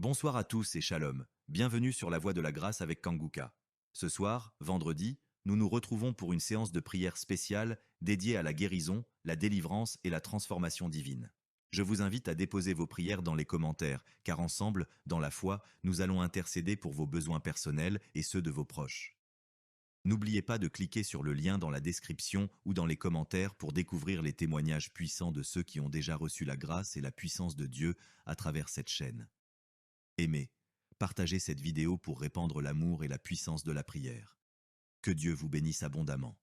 Bonsoir à tous et shalom. Bienvenue sur la Voie de la Grâce avec Kanguka. Ce soir, vendredi, nous nous retrouvons pour une séance de prière spéciale dédiée à la guérison, la délivrance et la transformation divine. Je vous invite à déposer vos prières dans les commentaires, car ensemble, dans la foi, nous allons intercéder pour vos besoins personnels et ceux de vos proches. N'oubliez pas de cliquer sur le lien dans la description ou dans les commentaires pour découvrir les témoignages puissants de ceux qui ont déjà reçu la grâce et la puissance de Dieu à travers cette chaîne. Aimez, partagez cette vidéo pour répandre l'amour et la puissance de la prière. Que Dieu vous bénisse abondamment.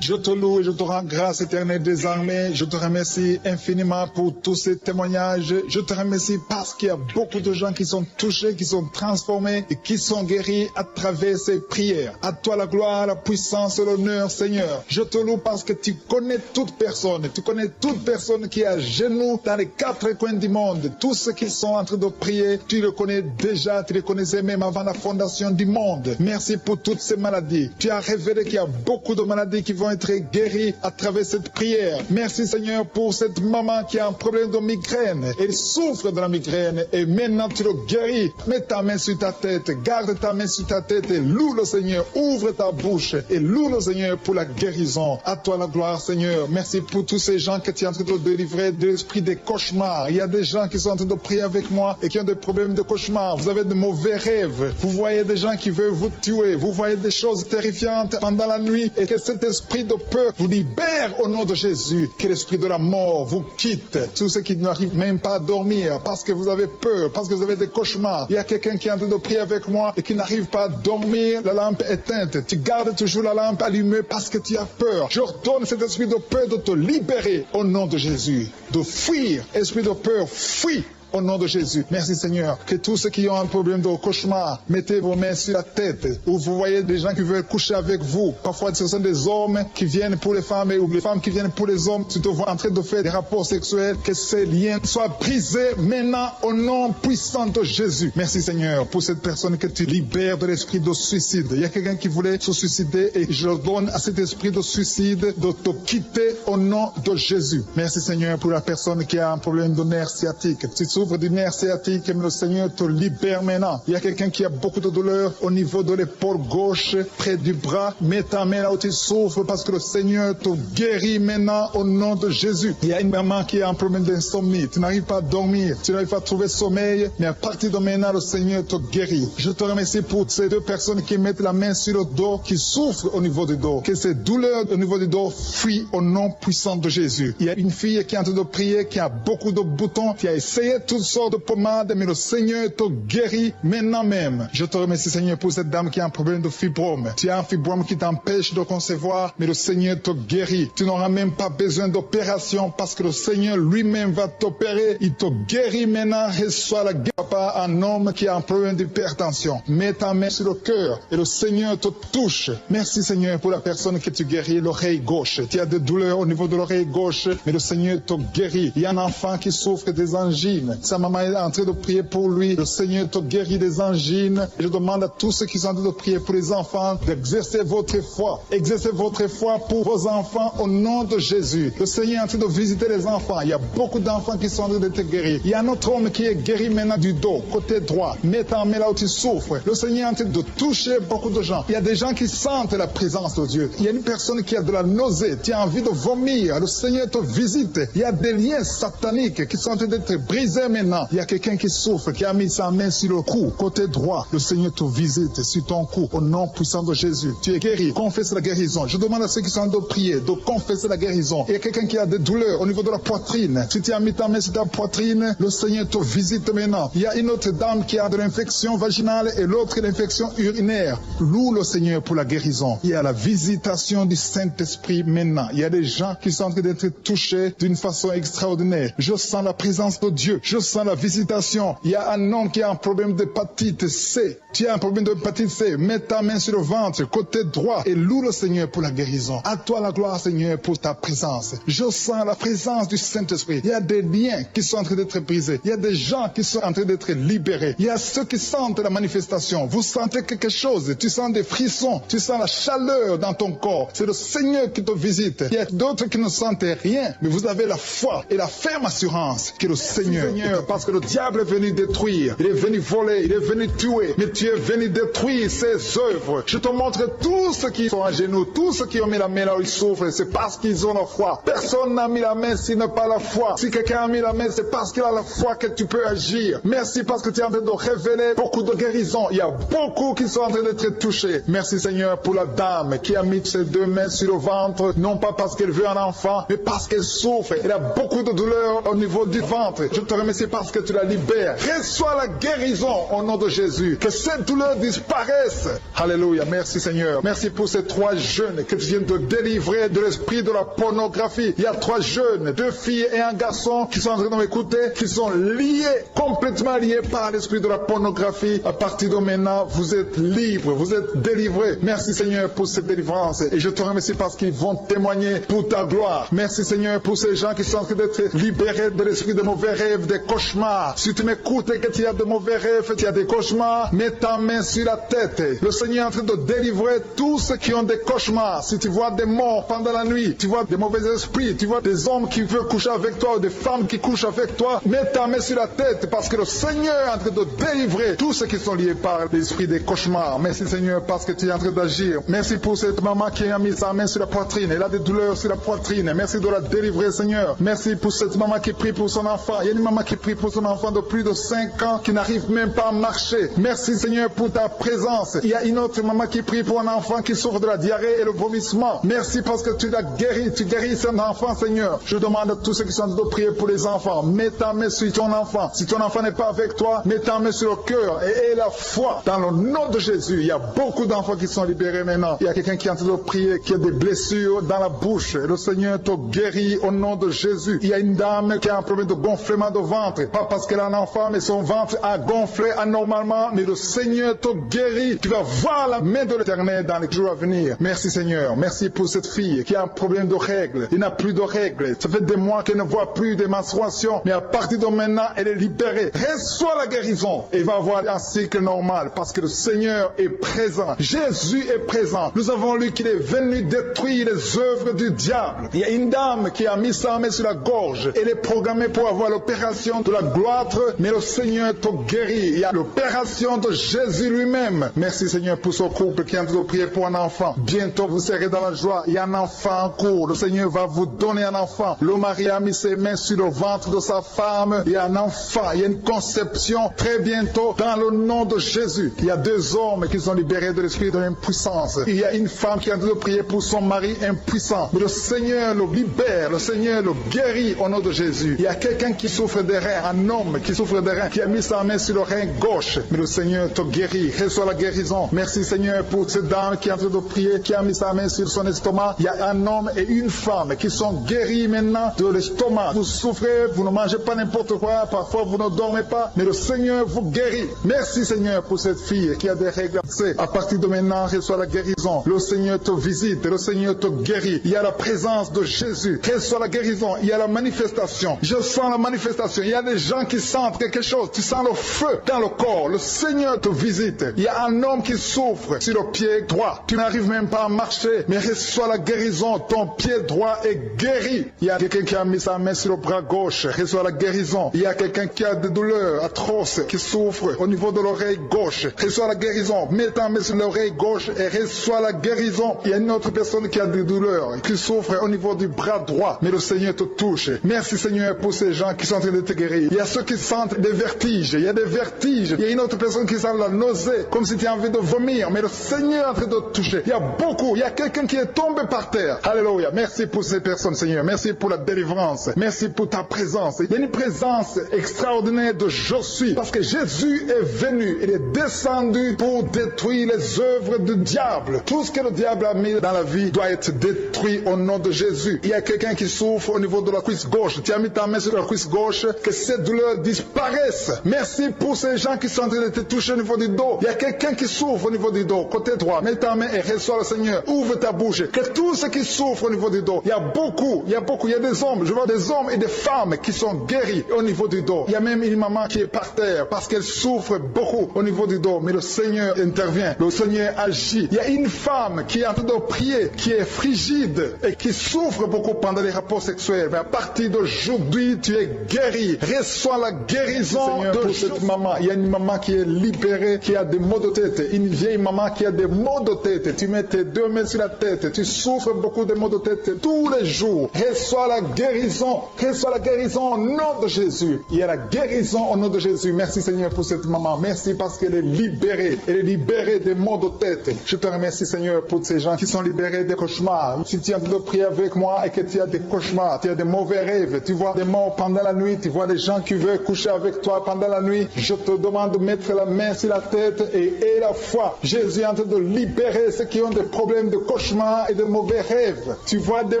Je te loue et je te rends grâce éternelle des armées. Je te remercie infiniment pour tous ces témoignages. Je te remercie parce qu'il y a beaucoup de gens qui sont touchés, qui sont transformés et qui sont guéris à travers ces prières. À toi la gloire, la puissance et l'honneur, Seigneur. Je te loue parce que tu connais toute personne. Tu connais toute personne qui est à genoux dans les quatre coins du monde. Tous ceux qui sont en train de prier, tu les connais déjà. Tu les connaissais même avant la fondation du monde. Merci pour toutes ces maladies. Tu as révélé qu'il y a beaucoup de maladies qui vont être guérie à travers cette prière. Merci Seigneur pour cette maman qui a un problème de migraine. Elle souffre de la migraine et maintenant tu le guéris. Mets ta main sur ta tête, garde ta main sur ta tête et loue le Seigneur. Ouvre ta bouche et loue le Seigneur pour la guérison. À toi la gloire Seigneur. Merci pour tous ces gens que tu es en train de délivrer de l'esprit des cauchemars. Il y a des gens qui sont en train de prier avec moi et qui ont des problèmes de cauchemars. Vous avez de mauvais rêves. Vous voyez des gens qui veulent vous tuer. Vous voyez des choses terrifiantes pendant la nuit et que cet esprit de peur vous libère au nom de Jésus. Que l'esprit de la mort vous quitte. Tous ceux qui n'arrivent même pas à dormir parce que vous avez peur, parce que vous avez des cauchemars. Il y a quelqu'un qui est en train de prier avec moi et qui n'arrive pas à dormir, la lampe éteinte. Tu gardes toujours la lampe allumée parce que tu as peur. J'ordonne cet esprit de peur de te libérer au nom de Jésus. De fuir. Esprit de peur, fuis. Au nom de Jésus. Merci Seigneur. Que tous ceux qui ont un problème de cauchemar, mettez vos mains sur la tête. Ou vous voyez des gens qui veulent coucher avec vous. Parfois ce sont des hommes qui viennent pour les femmes ou les femmes qui viennent pour les hommes. Tu te vois en train de faire des rapports sexuels. Que ces liens soient brisés maintenant au nom puissant de Jésus. Merci Seigneur pour cette personne que tu libères de l'esprit de suicide. Il y a quelqu'un qui voulait se suicider et je donne à cet esprit de suicide de te quitter au nom de Jésus. Merci Seigneur pour la personne qui a un problème de nerf sciatique. Ouvre du nerf sciatique, mais le Seigneur te libère maintenant. Il y a quelqu'un qui a beaucoup de douleur au niveau de l'épaule gauche, près du bras. Mets ta main là où tu souffres parce que le Seigneur te guérit maintenant au nom de Jésus. Il y a une maman qui a un problème d'insomnie. Tu n'arrives pas à dormir, tu n'arrives pas à trouver sommeil, mais à partir de maintenant, le Seigneur te guérit. Je te remercie pour ces deux personnes qui mettent la main sur le dos, qui souffrent au niveau du dos. Que ces douleurs au niveau du dos fuient au nom puissant de Jésus. Il y a une fille qui est en train de prier, qui a beaucoup de boutons, qui a essayé toutes sortes de pommades, mais le Seigneur te guérit maintenant même. Je te remercie Seigneur pour cette dame qui a un problème de fibrome. Tu as un fibrome qui t'empêche de concevoir, mais le Seigneur te guérit. Tu n'auras même pas besoin d'opération parce que le Seigneur lui-même va t'opérer. Il te guérit maintenant. Reçois la guérison par un homme qui a un problème d'hypertension. Mets ta main sur le cœur et le Seigneur te touche. Merci Seigneur pour la personne que tu guéris, l'oreille gauche. Tu as des douleurs au niveau de l'oreille gauche, mais le Seigneur te guérit. Il y a un enfant qui souffre des angines. Sa maman est en train de prier pour lui. Le Seigneur te guérit des angines. Je demande à tous ceux qui sont en train de prier pour les enfants d'exercer votre foi. Exercez votre foi pour vos enfants au nom de Jésus. Le Seigneur est en train de visiter les enfants. Il y a beaucoup d'enfants qui sont en train d'être guéris. Il y a un autre homme qui est guéri maintenant du dos, côté droit. Mets ta main là où tu souffres. Le Seigneur est en train de toucher beaucoup de gens. Il y a des gens qui sentent la présence de Dieu. Il y a une personne qui a de la nausée. Tu as envie de vomir. Le Seigneur te visite. Il y a des liens sataniques qui sont en train d'être brisés maintenant. Il y a quelqu'un qui souffre, qui a mis sa main sur le cou, côté droit. Le Seigneur te visite sur ton cou, au nom puissant de Jésus. Tu es guéri. Confesse la guérison. Je demande à ceux qui sont en train de prier de confesser la guérison. Il y a quelqu'un qui a des douleurs au niveau de la poitrine. Si tu as mis ta main sur ta poitrine, le Seigneur te visite maintenant. Il y a une autre dame qui a de l'infection vaginale et l'autre l'infection urinaire. Loue le Seigneur pour la guérison. Il y a la visitation du Saint-Esprit maintenant. Il y a des gens qui sont en train d'être touchés d'une façon extraordinaire. Je sens la présence de Dieu. Je sens la visitation. Il y a un homme qui a un problème d'hépatite C. Tu as un problème d'hépatite C. Mets ta main sur le ventre, côté droit, et loue le Seigneur pour la guérison. À toi la gloire, Seigneur, pour ta présence. Je sens la présence du Saint-Esprit. Il y a des liens qui sont en train d'être brisés. Il y a des gens qui sont en train d'être libérés. Il y a ceux qui sentent la manifestation. Vous sentez quelque chose. Tu sens des frissons. Tu sens la chaleur dans ton corps. C'est le Seigneur qui te visite. Il y a d'autres qui ne sentent rien, mais vous avez la foi et la ferme assurance que le Seigneur Seigneur, parce que le diable est venu détruire, il est venu voler, il est venu tuer, mais tu es venu détruire ses œuvres. Je te montre tous ceux qui sont à genoux, tous ceux qui ont mis la main là où ils souffrent, c'est parce qu'ils ont la foi. Personne n'a mis la main s'il n'a pas la foi. Si quelqu'un a mis la main, c'est parce qu'il a la foi que tu peux agir. Merci parce que tu es en train de révéler beaucoup de guérisons. Il y a beaucoup qui sont en train d'être touchés. Merci Seigneur pour la dame qui a mis ses deux mains sur le ventre, non pas parce qu'elle veut un enfant, mais parce qu'elle souffre. Elle a beaucoup de douleur au niveau du ventre. Je te remercie parce que tu la libères. Reçois la guérison au nom de Jésus. Que cette douleur disparaisse. Alléluia. Merci Seigneur. Merci pour ces 3 jeunes que tu viens de délivrer de l'esprit de la pornographie. Il y a 3 jeunes, 2 filles et un garçon qui sont en train de m'écouter, qui sont liés, complètement liés par l'esprit de la pornographie. À partir de maintenant, vous êtes libres, vous êtes délivrés. Merci Seigneur pour cette délivrance. Et je te remercie parce qu'ils vont témoigner pour ta gloire. Merci Seigneur pour ces gens qui sont en train d'être libérés de l'esprit de mauvais rêves, des cauchemars. Si tu m'écoutes et que tu as de mauvais rêves, tu as des cauchemars, mets ta main sur la tête. Le Seigneur est en train de délivrer tous ceux qui ont des cauchemars. Si tu vois des morts pendant la nuit, tu vois des mauvais esprits, tu vois des hommes qui veulent coucher avec toi ou des femmes qui couchent avec toi, mets ta main sur la tête parce que le Seigneur est en train de délivrer tous ceux qui sont liés par l'esprit des cauchemars. Merci Seigneur parce que tu es en train d'agir. Merci pour cette maman qui a mis sa main sur la poitrine. Elle a des douleurs sur la poitrine. Merci de la délivrer Seigneur. Merci pour cette maman qui prie pour son enfant. Il y a une maman qui prie pour son enfant de plus de 5 ans qui n'arrive même pas à marcher. Merci Seigneur pour ta présence. Il y a une autre maman qui prie pour un enfant qui souffre de la diarrhée et le vomissement. Merci parce que tu l'as guéri. Tu guéris cet enfant Seigneur. Je demande à tous ceux qui sont en train de prier pour les enfants. Mets ta main sur ton enfant. Si ton enfant n'est pas avec toi, mets ta main sur le cœur et aie la foi. Dans le nom de Jésus, il y a beaucoup d'enfants qui sont libérés maintenant. Il y a quelqu'un qui est en train de prier, qui a des blessures dans la bouche. Et le Seigneur te guérit au nom de Jésus. Il y a une dame qui a un problème de gonflement de ventre. Pas parce qu'elle a un enfant, mais son ventre a gonflé anormalement. Mais le Seigneur te guérit. Tu vas voir la main de l'Éternel dans les jours à venir. Merci Seigneur. Merci pour cette fille qui a un problème de règles. Il n'a plus de règles. Ça fait des mois qu'elle ne voit plus de menstruations. Mais à partir de maintenant, elle est libérée. Reçois la guérison. Et va avoir un cycle normal parce que le Seigneur est présent. Jésus est présent. Nous avons lu qu'il est venu détruire les œuvres du diable. Il y a une dame qui a mis sa main sur la gorge. Elle est programmée pour avoir l'opération de la gloître, mais le Seigneur te guérit. Il y a l'opération de Jésus lui-même. Merci Seigneur pour ce couple qui est en train de prier pour un enfant. Bientôt vous serez dans la joie. Il y a un enfant en cours. Le Seigneur va vous donner un enfant. Le mari a mis ses mains sur le ventre de sa femme. Il y a un enfant. Il y a une conception très bientôt dans le nom de Jésus. Il y a 2 hommes qui sont libérés de l'esprit de l'impuissance. Il y a une femme qui est en train de prier pour son mari impuissant. Mais le Seigneur le libère. Le Seigneur le guérit au nom de Jésus. Il y a quelqu'un qui souffre des reins. Un homme qui souffre des reins. Qui a mis sa main sur le rein gauche. Mais le Seigneur te guérit. Reçois la guérison. Merci Seigneur pour cette dame qui est en train de prier. Qui a mis sa main sur son estomac. Il y a un homme et une femme qui sont guéris maintenant de l'estomac. Vous souffrez. Vous ne mangez pas n'importe quoi. Parfois vous ne dormez pas. Mais le Seigneur vous guérit. Merci Seigneur pour cette fille qui a des règles. À partir de maintenant, reçois la guérison. Le Seigneur te visite. Le Seigneur te guérit. Il y a la présence de Jésus. Reçois la guérison. Il y a la manifestation. Je sens la manifestation. Il y a des gens qui sentent quelque chose. Tu sens le feu dans le corps. Le Seigneur te visite. Il y a un homme qui souffre sur le pied droit. Tu n'arrives même pas à marcher. Mais reçois la guérison. Ton pied droit est guéri. Il y a quelqu'un qui a mis sa main sur le bras gauche. Reçois la guérison. Il y a quelqu'un qui a des douleurs atroces, qui souffre au niveau de l'oreille gauche. Reçois la guérison. Mets ta main sur l'oreille gauche et reçois la guérison. Il y a une autre personne qui a des douleurs, qui souffre au niveau du bras droit. Mais le Seigneur te touche. Merci Seigneur pour ces gens qui sont en train de te guérir. Il y a ceux qui sentent des vertiges. Il y a des vertiges. Il y a une autre personne qui sent la nausée, comme si tu as envie de vomir. Mais le Seigneur est en train de te toucher. Il y a beaucoup. Il y a quelqu'un qui est tombé par terre. Alléluia. Merci pour ces personnes, Seigneur. Merci pour la délivrance. Merci pour ta présence. Il y a une présence extraordinaire de je suis. Parce que Jésus est venu. Il est descendu pour détruire les œuvres du diable. Tout ce que le diable a mis dans la vie doit être détruit au nom de Jésus. Il y a quelqu'un qui souffre au niveau de la cuisse gauche. Tu as mis ta main sur la cuisse gauche. Que cette douleur disparaisse. Merci pour ces gens qui sont en train de te toucher au niveau du dos. Il y a quelqu'un qui souffre au niveau du dos. Côté droit. Mets ta main et reçois le Seigneur. Ouvre ta bouche. Que tous ceux qui souffrent au niveau du dos. Il y a beaucoup. Il y a des hommes. Je vois des hommes et des femmes qui sont guéris au niveau du dos. Il y a même une maman qui est par terre parce qu'elle souffre beaucoup au niveau du dos. Mais le Seigneur intervient. Le Seigneur agit. Il y a une femme qui est en train de prier, qui est frigide et qui souffre beaucoup pendant les rapports sexuels. Mais à partir d'aujourd'hui, tu es guéri. Reçois la guérison de cette maman. Il y a une maman qui est libérée, qui a des maux de tête. Une vieille maman qui a des maux de tête. Tu mets tes 2 mains sur la tête. Tu souffres beaucoup de maux de tête tous les jours. Reçois la guérison. Reçois la guérison au nom de Jésus. Il y a la guérison au nom de Jésus. Merci Seigneur pour cette maman. Merci parce qu'elle est libérée. Elle est libérée des maux de tête. Je te remercie Seigneur pour ces gens qui sont libérés des cauchemars. Si tu es en train de prier avec moi et que tu as des cauchemars, tu as des mauvais rêves, tu vois des morts pendant la nuit, tu vois des gens qui veulent coucher avec toi pendant la nuit, je te demande de mettre la main sur la tête et la foi. Jésus est en train de libérer ceux qui ont des problèmes de cauchemars et de mauvais rêves. Tu vois des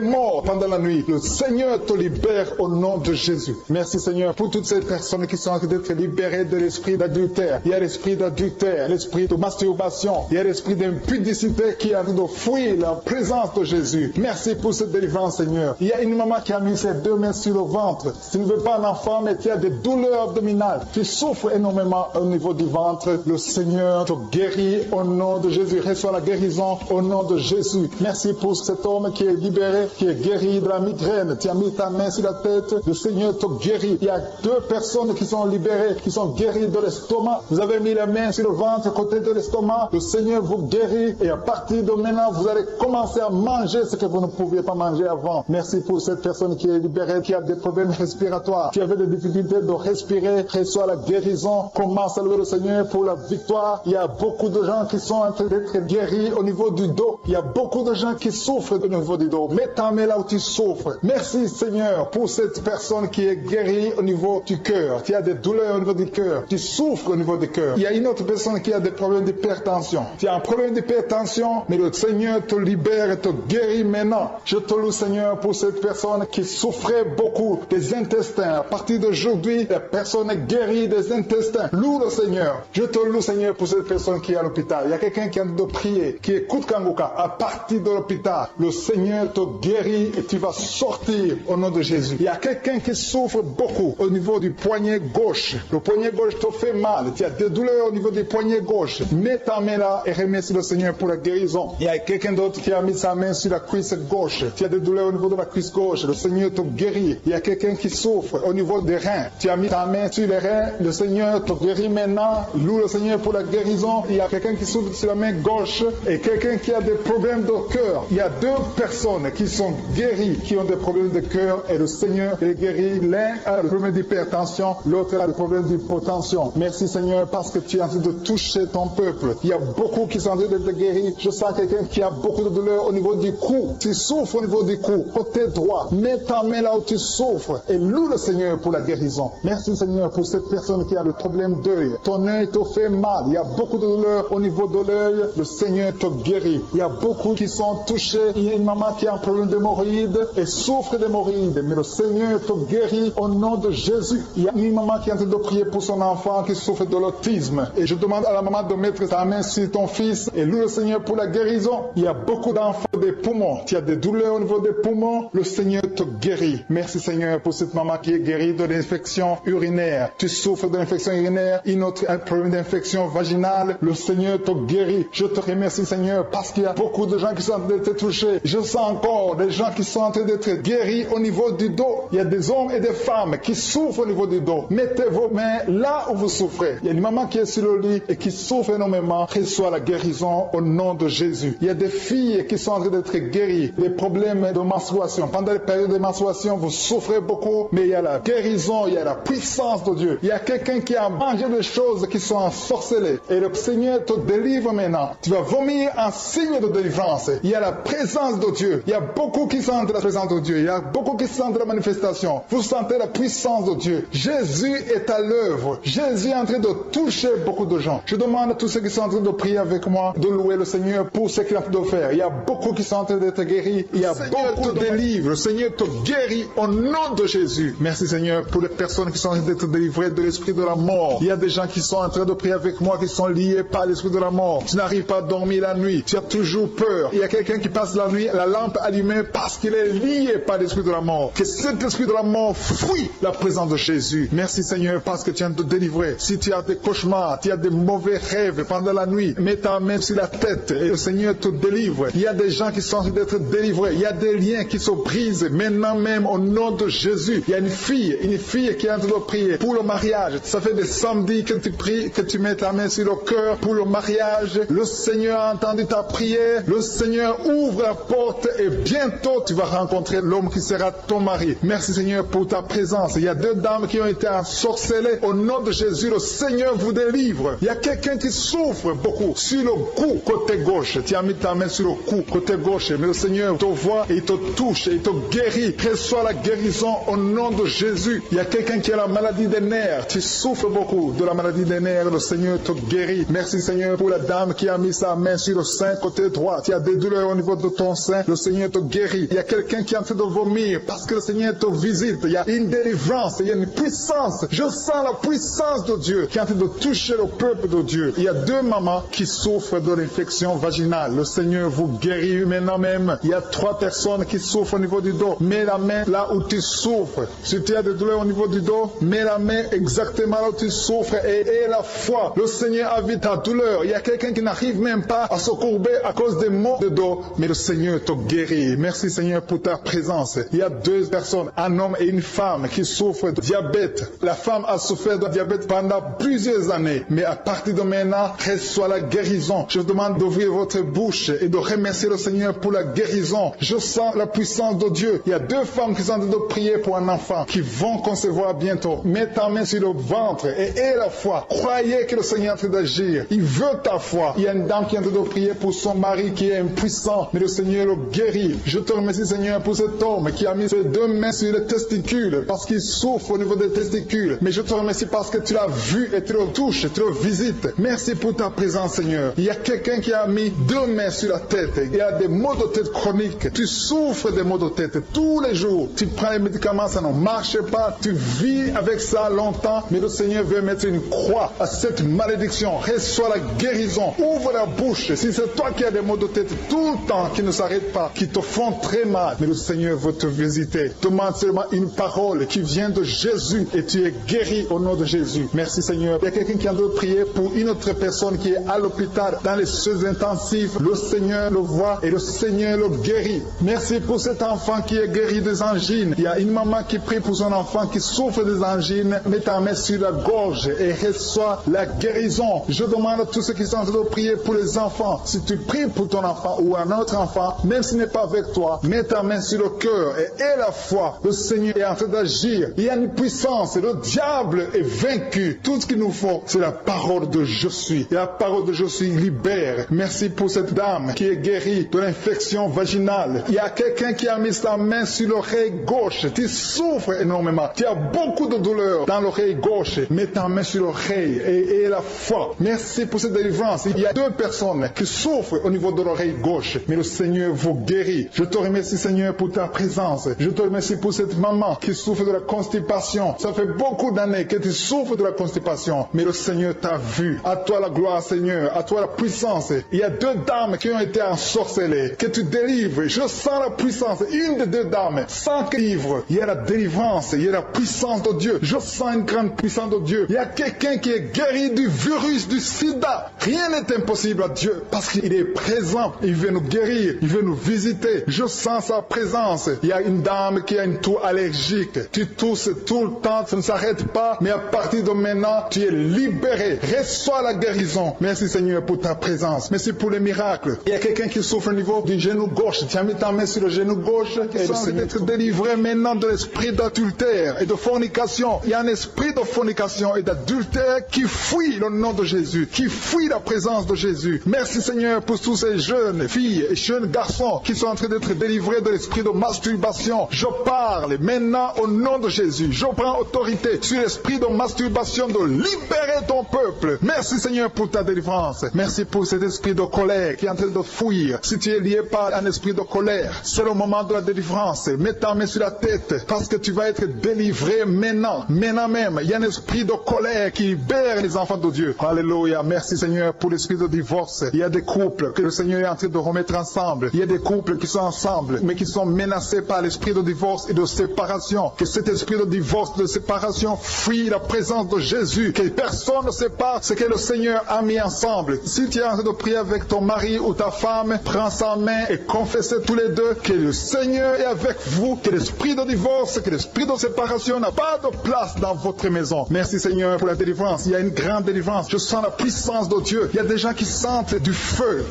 morts pendant la nuit. Le Seigneur te libère au nom de Jésus. Merci Seigneur pour toutes ces personnes qui sont en train d'être libérées de l'esprit d'adultère. Il y a l'esprit d'adultère, l'esprit de masturbation, il y a l'esprit d'impudicité qui est en train de fuir la présence de Jésus. Merci pour cette délivrance Seigneur. Il y a une maman qui a mis ses 2 mains sur le ventre. Tu ne veux pas un enfant mais tu as des douleurs abdominales. Tu souffres énormément au niveau du ventre. Le Seigneur te guérit au nom de Jésus. Reçois la guérison au nom de Jésus. Merci pour cet homme qui est libéré, qui est guéri de la migraine. Tu as mis ta main sur la tête. Le Seigneur te guérit. Il y a 2 personnes qui sont libérées, qui sont guéries de l'estomac. Vous avez mis la main sur le ventre, côté de l'estomac. Le Seigneur vous guérit et à partir de maintenant, vous allez commencer à manger ce que vous ne pouviez pas manger avant. Merci pour cette personne qui est libérée, qui a des problèmes respiratoires, qui avait des difficultés de respirer. Reçois la guérison. Commence à louer le Seigneur pour la victoire. Il y a beaucoup de gens qui sont en train d'être guéris au niveau du dos. Il y a beaucoup de gens qui souffrent au niveau du dos. Mets ta main là où tu souffres. Merci Seigneur pour cette personne qui est guérie au niveau du cœur. Tu as des douleurs au niveau du cœur. Tu souffres au niveau du cœur. Il y a une autre personne qui a des problèmes d'hypertension. Tu as un problème d'hypertension, mais le Seigneur te libère et te guérit maintenant. Je te loue Seigneur pour cette personne qui souffrait beaucoup des intestins. À partir d'aujourd'hui, la personne est guérie des intestins. Loue le Seigneur. Je te loue Seigneur pour cette personne qui est à l'hôpital. Il y a quelqu'un qui a de prier, qui écoute Kanguka. À partir de l'hôpital, le Seigneur te guérit et tu vas sortir au nom de Jésus. Il y a quelqu'un qui souffre beaucoup au niveau du poignet gauche. Le poignet gauche te fait mal. Tu as des douleurs au niveau du poignet gauche. Mets ta main là et remercie le Seigneur pour la guérison. Il y a quelqu'un d'autre qui a mis sa main sur la cuisse gauche. Tu as des douleurs au niveau de la cuisse gauche. Le Seigneur te guérit. Il y a quelqu'un qui souffre au niveau des reins. Tu as mis ta main sur les reins. Le Seigneur te guérit maintenant. Loue le Seigneur pour la guérison. Il y a quelqu'un qui souffre sur la main gauche et quelqu'un qui a des problèmes de cœur. Il y a 2 personnes qui sont guéries, qui ont des problèmes de cœur et le Seigneur les guérit. L'un a le problème d'hypertension, l'autre a le problème d'hypotension. Merci Seigneur parce que tu es en train de toucher ton peuple. Il y a beaucoup qui sont en train d'être guéris. Je sens quelqu'un qui a beaucoup de douleur au niveau du cou. Tu souffres au niveau du cou, côté droit. Mets ta main là où tu souffres et loue le Seigneur pour la guérison. Merci Seigneur pour cette personne qui a le problème d'œil. Ton œil te fait mal. Il y a beaucoup de douleur au niveau de l'œil. Le Seigneur te guérit. Il y a beaucoup qui sont touchés. Il y a une maman qui a un problème d'hémorroïdes et souffre d'hémorroïdes. Mais le Seigneur te guérit au nom de Jésus. Il y a une maman qui est en train de prier pour son enfant qui souffre de l'autisme. Et je demande à la maman de mettre sa main sur ton fils et loue le Seigneur pour la guérison. Il y a beaucoup d'enfants des poumons. Tu as des douleurs au niveau des poumons. Le Seigneur te guérit. Merci Seigneur pour cette maman qui est guérie de l'infection urinaire. Tu souffres de l'infection urinaire. Une autre un problème d'infection vaginale. Le Seigneur te guérit. Je te remercie Seigneur parce qu'il y a beaucoup de gens qui sont en train d'être touchés. Je sens encore des gens qui sont en train d'être guéris au niveau du dos. Il y a des hommes et des femmes qui souffrent au niveau du dos. Mettez vos mains là où vous souffrez. Il y a une maman qui est sur le lit et qui souffre énormément. Reçoit la guérison au nom de Jésus. Il y a des filles qui sont en train d'être guéries. Des problèmes de menstruation. Pendant les périodes de menstruation, vous souffrez beaucoup, mais il y a la guérison, il y a la puissance de Dieu. Il y a quelqu'un qui a mangé des choses qui sont ensorcelées. Et le Seigneur te délivre maintenant. Tu vas vomir un signe de délivrance. Il y a la présence de Dieu. Il y a beaucoup qui sentent la présence de Dieu. Il y a beaucoup qui sentent la manifestation. Vous sentez la puissance de Dieu. Jésus est à l'œuvre. Jésus est en train de toucher beaucoup de gens. Je demande à tous ceux qui sont en train de prier avec moi de louer le Seigneur pour ce qu'il est en train de faire. Il y a beaucoup qui sont en train d'être guéris. Il y a beaucoup de délivres. Le Seigneur te guérit au nom de Jésus. Merci Seigneur pour les personnes qui sont en train d'être délivrées de l'esprit de la mort. Il y a des gens qui sont en train de prier avec moi qui sont liés par l'esprit de la mort. Tu n'arrives pas à dormir la nuit. Tu as toujours peur. Il y a quelqu'un qui passe la nuit, la lampe allumée parce qu'il est lié par l'esprit de la mort. Que cet esprit de la mort fuit la présence de Jésus. Merci Seigneur parce que tu viens de te délivrer. Si tu as des cauchemars, tu as des mauvais rêves pendant la nuit, mets ta main sur la tête et le Seigneur te délivre. Il y a des gens qui sont en train d'être délivrés. Il y a des liens qui se brisent maintenant même au nom de Jésus. Il y a une fille, prier. Une fille qui est en train de prier pour le mariage. Ça fait des samedis que tu pries, que tu mets ta main sur le cœur pour le mariage. Le Seigneur a entendu ta prière. Le Seigneur ouvre la porte et bientôt tu vas rencontrer l'homme qui sera ton mari. Merci Seigneur pour ta présence. Il y a 2 dames qui ont été ensorcelées. Au nom de Jésus, le Seigneur vous délivre. Il y a quelqu'un qui souffre beaucoup sur le cou, côté gauche. Tu as mis ta main sur le cou, côté gauche. Mais le Seigneur te voit et il te touche et il te guérit. Reçois la guérison au nom de Jésus. Il y a quelqu'un qui a la maladie des nerfs. Tu souffres beaucoup de la maladie des nerfs. Le Seigneur te guérit. Merci Seigneur pour la dame qui a mis sa main sur le sein côté droit. Tu as des douleurs au niveau de ton sein. Le Seigneur te guérit. Il y a quelqu'un qui est en train de vomir parce que le Seigneur te visite. Il y a une délivrance. Il y a une puissance. Je sens la puissance de Dieu qui est en train de toucher le peuple de Dieu. Il y a 2 mamans qui souffrent de l'infection vaginale. Le Seigneur vous guérit maintenant même. Il y a 3 personnes qui souffrent au niveau du dos. Mets la main là où tu souffres. Si tu as des douleurs au niveau du dos, mets la main exactement là où tu souffres et aie la foi. Le Seigneur a vu ta douleur. Il y a quelqu'un qui n'arrive même pas à se courber à cause des maux de dos, mais le Seigneur te guérit. Merci Seigneur pour ta présence. Il y a 2 personnes, un homme et une femme qui souffrent de diabète. La femme a souffert de diabète pendant plusieurs années, mais à partir de maintenant, reçoit la guérison. Je vous demande d'ouvrir votre bouche et de remercier le Seigneur pour la guérison. Je sens la puissance de Dieu. Il y a 2 femmes qui sont en train de prier pour un enfant qui vont concevoir bientôt. Mets ta main sur le ventre et aie la foi. Croyez que le Seigneur est en train d'agir. Il veut ta foi. Il y a une dame qui est en train de prier pour son mari qui est impuissant, mais le Seigneur le guérit. Je te remercie Seigneur pour cet homme qui a mis ses 2 mains sur les testicules parce qu'il souffre au niveau des testicules. Mais je te remercie parce que tu l'as vu et tu le touches, tu le visites. Merci pour ta présence Seigneur. Il y a quelqu'un qui a mis 2 mains sur la tête. Il y a des maux de tête chroniques. Tu souffres des maux de tête tous les jours. Tu prends les médicaments, ça ne marche pas. Tu vis avec ça longtemps, mais le Seigneur veut mettre une croix à cette malédiction. Reçois la guérison. Ouvre la bouche. Si c'est toi qui as des maux de tête tout le temps, qui ne s'arrêtent pas, qui te font très mal, mais le Seigneur veut te visiter. Demande seulement une parole qui vient de Jésus et tu es guéri au nom de Jésus. Merci Seigneur. Il y a quelqu'un qui a de prier pour une autre personne qui est à l'hôpital dans les soins intensifs. Le Seigneur le voit et le Seigneur le guérit. Merci pour cet enfant qui est guéri des angines. Il y a une maman qui prie pour son enfant qui souffre des angines. Mets ta main sur la gorge et reçois la guérison. Je demande à tous ceux qui sont en train de prier pour les enfants. Si tu pries pour ton enfant ou un autre enfant, même s'il n'est pas avec toi, mets ta main sur le cœur et aie la foi. Le Seigneur est en train d'agir. Il y a une puissance. Le diable est vaincu. Tout ce qu'il nous faut, c'est la parole de je suis. Et la parole de je suis libère. Merci pour cette dame qui est guérie de l'infection vaginale. Il y a quelqu'un qui a mis sa main sur l'oreille gauche. Tu souffres énormément. Tu as beaucoup de douleur dans l'oreille gauche. Mets ta main sur l'oreille et aie la foi. Merci pour cette délivrance. Il y a 2 personnes qui souffrent au niveau de l'oreille gauche, mais le Seigneur vous guérit. Je te remercie Seigneur pour ta présence. Je te remercie pour cette maman qui souffre de la constipation. Ça fait beaucoup d'années que tu souffres de la constipation, mais le Seigneur t'a vu. À toi la gloire Seigneur, à toi la puissance. Il y a 2 dames qui ont été ensorcelées, que tu délivres. Je sens la puissance. Une des 2 dames, sans livre, il y a la délivrance, il y a la puissance de Dieu. Je sens une grande puissance de Dieu. Il y a quelqu'un qui est guéri du virus du sida. Rien n'est impossible à Dieu parce qu'il est présent. Il veut nous guérir, il veut nous visiter. Je sens sa présence. Il y a une dame qui a une toux allergique. Tu tousses tout le temps, ça ne s'arrête pas, mais à partir de maintenant, tu es libéré. Reçois la guérison. Merci Seigneur pour ta présence. Merci pour les miracles. Il y a quelqu'un qui souffre au niveau du genou gauche. Tu as mis ta main sur le genou gauche et le Seigneur être délivré maintenant de l'esprit d'adultère et de fornication. Il y a un esprit de fornication et d'adultère qui fuit le nom de Jésus, qui fuit la présence de Jésus. Merci Seigneur pour tous ces jeunes filles et jeunes garçons qui sont en train d'être délivrés de l'esprit de masturbation. Je parle maintenant au nom de Jésus. Je prends autorité sur l'esprit de masturbation de libérer ton peuple. Merci Seigneur pour ta délivrance. Merci pour cet esprit de colère qui est en train de fuir. Si tu es lié par un esprit de colère, c'est le moment de la délivrance. Mets ta main sur la tête parce que tu vas être délivré maintenant. Maintenant même, il y a un esprit de colère qui libère les enfants de Dieu. Alléluia. Merci Seigneur pour l'esprit de divorce. Il y a des couples que le Seigneur est en train de remettre ensemble. Il y a des couples qui sont ensemble mais qui sont menacés par l'esprit de divorce et de séparation. Que cet esprit de divorce, de séparation fuit la présence de Jésus. Que personne ne sait pas ce que le Seigneur a mis ensemble. Si tu es en train de prier avec ton mari ou ta femme, prends sa main et confessez tous les deux que le Seigneur est avec vous, que l'esprit de divorce, que l'esprit de séparation n'a pas de place dans votre maison. Merci Seigneur pour la délivrance. Il y a une grande délivrance. Je sens la puissance de Dieu. Il y a des gens qui sentent du feu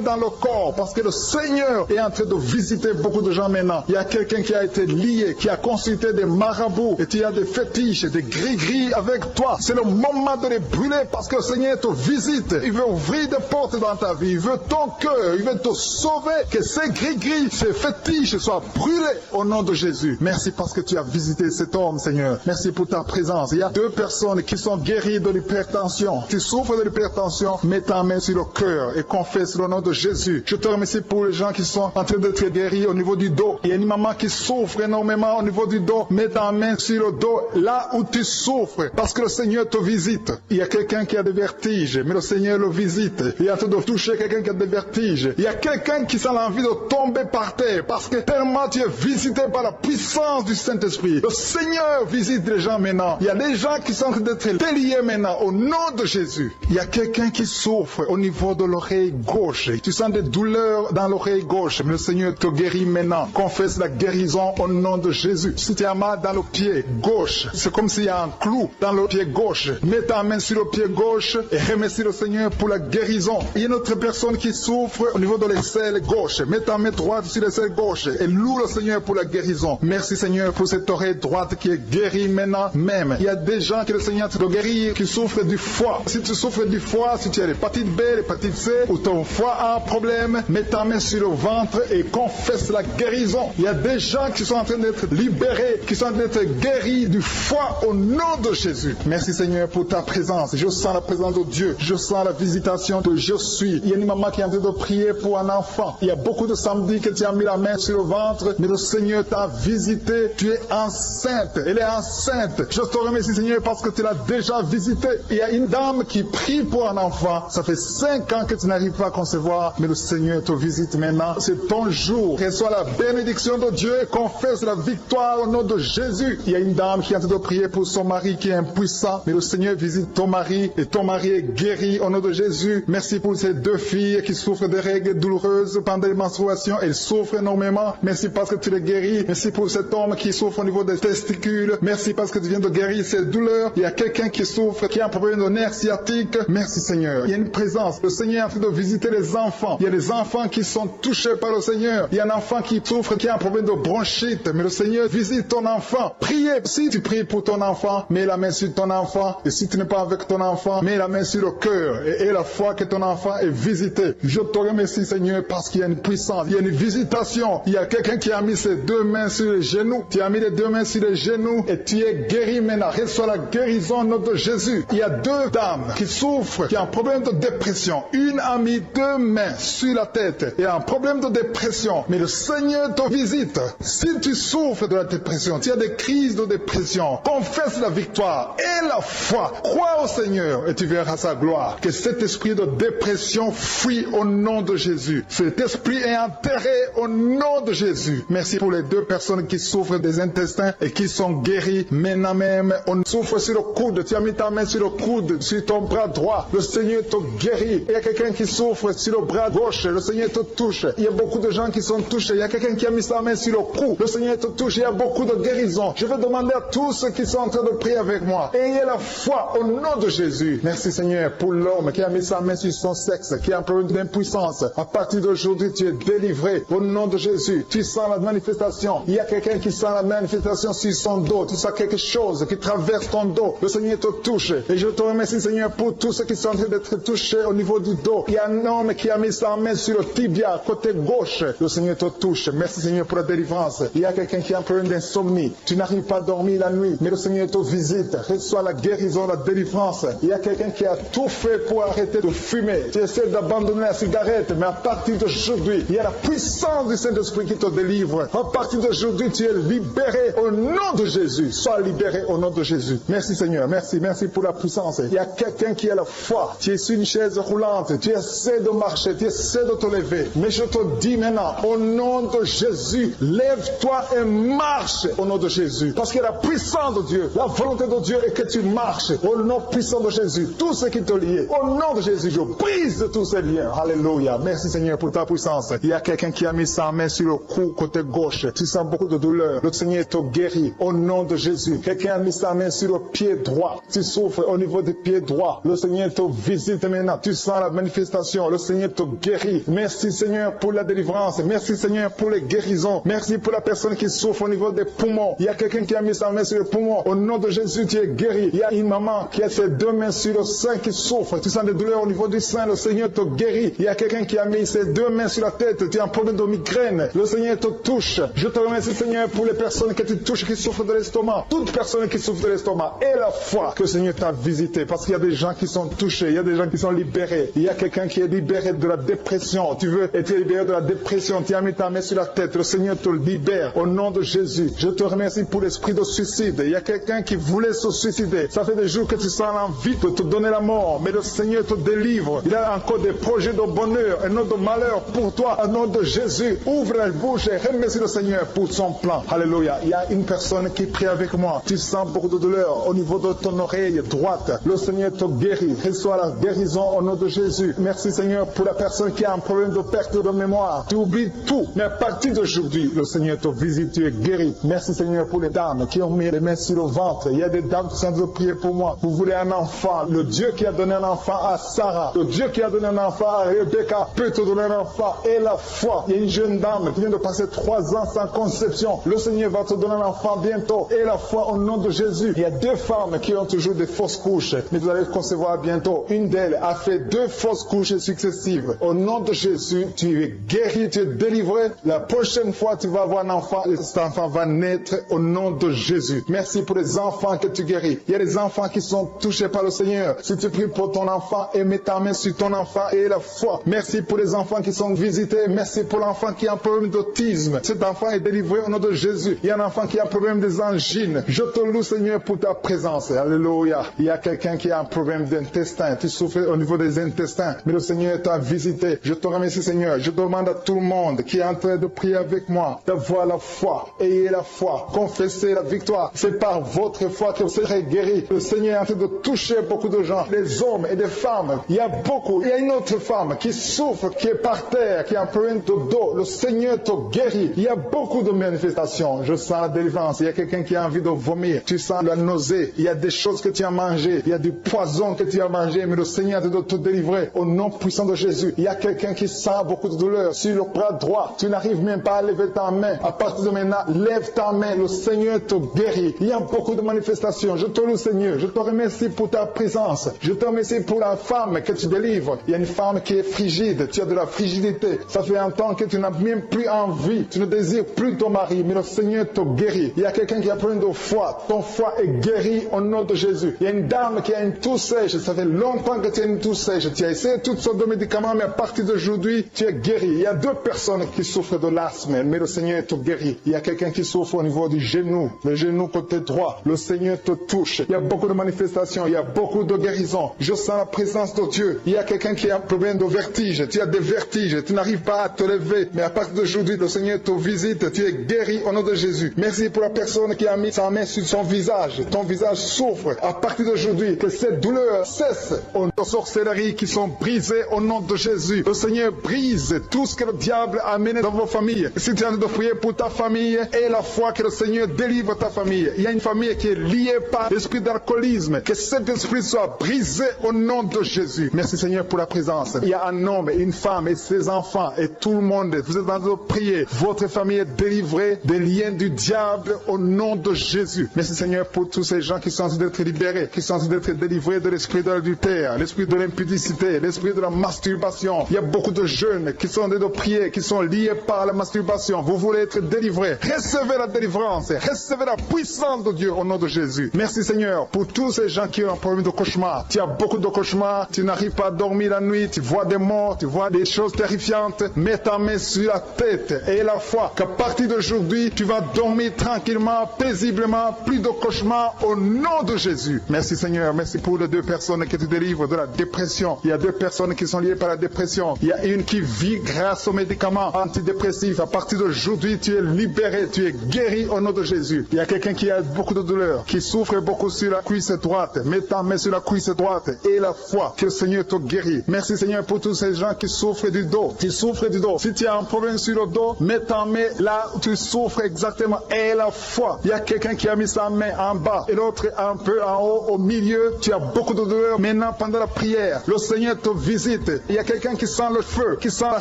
dans le corps, parce que le Seigneur est en train de visiter beaucoup de gens maintenant. Il y a quelqu'un qui a été lié, qui a consulté des marabouts, et tu as des fétiches, des gris-gris avec toi. C'est le moment de les brûler, parce que le Seigneur te visite. Il veut ouvrir des portes dans ta vie. Il veut ton cœur. Il veut te sauver. Que ces gris-gris, ces fétiches soient brûlés au nom de Jésus. Merci parce que tu as visité cet homme, Seigneur. Merci pour ta présence. Il y a 2 personnes qui sont guéries de l'hypertension. Tu souffres de l'hypertension, mets ta main sur le cœur et confesse le nom de Jésus. Je te remercie pour les gens qui sont en train d'être guéris au niveau du dos. Il y a une maman qui souffre énormément au niveau du dos. Mets ta main sur le dos, là où tu souffres, parce que le Seigneur te visite. Il y a quelqu'un qui a des vertiges, mais le Seigneur le visite. Il est en train de toucher quelqu'un qui a des vertiges. Il y a quelqu'un qui sent l'envie de tomber par terre, parce que tellement tu es visité par la puissance du Saint-Esprit. Le Seigneur visite les gens maintenant. Il y a des gens qui sont en train d'être déliés maintenant au nom de Jésus. Il y a quelqu'un qui souffre au niveau de l'oreille gauche. Tu sens des douleurs dans l'oreille gauche, mais le Seigneur te guérit maintenant. Confesse la guérison au nom de Jésus. Si tu as mal dans le pied gauche, c'est comme s'il y a un clou dans le pied gauche. Mets ta main sur le pied gauche et remercie le Seigneur pour la guérison. Il y a une autre personne qui souffre au niveau de l'aisselle gauche. Mets ta main droite sur l'aisselle gauche et loue le Seigneur pour la guérison. Merci Seigneur pour cette oreille droite qui est guérie maintenant même. Il y a des gens que le Seigneur te guérit qui souffrent du foie. Si tu souffres du foie, si tu as l'hépatite B, l'hépatite C, ou ton foie a un problème, mets ta main sur le ventre et confesse la guérison. Il y a des gens qui sont en train d'être libérés, qui sont en train d'être guéris du foie au nom de Jésus. Merci Seigneur pour ta présence. Je sens la présence de Dieu. Je sens la visitation de je suis. Il y a une maman qui est en train de prier pour un enfant. Il y a beaucoup de samedis que tu as mis la main sur le ventre, mais le Seigneur t'a visité. Tu es enceinte. Elle est enceinte. Je te remercie Seigneur parce que tu l'as déjà visité. Il y a une dame qui prie pour un enfant. Ça fait 5 ans que tu n'arrives pas à concevoir, mais le Seigneur te visite maintenant. C'est ton jour. Reçois la bénédiction de Dieu et confesse la victoire au nom de Jésus. Il y a une dame qui est en train de prier pour son mari qui est impuissant, mais le Seigneur visite ton mari et ton mari est guéri au nom de Jésus. Merci pour ces 2 filles qui souffrent de règles douloureuses pendant les menstruations. Elles souffrent énormément. Merci parce que tu les guéris. Merci pour cet homme qui souffre au niveau des testicules. Merci parce que tu viens de guérir ces douleurs. Il y a quelqu'un qui souffre, qui a un problème de nerf sciatique. Merci Seigneur. Il y a une présence. Le Seigneur est en train de visiter les enfants. Il y a des enfants qui sont touchés par le Seigneur. Il y a un enfant qui souffre, qui a un problème de bronchite. Mais le Seigneur visite ton enfant. Priez. Si tu pries pour ton enfant, mets la main sur ton enfant. Et si tu n'es pas avec ton enfant, mets la main sur le cœur. Et la foi que ton enfant est visité. Je te remercie Seigneur parce qu'il y a une puissance. Il y a une visitation. Il y a quelqu'un qui a mis ses 2 mains sur les genoux. Tu as mis les 2 mains sur les genoux et tu es guéri maintenant. Reçois la guérison au nom de Jésus. Il y a 2 dames qui souffrent, qui ont un problème de dépression. Une a mis 2 mains sur la tête et a un problème de dépression. Mais le Seigneur te visite. Si tu souffres de la dépression, tu as des crises de dépression, confesse la victoire et la foi. Crois au Seigneur et tu verras sa gloire. Que cet esprit de dépression fuit au nom de Jésus. Cet esprit est enterré au nom de Jésus. Merci pour les 2 personnes qui souffrent des intestins et qui sont guéries maintenant même. On souffre sur le coude. Tu as mis ta main sur le coude, sur ton bras droit. Le Seigneur te guérit. Il y a quelqu'un qui souffre sur le bras gauche. Le Seigneur te touche. Il y a beaucoup de gens qui sont touchés. Il y a quelqu'un qui a mis sa main sur le cou. Le Seigneur te touche. Il y a beaucoup de guérisons. Je vais demander à tous ceux qui sont en train de prier avec moi. Ayez la foi au nom de Jésus. Merci Seigneur pour l'homme qui a mis sa main sur son sexe, qui a un problème d'impuissance. À partir d'aujourd'hui, tu es délivré au nom de Jésus. Tu sens la manifestation. Il y a quelqu'un qui sent la manifestation sur son dos. Tu sens quelque chose qui traverse ton dos. Le Seigneur te touche. Et je te remercie Seigneur pour tous ceux qui sont en train d'être touchés au niveau du dos. Il y a un homme qui a mis sa main sur le tibia, côté gauche. Le Seigneur te touche. Merci Seigneur pour la délivrance. Il y a quelqu'un qui a un problème d'insomnie. Tu n'arrives pas à dormir la nuit, mais le Seigneur te visite. Reçois la guérison, la délivrance. Il y a quelqu'un qui a tout fait pour arrêter de fumer. Tu essaies d'abandonner la cigarette, mais à partir d'aujourd'hui, il y a la puissance du Saint-Esprit qui te délivre. À partir d'aujourd'hui, tu es libéré au nom de Jésus. Sois libéré au nom de Jésus. Merci Seigneur. Merci pour la puissance. Il y a quelqu'un qui a la foi. Tu es sur une chaise roulante. Tu essaies de marcher. Tu essaies de te lever. Mais je te dis maintenant, au nom de Jésus, lève-toi et marche au nom de Jésus. Parce que la puissance de Dieu, la volonté de Dieu est que tu marches au nom puissant de Jésus. Tout ce qui te lie, au nom de Jésus, je brise tous ces liens. Alléluia. Merci Seigneur pour ta puissance. Il y a quelqu'un qui a mis sa main sur le cou côté gauche. Tu sens beaucoup de douleur. Le Seigneur te guérit. guéri au nom de Jésus. Quelqu'un a mis sa main sur le pied droit. Tu souffres au niveau du pied droit. Le Seigneur te visite maintenant. Tu sens la manifestation. Le Seigneur te guérit. Merci Seigneur pour la délivrance. Merci Seigneur pour les guérisons. Merci pour la personne qui souffre au niveau des poumons. Il y a quelqu'un qui a mis sa main sur les poumons. Au nom de Jésus, tu es guéri. Il y a une maman qui a ses deux mains sur le sein qui souffre. Tu sens des douleurs au niveau du sein. Le Seigneur te guérit. Il y a quelqu'un qui a mis ses deux mains sur la tête. Tu as un problème de migraine. Le Seigneur te touche. Je te remercie Seigneur pour les personnes que tu touches qui souffrent de l'estomac. Toute personne qui souffre de l'estomac. Et la foi que le Seigneur t'a visité. Parce qu'il y a des gens qui sont touchés. Il y a des gens qui sont libérés. Il y a quelqu'un qui est libéré de la dépression. Tu veux être libéré de la dépression. Tu as mis ta main sur la tête. Le Seigneur te libère. Au nom de Jésus. Je te remercie pour l'esprit de suicide. Il y a quelqu'un qui voulait se suicider. Ça fait des jours que tu sens l'envie de te donner la mort. Mais le Seigneur te délivre. Il a encore des projets de bonheur et non de malheur pour toi. Au nom de Jésus. Ouvre la bouche et remercie le Seigneur pour son plan. Alléluia. Il y a une personne qui prie avec moi. Tu sens beaucoup de douleur au niveau de ton oreille droite. Le Seigneur te guérit. Reçois la guérison au nom de Jésus. Merci Seigneur pour la personne qui a un problème de perte de mémoire. Tu oublies tout. Mais à partir d'aujourd'hui, le Seigneur te visite. Tu es guéri. Merci Seigneur pour les dames qui ont mis les mains sur le ventre. Il y a des dames qui sont en train de prier pour moi. Vous voulez un enfant. Le Dieu qui a donné un enfant à Sarah. Le Dieu qui a donné un enfant à Rebecca peut te donner un enfant. Et la foi. Il y a une jeune dame qui vient de passer 3 ans sans conception. Le Seigneur va te donner un enfant bientôt. Et la foi au nom de Jésus. Il y a 2 femmes qui ont toujours des fausses couches. Mais vous allez concevoir bientôt. Une d'elles a fait 2 fausses couches successives. Au nom de Jésus, tu es guéri, tu es délivré. La prochaine fois, tu vas avoir un enfant. Et cet enfant va naître au nom de Jésus. Merci pour les enfants que tu guéris. Il y a des enfants qui sont touchés par le Seigneur. Si tu pries pour ton enfant et mets ta main sur ton enfant et la foi. Merci pour les enfants qui sont visités. Merci pour l'enfant qui a un problème d'autisme. Cet enfant est délivré au nom de Jésus. Il y a un enfant qui a un problème des angines. Je te loue Seigneur pour ta présence. Alléluia. Il y a quelqu'un qui a un problème d'intestin. Tu souffres au niveau des intestins. Mais le Seigneur t'a visité. Je te remercie Seigneur. Je demande à tout le monde qui est en train de prier avec moi d'avoir la foi. Ayez la foi. Confessez la victoire. C'est par votre foi que vous serez guéris. Le Seigneur est en train de toucher beaucoup de gens. Des hommes et des femmes. Il y a beaucoup. Il y a une autre femme qui souffre, qui est par terre, qui a un problème de dos. Le Seigneur te guérit. Il y a beaucoup de manifestations. Je sens la délivrance. Il y a quelqu'un qui a envie de vomir. Tu sens la nausée. Il y a des choses que tu as mangées. Il y a du poison que tu as mangé. Mais le Seigneur doit te délivrer. Au nom puissant de Jésus. Il y a quelqu'un qui sent beaucoup de douleur sur le bras droit. Tu n'arrives même pas à lever ta main. À partir de maintenant, lève ta main. Le Seigneur te guérit. Il y a beaucoup de manifestations. Je te loue Seigneur. Je te remercie pour ta présence. Je te remercie pour la femme que tu délivres. Il y a une femme qui est frigide. Tu as de la frigidité. Ça fait un temps que tu n'as même plus envie. Tu ne désires plus ton mari. Mais le Seigneur te guérit. Il y a quelqu'un qui a plein de foi. Ton foie est guéri au nom de Jésus. Il y a une dame qui a une toux sèche. Ça fait longtemps que tu as une toux sèche. Tu as essayé toutes sortes de médicaments, mais à partir d'aujourd'hui, tu es guéri. Il y a 2 personnes qui souffrent de l'asthme, mais le Seigneur te guérit. Il y a quelqu'un qui souffre au niveau du genou, le genou côté droit. Le Seigneur te touche. Il y a beaucoup de manifestations. Il y a beaucoup de guérisons. Je sens la présence de Dieu. Il y a quelqu'un qui a un problème de vertige. Tu as des vertiges. Tu n'arrives pas à te lever. Mais à partir d'aujourd'hui, le Seigneur te visite. Tu es guéri au nom de Jésus. Merci pour la personne qui a mis sa main sur son visage. Ton visage souffre. À partir d'aujourd'hui, que cette douleur cesse. Aux sorcelleries qui sont brisées au nom de Jésus. Le Seigneur brise tout ce que le diable a amené dans vos familles. Si tu es en train de prier pour ta famille, et la foi que le Seigneur délivre ta famille. Il y a une famille qui est liée par l'esprit d'alcoolisme. Que cet esprit soit brisé au nom de Jésus. Merci Seigneur pour la présence. Il y a un homme et une femme et ses enfants et tout le monde. Vous êtes en train de prier. Votre famille est délivrée des liens du diable au nom de Jésus. Merci Seigneur pour tous ces gens qui sont en train d'être libérés, qui sont en train d'être délivrés de l'esprit de l'adultère, l'esprit de l'impudicité, l'esprit de la masturbation. Il y a beaucoup de jeunes qui sont en train de prier, qui sont liés par la masturbation. Vous voulez être délivrés. Recevez la délivrance. Recevez la puissance de Dieu au nom de Jésus. Merci Seigneur pour tous ces gens qui ont un problème de cauchemar. Tu as beaucoup de cauchemars. Tu n'arrives pas à dormir la nuit. Tu vois des morts. Tu vois des choses terrifiantes. Mets ta main sur la tête et la foi qu'à partir d'aujourd'hui, tu vas dormir tranquillement, paisiblement. Plus de cauchemars au nom de Jésus. Merci Seigneur. Merci pour les 2 personnes que tu délivres de la dépression. Il y a 2 personnes qui sont liées par la dépression. Il y a une qui vit grâce aux médicaments antidépressifs. À partir d'aujourd'hui, tu es libéré. Tu es guéri au nom de Jésus. Il y a quelqu'un qui a beaucoup de douleur, qui souffre beaucoup sur la cuisse droite. Mets ta main sur la cuisse droite et la foi que le Seigneur te guérit. Merci Seigneur pour tous ces gens qui souffrent du dos. Tu souffres du dos. Si tu as un problème sur le dos, mets ta main là où tu souffres exactement et et la foi. Il y a quelqu'un qui a mis sa main en bas et l'autre un peu en haut, au milieu. Tu as beaucoup de douleur. Maintenant, pendant la prière, le Seigneur te visite. Il y a quelqu'un qui sent le feu, qui sent la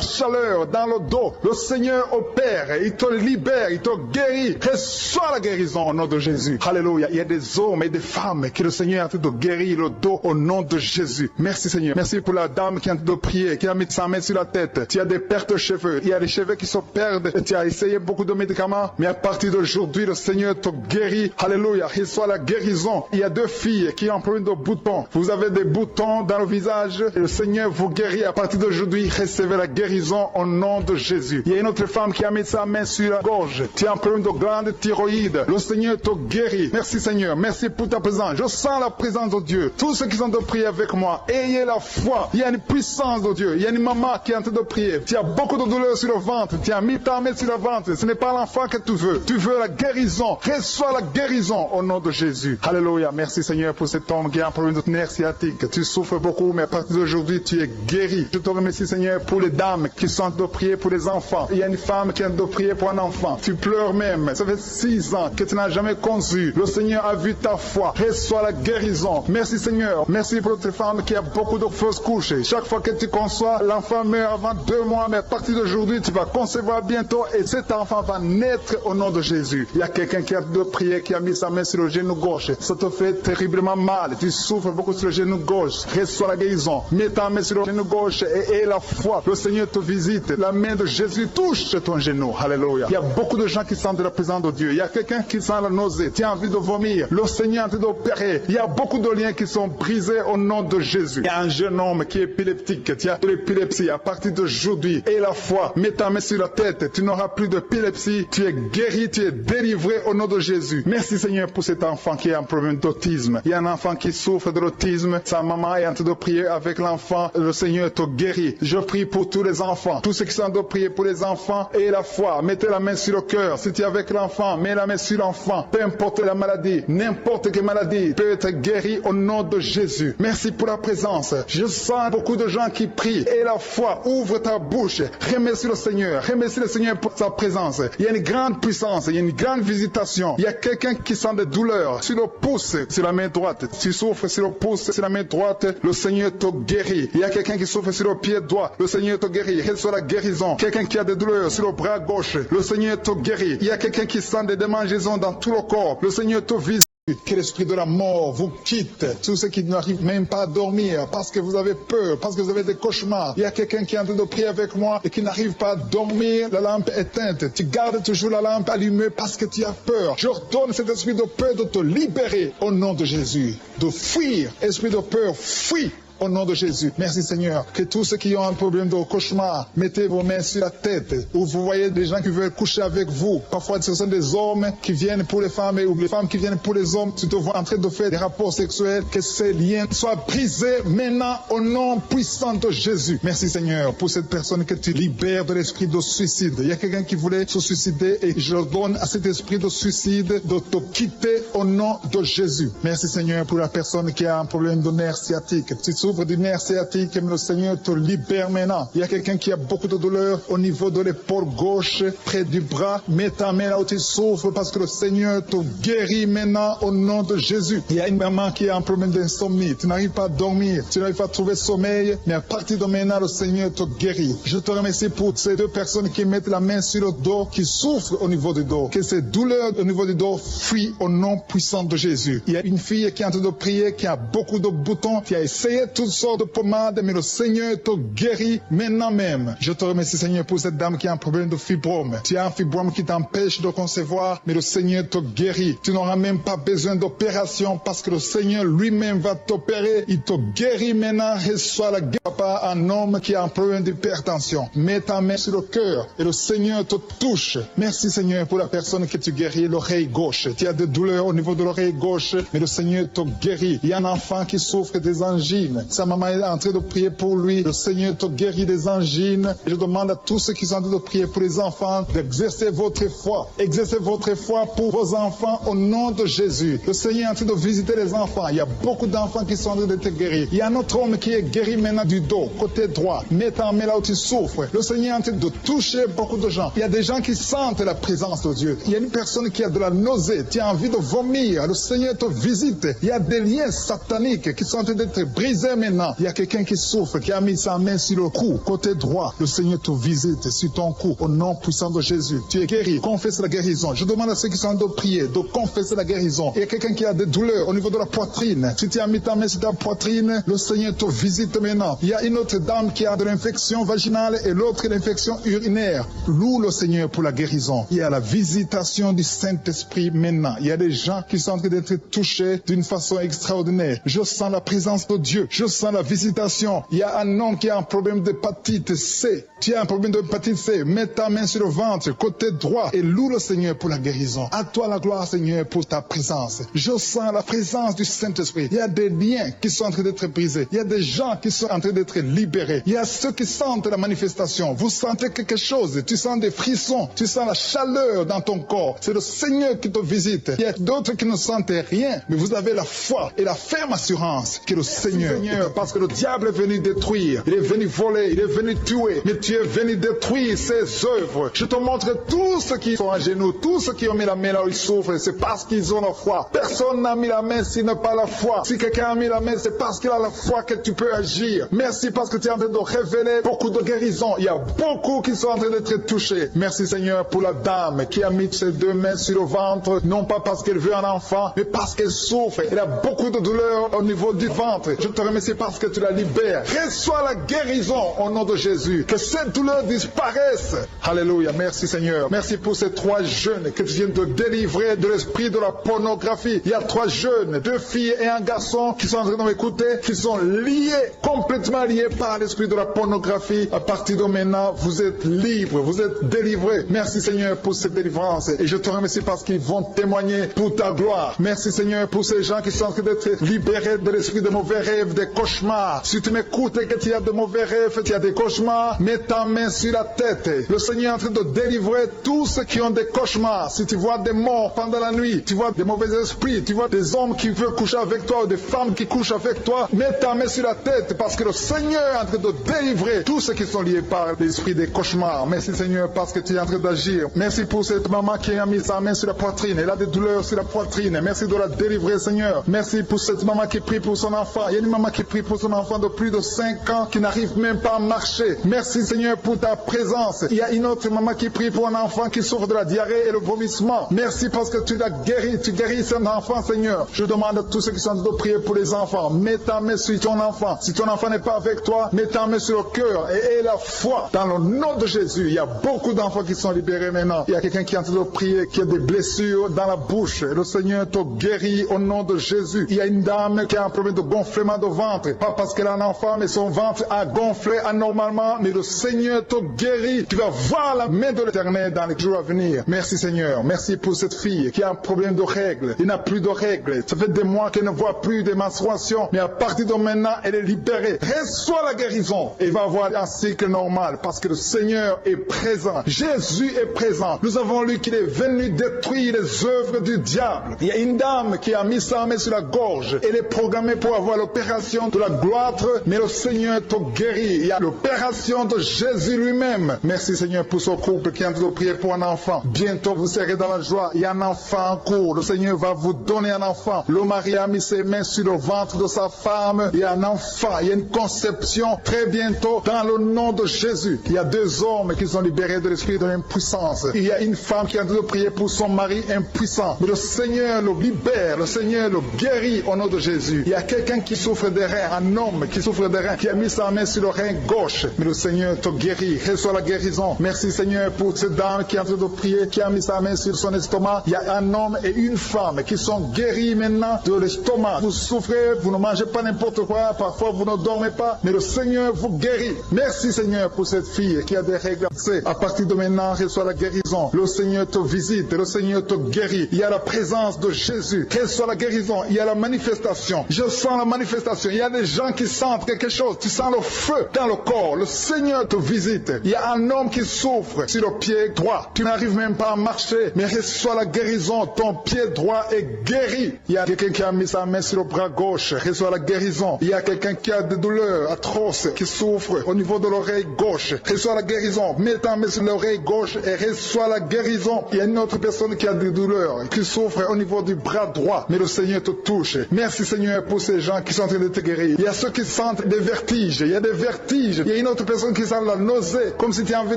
chaleur dans le dos. Le Seigneur opère, il te libère, il te guérit. Reçois la guérison au nom de Jésus. Alléluia. Il y a des hommes et des femmes que le Seigneur est en train de guérir le dos au nom de Jésus. Merci Seigneur. Merci pour la dame qui est en train de prier, qui a mis sa main sur la tête. Tu as des pertes de cheveux. Il y a des cheveux qui se perdent. Tu as essayé beaucoup de médicaments, mais à partir d'aujourd'hui, le Seigneur te guérit. Alléluia. Reçois la guérison. Il y a deux filles qui ont un problème de boutons. Vous avez des boutons dans le visage et le Seigneur vous guérit. À partir d'aujourd'hui, recevez la guérison au nom de Jésus. Il y a une autre femme qui a mis sa main sur la gorge. Tu as un problème de glande thyroïde. Le Seigneur te guérit. Merci Seigneur. Merci pour ta présence. Je sens la présence de Dieu. Tous ceux qui sont de prier avec moi, ayez la foi. Il y a une puissance de Dieu. Il y a une maman qui est en train de prier. Tu as beaucoup de douleur sur le ventre. Tu as mis ta main sur le ventre. Ce n'est pas l'enfant que tu veux. Tu veux la guérison. Reçois la guérison au nom de Jésus. Alléluia. Merci Seigneur pour cet homme qui a un problème de nerf sciatique. Tu souffres beaucoup, mais à partir d'aujourd'hui, tu es guéri. Je te remercie Seigneur pour les dames qui sont de prier pour les enfants. Il y a une femme qui est de prier pour un enfant. Tu pleures même. Ça fait 6 ans que tu n'as jamais conçu. Le Seigneur a vu ta foi. Reçois la guérison. Merci Seigneur. Merci pour cette femme qui a beaucoup de fausses couches. Chaque fois que tu conçois, l'enfant meurt avant 2 mois, mais à partir d'aujourd'hui, tu vas concevoir bientôt et cet enfant va naître au nom de Jésus. Il y a quelqu'un qui a de prier, qui a mis sa main sur le genou gauche. Ça te fait terriblement mal. Tu souffres beaucoup sur le genou gauche. Reçois la guérison. Mets ta main sur le genou gauche et la foi. Le Seigneur te visite. La main de Jésus touche ton genou. Alléluia. Il y a beaucoup de gens qui sentent la présence de Dieu. Il y a quelqu'un qui sent la nausée. Tu as envie de vomir. Le Seigneur est en train d'opérer. Il y a beaucoup de liens qui sont brisés au nom de Jésus. Il y a un jeune homme qui est épileptique. Tu as de l'épilepsie à partir d'aujourd'hui. Et la foi. Mets ta main sur la tête. Tu n'auras plus d'épilepsie. Tu es guéri. Tu es délivré au nom de Jésus. Merci Seigneur pour cet enfant qui a un problème d'autisme. Il y a un enfant qui souffre de l'autisme. Sa maman est en train de prier avec l'enfant. Le Seigneur te guérit. Je prie pour tous les enfants. Tous ceux qui sont en train de prier pour les enfants et la foi. Mettez la main sur le cœur. Si tu es avec l'enfant, mets la main sur l'enfant. Peu importe la maladie, n'importe quelle maladie peut être guérie au nom de Jésus. Merci pour la présence. Je sens beaucoup de gens qui prient. Et la foi, ouvre ta bouche. Remercie le Seigneur. Remercie le Seigneur pour sa présence. Il y a une grande puissance. Il y a une grande visitation. Il y a quelqu'un qui sent des douleurs sur le pouce, sur la main droite. Tu souffres sur le pouce, sur la main droite. Le Seigneur te guérit. Il y a quelqu'un qui souffre sur le pied droit. Le Seigneur te guérit. Reçois la guérison. Quelqu'un qui a des douleurs sur le bras gauche. Le Seigneur te guérit. Il y a quelqu'un qui sent des démangeaisons dans tout le corps. Le Seigneur te visite. Que l'esprit de la mort vous quitte. Tous ceux qui n'arrivent même pas à dormir parce que vous avez peur, parce que vous avez des cauchemars. Il y a quelqu'un qui est en train de prier avec moi et qui n'arrive pas à dormir, la lampe éteinte. Tu gardes toujours la lampe allumée parce que tu as peur. J'ordonne cet esprit de peur de te libérer au nom de Jésus. De fuir. Esprit de peur, fuis. Au nom de Jésus. Merci Seigneur. Que tous ceux qui ont un problème de cauchemar, mettez vos mains sur la tête. Ou vous voyez des gens qui veulent coucher avec vous. Parfois ce sont des hommes qui viennent pour les femmes ou les femmes qui viennent pour les hommes. Tu te vois en train de faire des rapports sexuels. Que ces liens soient brisés maintenant au nom puissant de Jésus. Merci Seigneur pour cette personne que tu libères de l'esprit de suicide. Il y a quelqu'un qui voulait se suicider et je donne à cet esprit de suicide de te quitter au nom de Jésus. Merci Seigneur pour la personne qui a un problème de nerf sciatique. Tu souffres du nerf sciatique, mais le Seigneur te libère maintenant. Il y a quelqu'un qui a beaucoup de douleur au niveau de l'épaule gauche, près du bras. Mets ta main là où tu souffres parce que le Seigneur te guérit maintenant au nom de Jésus. Il y a une maman qui a un problème d'insomnie. Tu n'arrives pas à dormir, tu n'arrives pas à trouver sommeil, mais à partir de maintenant, le Seigneur te guérit. Je te remercie pour ces 2 personnes qui mettent la main sur le dos, qui souffrent au niveau du dos. Que ces douleurs au niveau du dos fuient au nom puissant de Jésus. Il y a une fille qui est en train de prier, qui a beaucoup de boutons, qui a essayé toutes sortes de pommades, mais le Seigneur te guérit maintenant même. Je te remercie Seigneur pour cette dame qui a un problème de fibrome. Tu as un fibrome qui t'empêche de concevoir, mais le Seigneur te guérit. Tu n'auras même pas besoin d'opération parce que le Seigneur lui-même va t'opérer. Il te guérit maintenant. Reçois la guérison. Papa, un homme qui a un problème d'hypertension. Mets ta main sur le cœur et le Seigneur te touche. Merci Seigneur pour la personne que tu guéris, l'oreille gauche. Tu as des douleurs au niveau de l'oreille gauche, mais le Seigneur te guérit. Il y a un enfant qui souffre des angines. angines. Sa maman est en train de prier pour lui. Le Seigneur te guérit des angines. Je demande à tous ceux qui sont en train de prier pour les enfants d'exercer votre foi. Exercez votre foi pour vos enfants au nom de Jésus. Le Seigneur est en train de visiter les enfants. Il y a beaucoup d'enfants qui sont en train d'être guéris. Il y a un autre homme qui est guéri maintenant du dos, côté droit. Mets ta main là où tu souffres. Le Seigneur est en train de toucher beaucoup de gens. Il y a des gens qui sentent la présence de Dieu. Il y a une personne qui a de la nausée, qui a envie de vomir. Le Seigneur te visite. Il y a des liens sataniques qui sont en train d'être brisés maintenant. Il y a quelqu'un qui souffre, qui a mis sa main sur le cou, côté droit. Le Seigneur te visite sur ton cou, au nom puissant de Jésus. Tu es guéri. Confesse la guérison. Je demande à ceux qui sont en train de prier de confesser la guérison. Il y a quelqu'un qui a des douleurs au niveau de la poitrine. Si tu as mis ta main sur ta poitrine, le Seigneur te visite maintenant. Il y a une autre dame qui a de l'infection vaginale et l'autre l'infection urinaire. Loue le Seigneur pour la guérison. Il y a la visitation du Saint-Esprit maintenant. Il y a des gens qui sont en train d'être touchés d'une façon extraordinaire. Je sens la présence de Dieu. Je sens la visitation. Il y a un homme qui a un problème d'hépatite C. Tu as un problème d'hépatite C. Mets ta main sur le ventre, côté droit, et loue le Seigneur pour la guérison. À toi la gloire, Seigneur, pour ta présence. Je sens la présence du Saint-Esprit. Il y a des liens qui sont en train d'être brisés. Il y a des gens qui sont en train d'être libérés. Il y a ceux qui sentent la manifestation. Vous sentez quelque chose. Tu sens des frissons. Tu sens la chaleur dans ton corps. C'est le Seigneur qui te visite. Il y a d'autres qui ne sentent rien, mais vous avez la foi et la ferme assurance que le Seigneur, parce que le diable est venu détruire. Il est venu voler. Il est venu tuer. Mais tu es venu détruire ses œuvres. Je te montre tous ceux qui sont à genoux, tous ceux qui ont mis la main là où ils souffrent. C'est parce qu'ils ont la foi. Personne n'a mis la main s'il n'a pas la foi. Si quelqu'un a mis la main, c'est parce qu'il a la foi que tu peux agir. Merci parce que tu es en train de révéler beaucoup de guérisons. Il y a beaucoup qui sont en train d'être touchés. Merci Seigneur pour la dame qui a mis ses deux mains sur le ventre, non pas parce qu'elle veut un enfant, mais parce qu'elle souffre. Elle a beaucoup de douleurs au niveau du ventre. Je te remercie parce que tu la libères. Reçois la guérison au nom de Jésus. Que cette douleur disparaisse. Alléluia. Merci Seigneur. Merci pour ces 3 jeunes que tu viens de délivrer de l'esprit de la pornographie. Il y a 3 jeunes, 2 filles et un garçon qui sont en train de m'écouter, qui sont liés, complètement liés par l'esprit de la pornographie. À partir de maintenant, vous êtes libres, vous êtes délivrés. Merci Seigneur pour cette délivrance. Et je te remercie parce qu'ils vont témoigner pour ta gloire. Merci Seigneur pour ces gens qui sont en train d'être libérés de l'esprit de mauvais rêves, des cauchemars. Si tu m'écoutes et que tu as de mauvais rêves, tu as des cauchemars, mets ta main sur la tête. Le Seigneur est en train de délivrer tous ceux qui ont des cauchemars. Si tu vois des morts pendant la nuit, tu vois des mauvais esprits, tu vois des hommes qui veulent coucher avec toi ou des femmes qui couchent avec toi, mets ta main sur la tête parce que le Seigneur est en train de délivrer tous ceux qui sont liés par l'esprit des cauchemars. Merci Seigneur parce que tu es en train d'agir. Merci pour cette maman qui a mis sa main sur la poitrine. Elle a des douleurs sur la poitrine. Merci de la délivrer Seigneur. Merci pour cette maman qui prie pour son enfant. Il y a une maman qui prie pour son enfant de plus de 5 ans qui n'arrive même pas à marcher. Merci Seigneur pour ta présence. Il y a une autre maman qui prie pour un enfant qui souffre de la diarrhée et le vomissement. Merci parce que tu l'as guéri. Tu guéris cet enfant Seigneur. Je demande à tous ceux qui sont en train de prier pour les enfants. Mets ta main sur ton enfant. Si ton enfant n'est pas avec toi, mets ta main sur le cœur et aie la foi dans le nom de Jésus. Il y a beaucoup d'enfants qui sont libérés maintenant. Il y a quelqu'un qui est en train de prier, qui a des blessures dans la bouche. Le Seigneur te guérit au nom de Jésus. Il y a une dame qui a un problème de gonflement de ventre. Pas parce qu'elle a un enfant, mais son ventre a gonflé anormalement. Mais le Seigneur te guérit. Tu vas voir la main de l'Éternel dans les jours à venir. Merci Seigneur. Merci pour cette fille qui a un problème de règles. Il n'a plus de règles. Ça fait des mois qu'elle ne voit plus de menstruation. Mais à partir de maintenant, elle est libérée. Reçois la guérison. Et va avoir un cycle normal parce que le Seigneur est présent. Jésus est présent. Nous avons lu qu'il est venu détruire les œuvres du diable. Il y a une dame qui a mis sa main sur la gorge. Elle est programmée pour avoir l'opération de la gloître, mais le Seigneur te guérit. Il y a l'opération de Jésus lui-même. Merci Seigneur pour ce couple qui est en train de prier pour un enfant. Bientôt vous serez dans la joie. Il y a un enfant en cours. Le Seigneur va vous donner un enfant. Le mari a mis ses mains sur le ventre de sa femme. Il y a un enfant. Il y a une conception très bientôt dans le nom de Jésus. Il y a 2 hommes qui sont libérés de l'esprit de l'impuissance. Il y a une femme qui est en train de prier pour son mari impuissant. Mais le Seigneur le libère. Le Seigneur le guérit au nom de Jésus. Il y a quelqu'un qui souffre des reins. Un homme qui souffre des reins. Qui a mis sa main sur le rein gauche. Mais le Seigneur te guérit. Reçois la guérison. Merci Seigneur pour cette dame qui est en train de prier. Qui a mis sa main sur son estomac. Il y a un homme et une femme qui sont guéris maintenant de l'estomac. Vous souffrez. Vous ne mangez pas n'importe quoi. Parfois vous ne dormez pas. Mais le Seigneur vous guérit. Merci Seigneur pour cette fille qui a des règles. À partir de maintenant, reçois la guérison. Le Seigneur te visite. Le Seigneur te guérit. Il y a la présence de Jésus. Reçois la guérison. Il y a la manifestation. Je sens la manifestation. Il y a des gens qui sentent quelque chose. Tu sens le feu dans le corps. Le Seigneur te visite. Il y a un homme qui souffre sur le pied droit. Tu n'arrives même pas à marcher, mais reçois la guérison. Ton pied droit est guéri. Il y a quelqu'un qui a mis sa main sur le bras gauche. Reçois la guérison. Il y a quelqu'un qui a des douleurs atroces, qui souffre au niveau de l'oreille gauche. Reçois la guérison. Mets ta main sur l'oreille gauche et reçois la guérison. Il y a une autre personne qui a des douleurs, qui souffre au niveau du bras droit, mais le Seigneur te touche. Merci Seigneur pour ces gens qui sont en train de te guérir. Il y a ceux qui sentent des vertiges. Il y a des vertiges. Il y a une autre personne qui sent la nausée, comme si tu as envie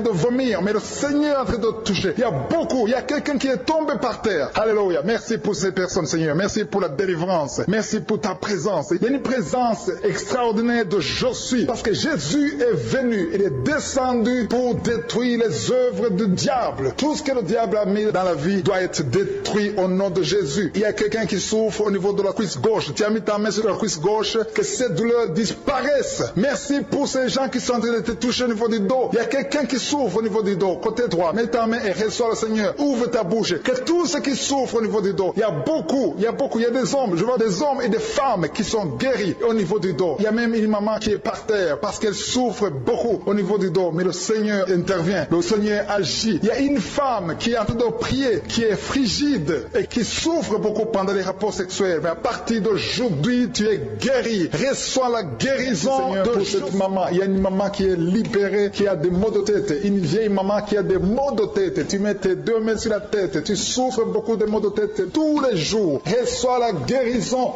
de vomir, mais le Seigneur est en train de te toucher. Il y a beaucoup. Il y a quelqu'un qui est tombé par terre. Alléluia. Merci pour ces personnes, Seigneur. Merci pour la délivrance. Merci pour ta présence. Il y a une présence extraordinaire de je suis, parce que Jésus est venu. Il est descendu pour détruire les œuvres du diable. Tout ce que le diable a mis dans la vie doit être détruit au nom de Jésus. Il y a quelqu'un qui souffre au niveau de la cuisse gauche. Tu as mis ta main sur la cuisse gauche, que ces douleurs disparaissent. Merci pour ces gens qui sont en train de te toucher au niveau du dos. Il y a quelqu'un qui souffre au niveau du dos, côté droit. Mets ta main et reçois le Seigneur. Ouvre ta bouche. Que tous ceux qui souffrent au niveau du dos, il y a beaucoup, il y a des hommes, je vois des hommes et des femmes qui sont guéris au niveau du dos. Il y a même une maman qui est par terre parce qu'elle souffre beaucoup au niveau du dos, mais le Seigneur intervient, le Seigneur agit. Il y a une femme qui est en train de prier, qui est frigide et qui souffre beaucoup pendant les rapports sexuels, mais à partir d'aujourd'hui, tu es guéri. Reçois la guérison de cette maman. Il y a une maman qui est libérée, qui a des maux de tête, une vieille maman qui a des maux de tête. Tu mets tes deux mains sur la tête, tu souffres beaucoup de maux de tête tous les jours. Reçois la guérison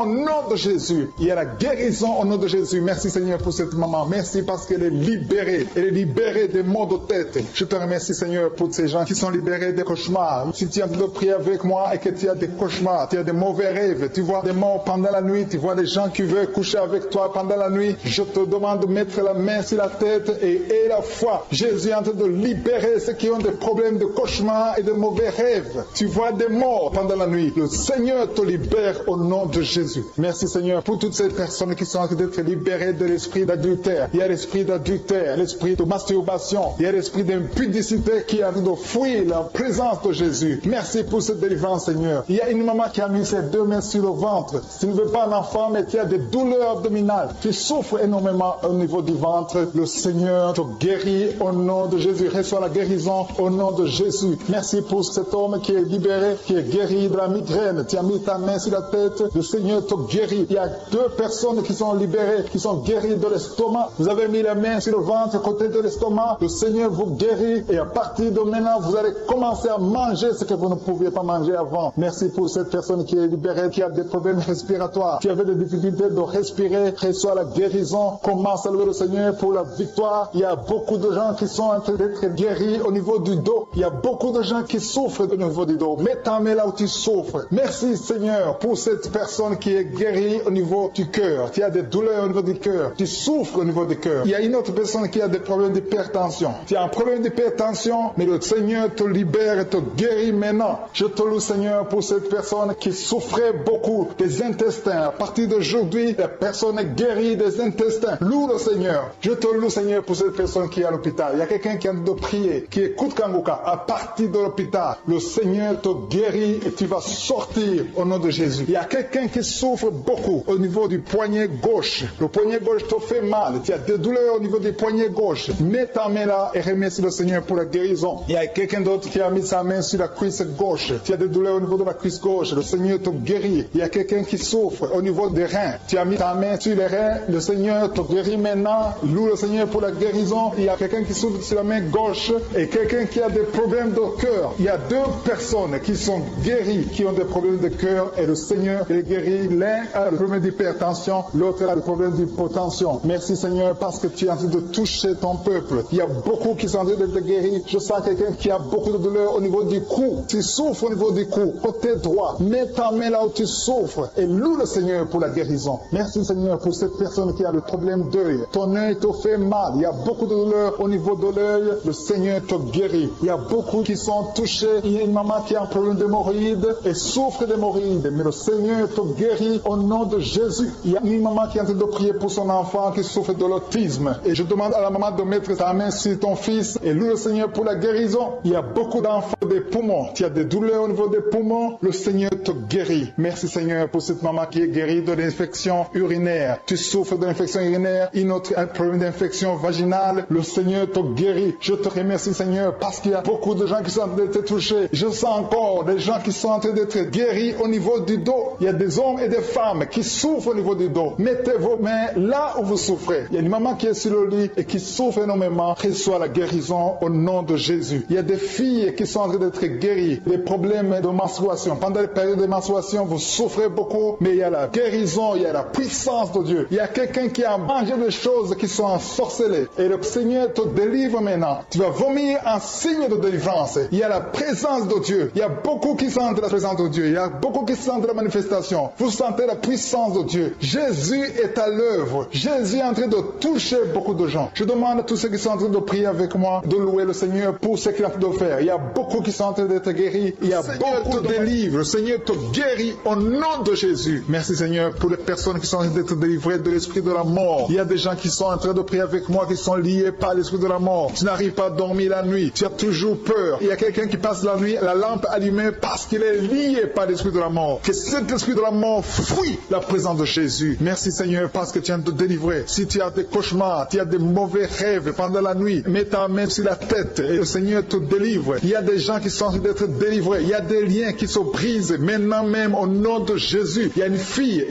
au nom de Jésus. Il y a la guérison au nom de Jésus. Merci Seigneur pour cette maman. Merci parce qu'elle est libérée. Elle est libérée des maux de tête. Je te remercie Seigneur pour ces gens qui sont libérés des cauchemars. Si tu es en train de prier avec moi et que tu as des cauchemars, tu as des mauvais rêves, tu vois des morts pendant la nuit, tu vois des gens qui veulent coucher avec toi pendant la nuit, je te demande de mettre la main sur la tête et la foi. Jésus est en train de libérer ceux qui ont des problèmes de cauchemars et de mauvais rêves. Tu vois des morts pendant la nuit. Le Seigneur te libère au nom de Jésus. Merci Seigneur pour toutes ces personnes qui sont en train d'être libérées de l'esprit d'adultère. Il y a l'esprit d'adultère, l'esprit de masturbation, il y a l'esprit d'impudicité qui est en train de fuir la présence de Jésus. Merci pour cette délivrance Seigneur. Il y a une maman qui a mis ses deux mains sur le ventre. Tu ne veux pas un enfant mais tu as des douleurs abdominales. Tu souffres énormément au niveau du ventre. Le Seigneur te guérit au nom de Jésus. Reçois la guérison au nom de Jésus. Merci pour cet homme qui est libéré, qui est guéri de la migraine. Tu as mis ta main sur la tête. Le Seigneur te guérit. Il y a deux personnes qui sont libérées, qui sont guéries de l'estomac. Vous avez mis la main sur le ventre, côté de l'estomac. Le Seigneur vous guérit et à partir de maintenant, vous allez commencer à manger ce que vous ne pouviez pas manger avant. Merci pour cette personne qui est libérée, qui a des problèmes respiratoires, qui avait des difficultés de respirer. Reçois la guérison. Commence à louer le Seigneur pour la victoire. Il y a beaucoup de gens qui sont en train d'être guéris au niveau du dos. Il y a beaucoup de gens qui souffrent au niveau du dos. Mets ta main là où tu souffres. Merci Seigneur pour cette personne qui est guérie au niveau du cœur. Tu as des douleurs au niveau du cœur. Tu souffres au niveau du cœur. Il y a une autre personne qui a des problèmes d'hypertension. Tu as un problème d'hypertension, mais le Seigneur te libère et te guérit maintenant. Je te loue Seigneur pour cette personne qui souffrait beaucoup des intestins. À partir d'aujourd'hui, la personne est guérie des intestins. Loue le Seigneur. Je te loue Seigneur pour cette personne qui est à l'hôpital. Il y a quelqu'un qui a de prier, qui écoute Kanguka. À partir de l'hôpital, le Seigneur te guérit et tu vas sortir au nom de Jésus. Il y a quelqu'un qui souffre beaucoup au niveau du poignet gauche. Le poignet gauche te fait mal. Tu as des douleurs au niveau du poignet gauche. Mets ta main là et remercie le Seigneur pour la guérison. Il y a quelqu'un d'autre qui a mis sa main sur la cuisse gauche. Tu as des douleurs au niveau de la cuisse gauche. Le Seigneur te guérit. Il y a quelqu'un qui souffre au niveau des reins. Tu as mis ta main sur les reins. Le Seigneur te guérit maintenant. Loue le Seigneur pour la guérison. Il y a quelqu'un qui souffre sur la main gauche et quelqu'un qui a des problèmes de cœur. Il y a deux personnes qui sont guéries, qui ont des problèmes de cœur et le Seigneur les guérit. L'un a le problème d'hypertension, l'autre a le problème d'hypotension. Merci Seigneur parce que tu es en train de toucher ton peuple. Il y a beaucoup qui sont en train d'être guéris. Je sens quelqu'un qui a beaucoup de douleur au niveau du cou. Tu souffres au niveau du cou, côté droit. Mets ta main là où tu souffres et loue le Seigneur pour la guérison. Merci Seigneur pour cette personne qui a le problème d'œil. Ton œil te fait mal. Il y a beaucoup de douleur au niveau de l'œil. Le Seigneur te guérit. Il y a beaucoup qui sont touchés. Il y a une maman qui a un problème d'hémorroïdes et souffre d'hémorroïdes. Mais le Seigneur te guérit au nom de Jésus. Il y a une maman qui est en train de prier pour son enfant qui souffre de l'autisme. Et je demande à la maman de mettre sa main sur ton fils et loue le Seigneur pour la guérison. Il y a beaucoup d'enfants des poumons. Tu as des douleurs au niveau des poumons. Le Seigneur te guérit. Merci Seigneur pour cette maman qui est guérie de l'infection urinaire. Tu souffres de l'infection urinaire, une autre un problème d'infection vaginale. Le Seigneur te guérit. Je te remercie, Seigneur, parce qu'il y a beaucoup de gens qui sont en train d'être touchés. Je sens encore des gens qui sont en train d'être guéris au niveau du dos. Il y a des hommes et des femmes qui souffrent au niveau du dos. Mettez vos mains là où vous souffrez. Il y a une maman qui est sur le lit et qui souffre énormément. Reçois la guérison au nom de Jésus. Il y a des filles qui sont en train d'être guéries. Des problèmes de menstruation. Pendant les périodes de menstruation, vous souffrez beaucoup, mais il y a la guérison, il y a la puissance de Dieu. Il y a quelqu'un qui a mangé des choses qui sont ensorcelées. Et le Seigneur te délivre maintenant. Tu vas vomir un signe de délivrance. Il y a la présence de Dieu. Il y a beaucoup qui sentent la présence de Dieu. Il y a beaucoup qui sentent la manifestation. Vous sentez la puissance de Dieu. Jésus est à l'œuvre. Jésus est en train de toucher beaucoup de gens. Je demande à tous ceux qui sont en train de prier avec moi de louer le Seigneur pour ce qu'il est en train de faire. Il y a beaucoup qui sont en train d'être guéris. Il y a beaucoup de délivres. Le Seigneur te guérit au nom de Jésus. Merci Seigneur pour les personnes qui sont en train d'être délivrées de l'esprit de la mort. Il y a des gens qui sont en train de prier avec moi qui sont liés par l'esprit de la mort. Tu n'arrives pas à dormir la nuit. Tu as toujours peur. Il y a quelqu'un qui passe la nuit, la lampe allumée parce qu'il est lié par l'esprit de la mort. Que cet esprit de la mort fuit la présence de Jésus. Merci Seigneur parce que tu viens de te délivrer. Si tu as des cauchemars, tu as des mauvais rêves pendant la nuit, mets ta main sur la tête et le Seigneur te délivre. Il y a des gens qui sont en train d'être délivrés. Il y a des liens qui se brisent maintenant même au nom de Jésus. Il y a une fille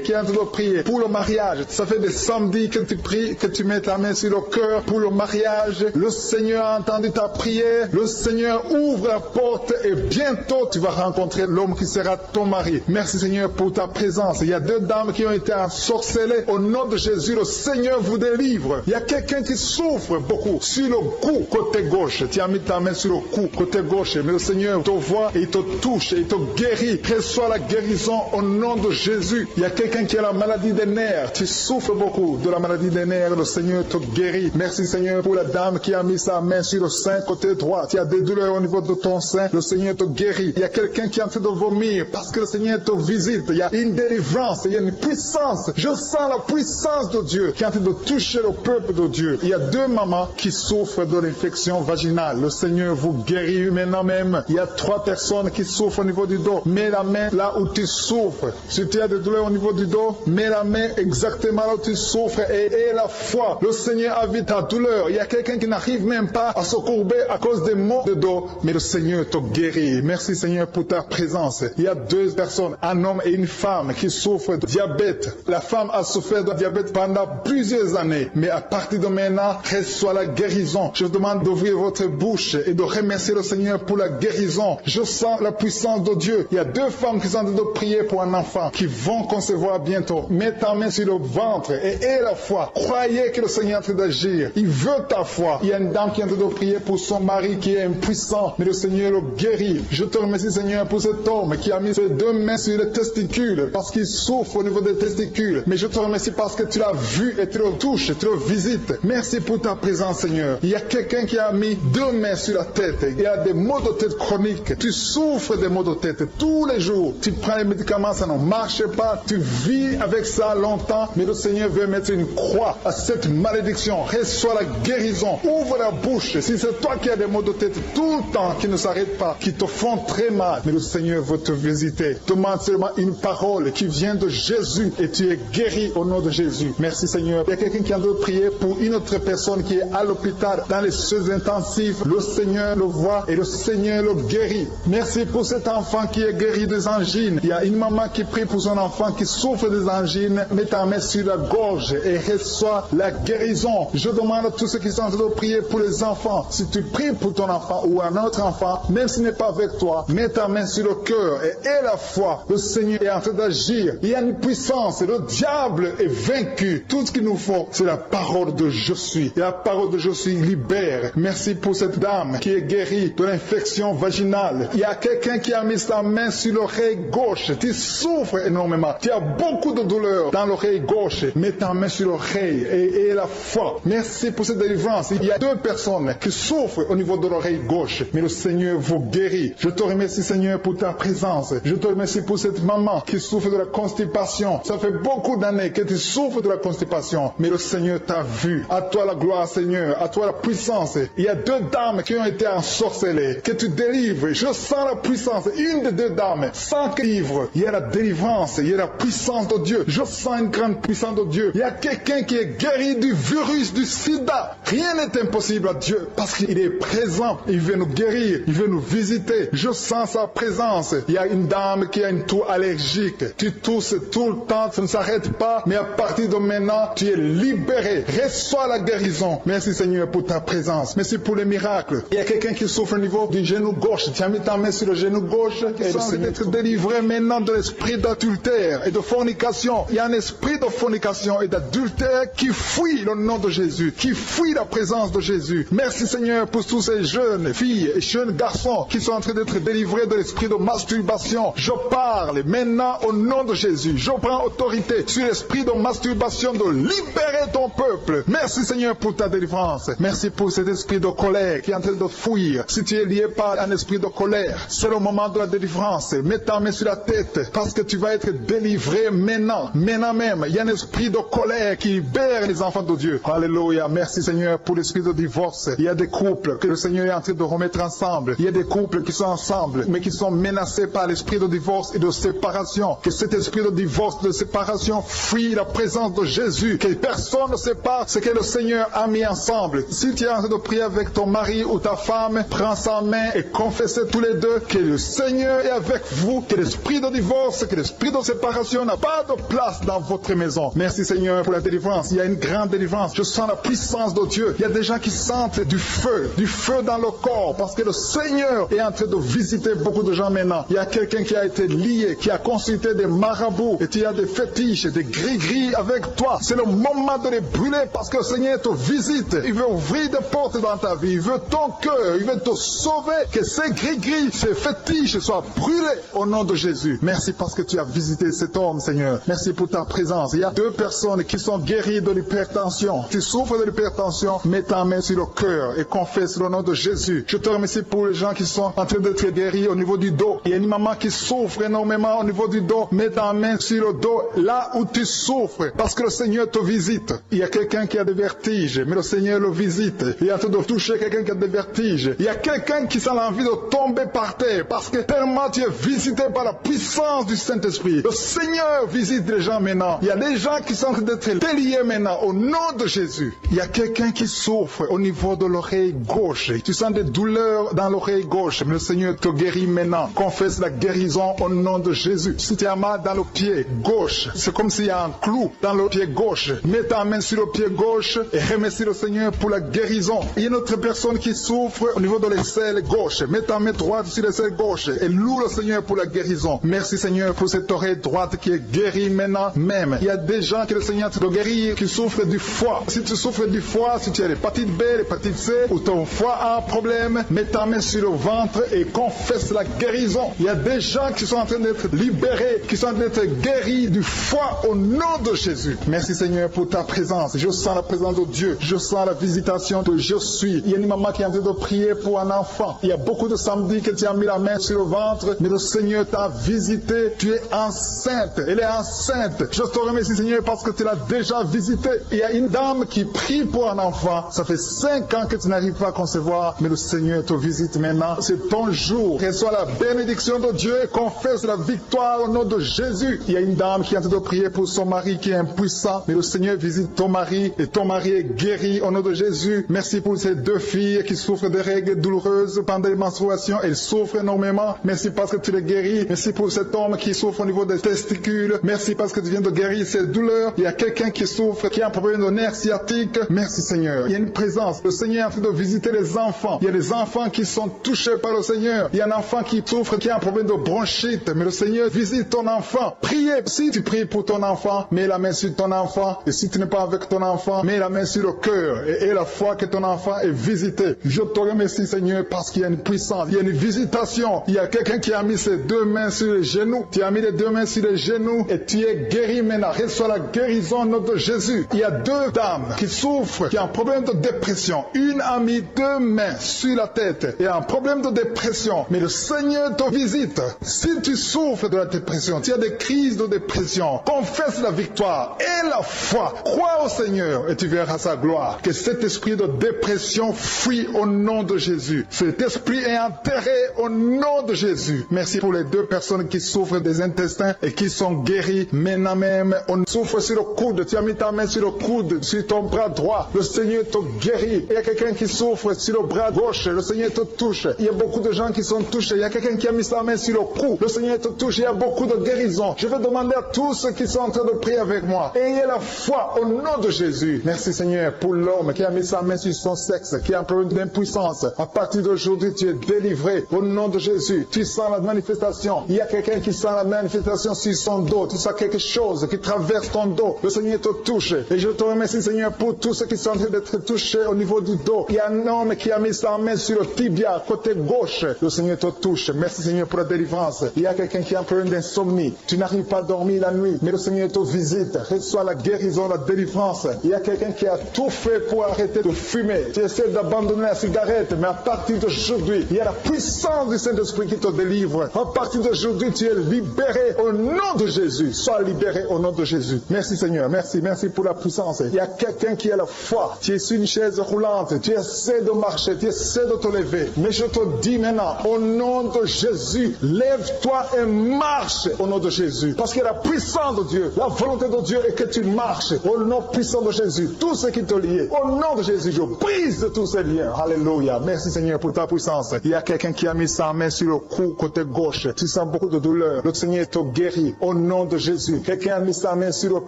qui est en train de prier pour le mariage. Ça fait des samedis que tu pries, que tu mets ta main sur le cœur pour le mariage. Le Seigneur a entendu ta prière. Le Seigneur ouvre la porte et bientôt tu vas rencontrer l'homme qui sera ton mari. Merci Seigneur pour ta présence. Il y a deux dames qui ont été ensorcelées. Au nom de Jésus, le Seigneur vous délivre. Il y a quelqu'un qui souffre beaucoup sur le cou, côté gauche. Tu as mis ta main sur le cou, côté gauche. Mais le Seigneur te voit et il te touche et il te guérit. Reçois la guérison au nom de Jésus. Il y a quelqu'un qui a la maladie des nerfs. Tu souffres beaucoup de la maladie des nerfs. Le Seigneur te guérit. Merci Seigneur pour la dame qui a mis sa main sur le sein côté droit. Tu as des douleurs au niveau de ton sein. Le Seigneur te guérit. Il y a quelqu'un qui est en train de vomir parce que le Seigneur te visite. Il y a une délivrance. Il y a une puissance. Je sens la puissance de Dieu qui est en train de toucher le peuple de Dieu. Il y a deux mamans qui souffrent de l'infection vaginale. Le Seigneur vous guérit maintenant même. Il y a trois personnes qui souffrent au niveau du dos. Mets la main là où tu souffres. Si tu as des douleurs au niveau du dos, mets la main exactement là où tu souffres et aie la foi. Le Seigneur a vu ta douleur. Il y a quelqu'un qui n'arrive même pas à se courber à cause des maux de dos, mais le Seigneur te guérit. Merci Seigneur pour ta présence. Il y a deux personnes, un homme et une femme qui souffrent de diabète. La femme a souffert de diabète pendant plusieurs années, mais à partir de maintenant, reçoit la guérison. Je vous demande d'ouvrir votre bouche et de remercier le Seigneur pour la guérison. Je sens la puissance de Dieu. Il y a deux femmes qui sont en train de prier pour un enfant qui vont concevoir bientôt. Mets ta main sur le ventre et aie la foi. Croyez que le Seigneur est en train d'agir. Il veut ta foi. Il y a une dame qui est en train de prier pour son mari qui est impuissant, mais le Seigneur le guérit. Je te remercie Seigneur pour cet homme qui a mis ses deux mains sur les testicules parce qu'il souffre au niveau des testicules. Mais je te remercie parce que tu l'as vu et tu le touches, tu le visites. Merci pour ta présence Seigneur. Il y a quelqu'un qui a mis deux mains sur la tête. Il y a des maux de tête chroniques. Tu souffres des maux de tête tous les jours. Tu prends les médicaments, ça ne marche pas. Tu vis avec ça longtemps, mais le Seigneur veut mettre une croix à cette malédiction. Reçois la guérison. Ouvre la bouche. Si c'est toi qui as des maux de tête tout le temps qui ne s'arrêtent pas, qui te font très mal, mais le Seigneur veut te visiter. Demande seulement une parole qui vient de Jésus et tu es guéri au nom de Jésus. Merci Seigneur. Il y a quelqu'un qui a de prier pour une autre personne qui est à l'hôpital dans les soins intensifs. Le Seigneur le voit et le Seigneur le guérit. Merci pour cet enfant qui est guéri des angines. Il y a une maman qui prie pour son enfant qui souffre des angines. Mets ta main sur la gorge et reçois la guérison. Je demande à tous ceux qui sont en train de prier pour les enfants. Si tu pries pour ton enfant ou un autre enfant, même s'il n'est pas avec toi, mets ta main sur le cœur et aie la foi. Le Seigneur est en train d'agir. Il y a une puissance. Le diable est vaincu. Tout ce qu'il nous faut, c'est la parole de je suis. Et la parole de je suis libère. Merci pour cette dame qui est guérie de l'infection vaginale. Il y a quelqu'un qui a mis sa main sur l'oreille gauche. Tu souffres énormément. Tu as beaucoup de douleur dans l'oreille gauche. Mets ta main sur l'oreille et aie la foi. Merci pour cette délivrance. Il y a deux personnes qui souffrent au niveau de l'oreille gauche, mais le Seigneur vous guérit. Je te remercie Seigneur pour ta présence. Je te remercie pour cette maman qui souffre de la constipation. Ça fait beaucoup d'années que tu souffres de la constipation, mais le Seigneur t'a vu. À toi la gloire Seigneur, à toi la puissance. Il y a deux dames qui ont été ensorcelées, que tu délivres. Je sens la puissance. Une des deux dames, sans livre, il y a la délivrance, il Il y a la puissance de Dieu. Je sens une grande puissance de Dieu. Il y a quelqu'un qui est guéri du virus, du sida. Rien n'est impossible à Dieu parce qu'il est présent. Il veut nous guérir. Il veut nous visiter. Je sens sa présence. Il y a une dame qui a une toux allergique. Tu tousses tout le temps. Ça ne s'arrête pas. Mais à partir de maintenant, tu es libéré. Reçois la guérison. Merci Seigneur pour ta présence. Merci pour les miracles. Il y a quelqu'un qui souffre au niveau du genou gauche. Tu as mis ta main sur le genou gauche. Et tu d'être délivré maintenant de l'esprit d'adultère et de fornication. Il y a un esprit de fornication et d'adultère qui fuit le nom de Jésus, qui fuit la présence de Jésus. Merci Seigneur pour tous ces jeunes filles et jeunes garçons qui sont en train d'être délivrés de l'esprit de masturbation. Je parle maintenant au nom de Jésus. Je prends autorité sur l'esprit de masturbation de libérer ton peuple. Merci Seigneur pour ta délivrance. Merci pour cet esprit de colère qui est en train de fuir. Si tu es lié par un esprit de colère, c'est le moment de la délivrance. Mets ta main sur la tête parce que tu vas être délivré maintenant. Maintenant même, il y a un esprit de colère qui libère les enfants de Dieu. Alléluia. Merci Seigneur pour l'esprit de divorce. Il y a des couples que le Seigneur est en train de remettre ensemble. Il y a des couples qui sont ensemble mais qui sont menacés par l'esprit de divorce et de séparation. Que cet esprit de divorce, de séparation fuit la présence de Jésus. Que personne ne sépare ce que le Seigneur a mis ensemble. Si tu es en train de prier avec ton mari ou ta femme, prends sa main et confessez tous les deux que le Seigneur est avec vous, que l'esprit de divorce, que l'esprit de séparation n'a pas de place dans votre maison. Merci Seigneur pour la délivrance. Il y a une grande délivrance. Je sens la puissance de Dieu. Il y a des gens qui sentent du feu dans le corps parce que le Seigneur est en train de visiter beaucoup de gens maintenant. Il y a quelqu'un qui a été lié, qui a consulté des marabouts et tu as des fétiches, des gris-gris avec toi. C'est le moment de les brûler parce que le Seigneur te visite. Il veut ouvrir des portes dans ta vie. Il veut ton cœur. Il veut te sauver. Que ces gris-gris, ces fétiches soient brûlés au nom de Jésus. Merci parce que tu as visité cet homme, Seigneur. Merci pour ta présence. Il y a 2 personnes qui sont guéries de l'hypertension. Tu souffres de l'hypertension, mets ta main sur le cœur et confesse le nom de Jésus. Je te remercie pour les gens qui sont en train d'être guéris au niveau du dos. Il y a une maman qui souffre énormément au niveau du dos. Mets ta main sur le dos là où tu souffres parce que le Seigneur te visite. Il y a quelqu'un qui a des vertiges, mais le Seigneur le visite. Il est en train de toucher quelqu'un qui a des vertiges. Il y a quelqu'un qui sent l'envie de tomber par terre parce que tellement tu es visité par la puissance du Saint-Esprit. Le Seigneur visite les gens maintenant. Il y a des gens qui sont en train d'être déliés maintenant au nom de Jésus. Il y a quelqu'un qui souffre au niveau de l'oreille gauche. Tu sens des douleurs dans l'oreille gauche, mais le Seigneur te guérit maintenant. Confesse la guérison au nom de Jésus. Si tu as mal dans le pied gauche, c'est comme s'il y a un clou dans le pied gauche. Mets ta main sur le pied gauche et remercie le Seigneur pour la guérison. Il y a une autre personne qui souffre au niveau de l'aisselle gauche. Mets ta main droite sur l'aisselle gauche et loue le Seigneur pour la guérison. Merci Seigneur pour cette oreille droite qui est guérie maintenant même. Il y a des gens que le Seigneur te guérit qui souffrent du foie. Si tu souffres du foie, si tu as l'hépatite B, l'hépatite C ou ton foie a un problème, mets ta main sur le ventre et confesse la guérison. Il y a des gens qui sont en train d'être libérés, qui sont en train d'être guéris du foie au nom de Jésus. Merci Seigneur pour ta présence. Je sens la présence de Dieu. Je sens la visitation de je suis. Il y a une maman qui est en train de prier pour un enfant. Il y a beaucoup de samedis que tu as mis la main sur le ventre, mais le Seigneur t'a visité. Tu es enceinte. Elle est enceinte. Je te remercie Seigneur parce que tu l'as déjà visité. Il y a une dame qui prie pour un enfant. Ça fait 5 ans que tu n'arrives pas à concevoir, mais le Seigneur te visite maintenant. C'est ton jour. Reçois la bénédiction de Dieu et confesse la victoire au nom de Jésus. Il y a une dame qui est en train de prier pour son mari qui est impuissant, mais le Seigneur visite ton mari et ton mari est guéri au nom de Jésus. Merci pour ces 2 filles qui souffrent de règles douloureuses pendant les menstruations. Elles souffrent énormément. Merci parce que tu les guéris. Merci pour cet homme qui souffre au niveau des testicules. Merci parce que tu viens de guérir ces douleurs. Il y a quelqu'un qui souffre, qui a un problème de nerf sciatique. Merci Seigneur. Il y a une présence. Le Seigneur est en train de visiter les enfants. Il y a des enfants qui sont touchés par le Seigneur. Il y a un enfant qui souffre, qui a un problème de bronchite. Mais le Seigneur visite ton enfant. Priez. Si tu pries pour ton enfant, mets la main sur ton enfant. Et si tu n'es pas avec ton enfant, mets la main sur le cœur. Et la foi que ton enfant est visité. Je te remercie Seigneur parce qu'il y a une puissance. Il y a une visitation. Il y a quelqu'un qui a mis ses 2 mains sur les genoux. Tu as mis les 2 mains sur les genoux et tu es guéri maintenant. Reçois la guérison au nom de Jésus. Il y a 2 dames qui souffrent, qui ont un problème de dépression. Une a mis 2 mains sur la tête et a un problème de dépression. Mais le Seigneur te visite. Si tu souffres de la dépression, tu as des crises de dépression, confesse la victoire et la foi. Crois au Seigneur et tu verras sa gloire. Que cet esprit de dépression fuit au nom de Jésus. Cet esprit est enterré au nom de Jésus. Merci pour les 2 personnes qui souffrent des intestins. et qui sont guéris maintenant même. On souffre sur le coude, tu as mis ta main sur le coude, sur ton bras droit, le Seigneur te guérit. Il y a quelqu'un qui souffre sur le bras gauche, le Seigneur te touche. Il y a beaucoup de gens qui sont touchés. Il y a quelqu'un qui a mis sa main sur le cou, le Seigneur te touche. Il y a beaucoup de guérisons. Je vais demander à tous ceux qui sont en train de prier avec moi, ayez la foi au nom de Jésus. Merci Seigneur pour l'homme qui a mis sa main sur son sexe, qui a un problème d'impuissance. À partir d'aujourd'hui, tu es délivré au nom de Jésus. Tu sens la manifestation. Il y a quelqu'un qui sent la manifestation sur son dos. Tu sens quelque chose qui traverse ton dos. Le Seigneur te touche. Et je te remercie Seigneur pour tous ceux qui sont en train d'être touchés au niveau du dos. Il y a un homme qui a mis sa main sur le tibia, côté gauche. Le Seigneur te touche. Merci Seigneur pour la délivrance. Il y a quelqu'un qui a un problème d'insomnie. Tu n'arrives pas à dormir la nuit, mais le Seigneur te visite. Reçois la guérison, la délivrance. Il y a quelqu'un qui a tout fait pour arrêter de fumer. Tu essaies d'abandonner la cigarette, mais à partir d'aujourd'hui, il y a la puissance du Saint-Esprit qui te délivre. À partir d'aujourd'hui, tu es libéré au nom de Jésus. Sois libéré au nom de Jésus. Merci Seigneur. Merci pour la puissance. Il y a quelqu'un qui a la foi. Tu es sur une chaise roulante. Tu essaies de marcher. Tu essaies de te lever. Mais je te dis maintenant, au nom de Jésus, lève-toi et marche au nom de Jésus. Parce que la puissance de Dieu, la volonté de Dieu est que tu marches au nom puissant de Jésus. Tout ce qui te lie, au nom de Jésus, je brise tous ces liens. Alléluia. Merci Seigneur pour ta puissance. Il y a quelqu'un qui a mis sa main sur le cou côté gauche. Tu sens beaucoup de douleur. Le Seigneur te guérit au nom de Jésus. Quelqu'un a mis sa main sur le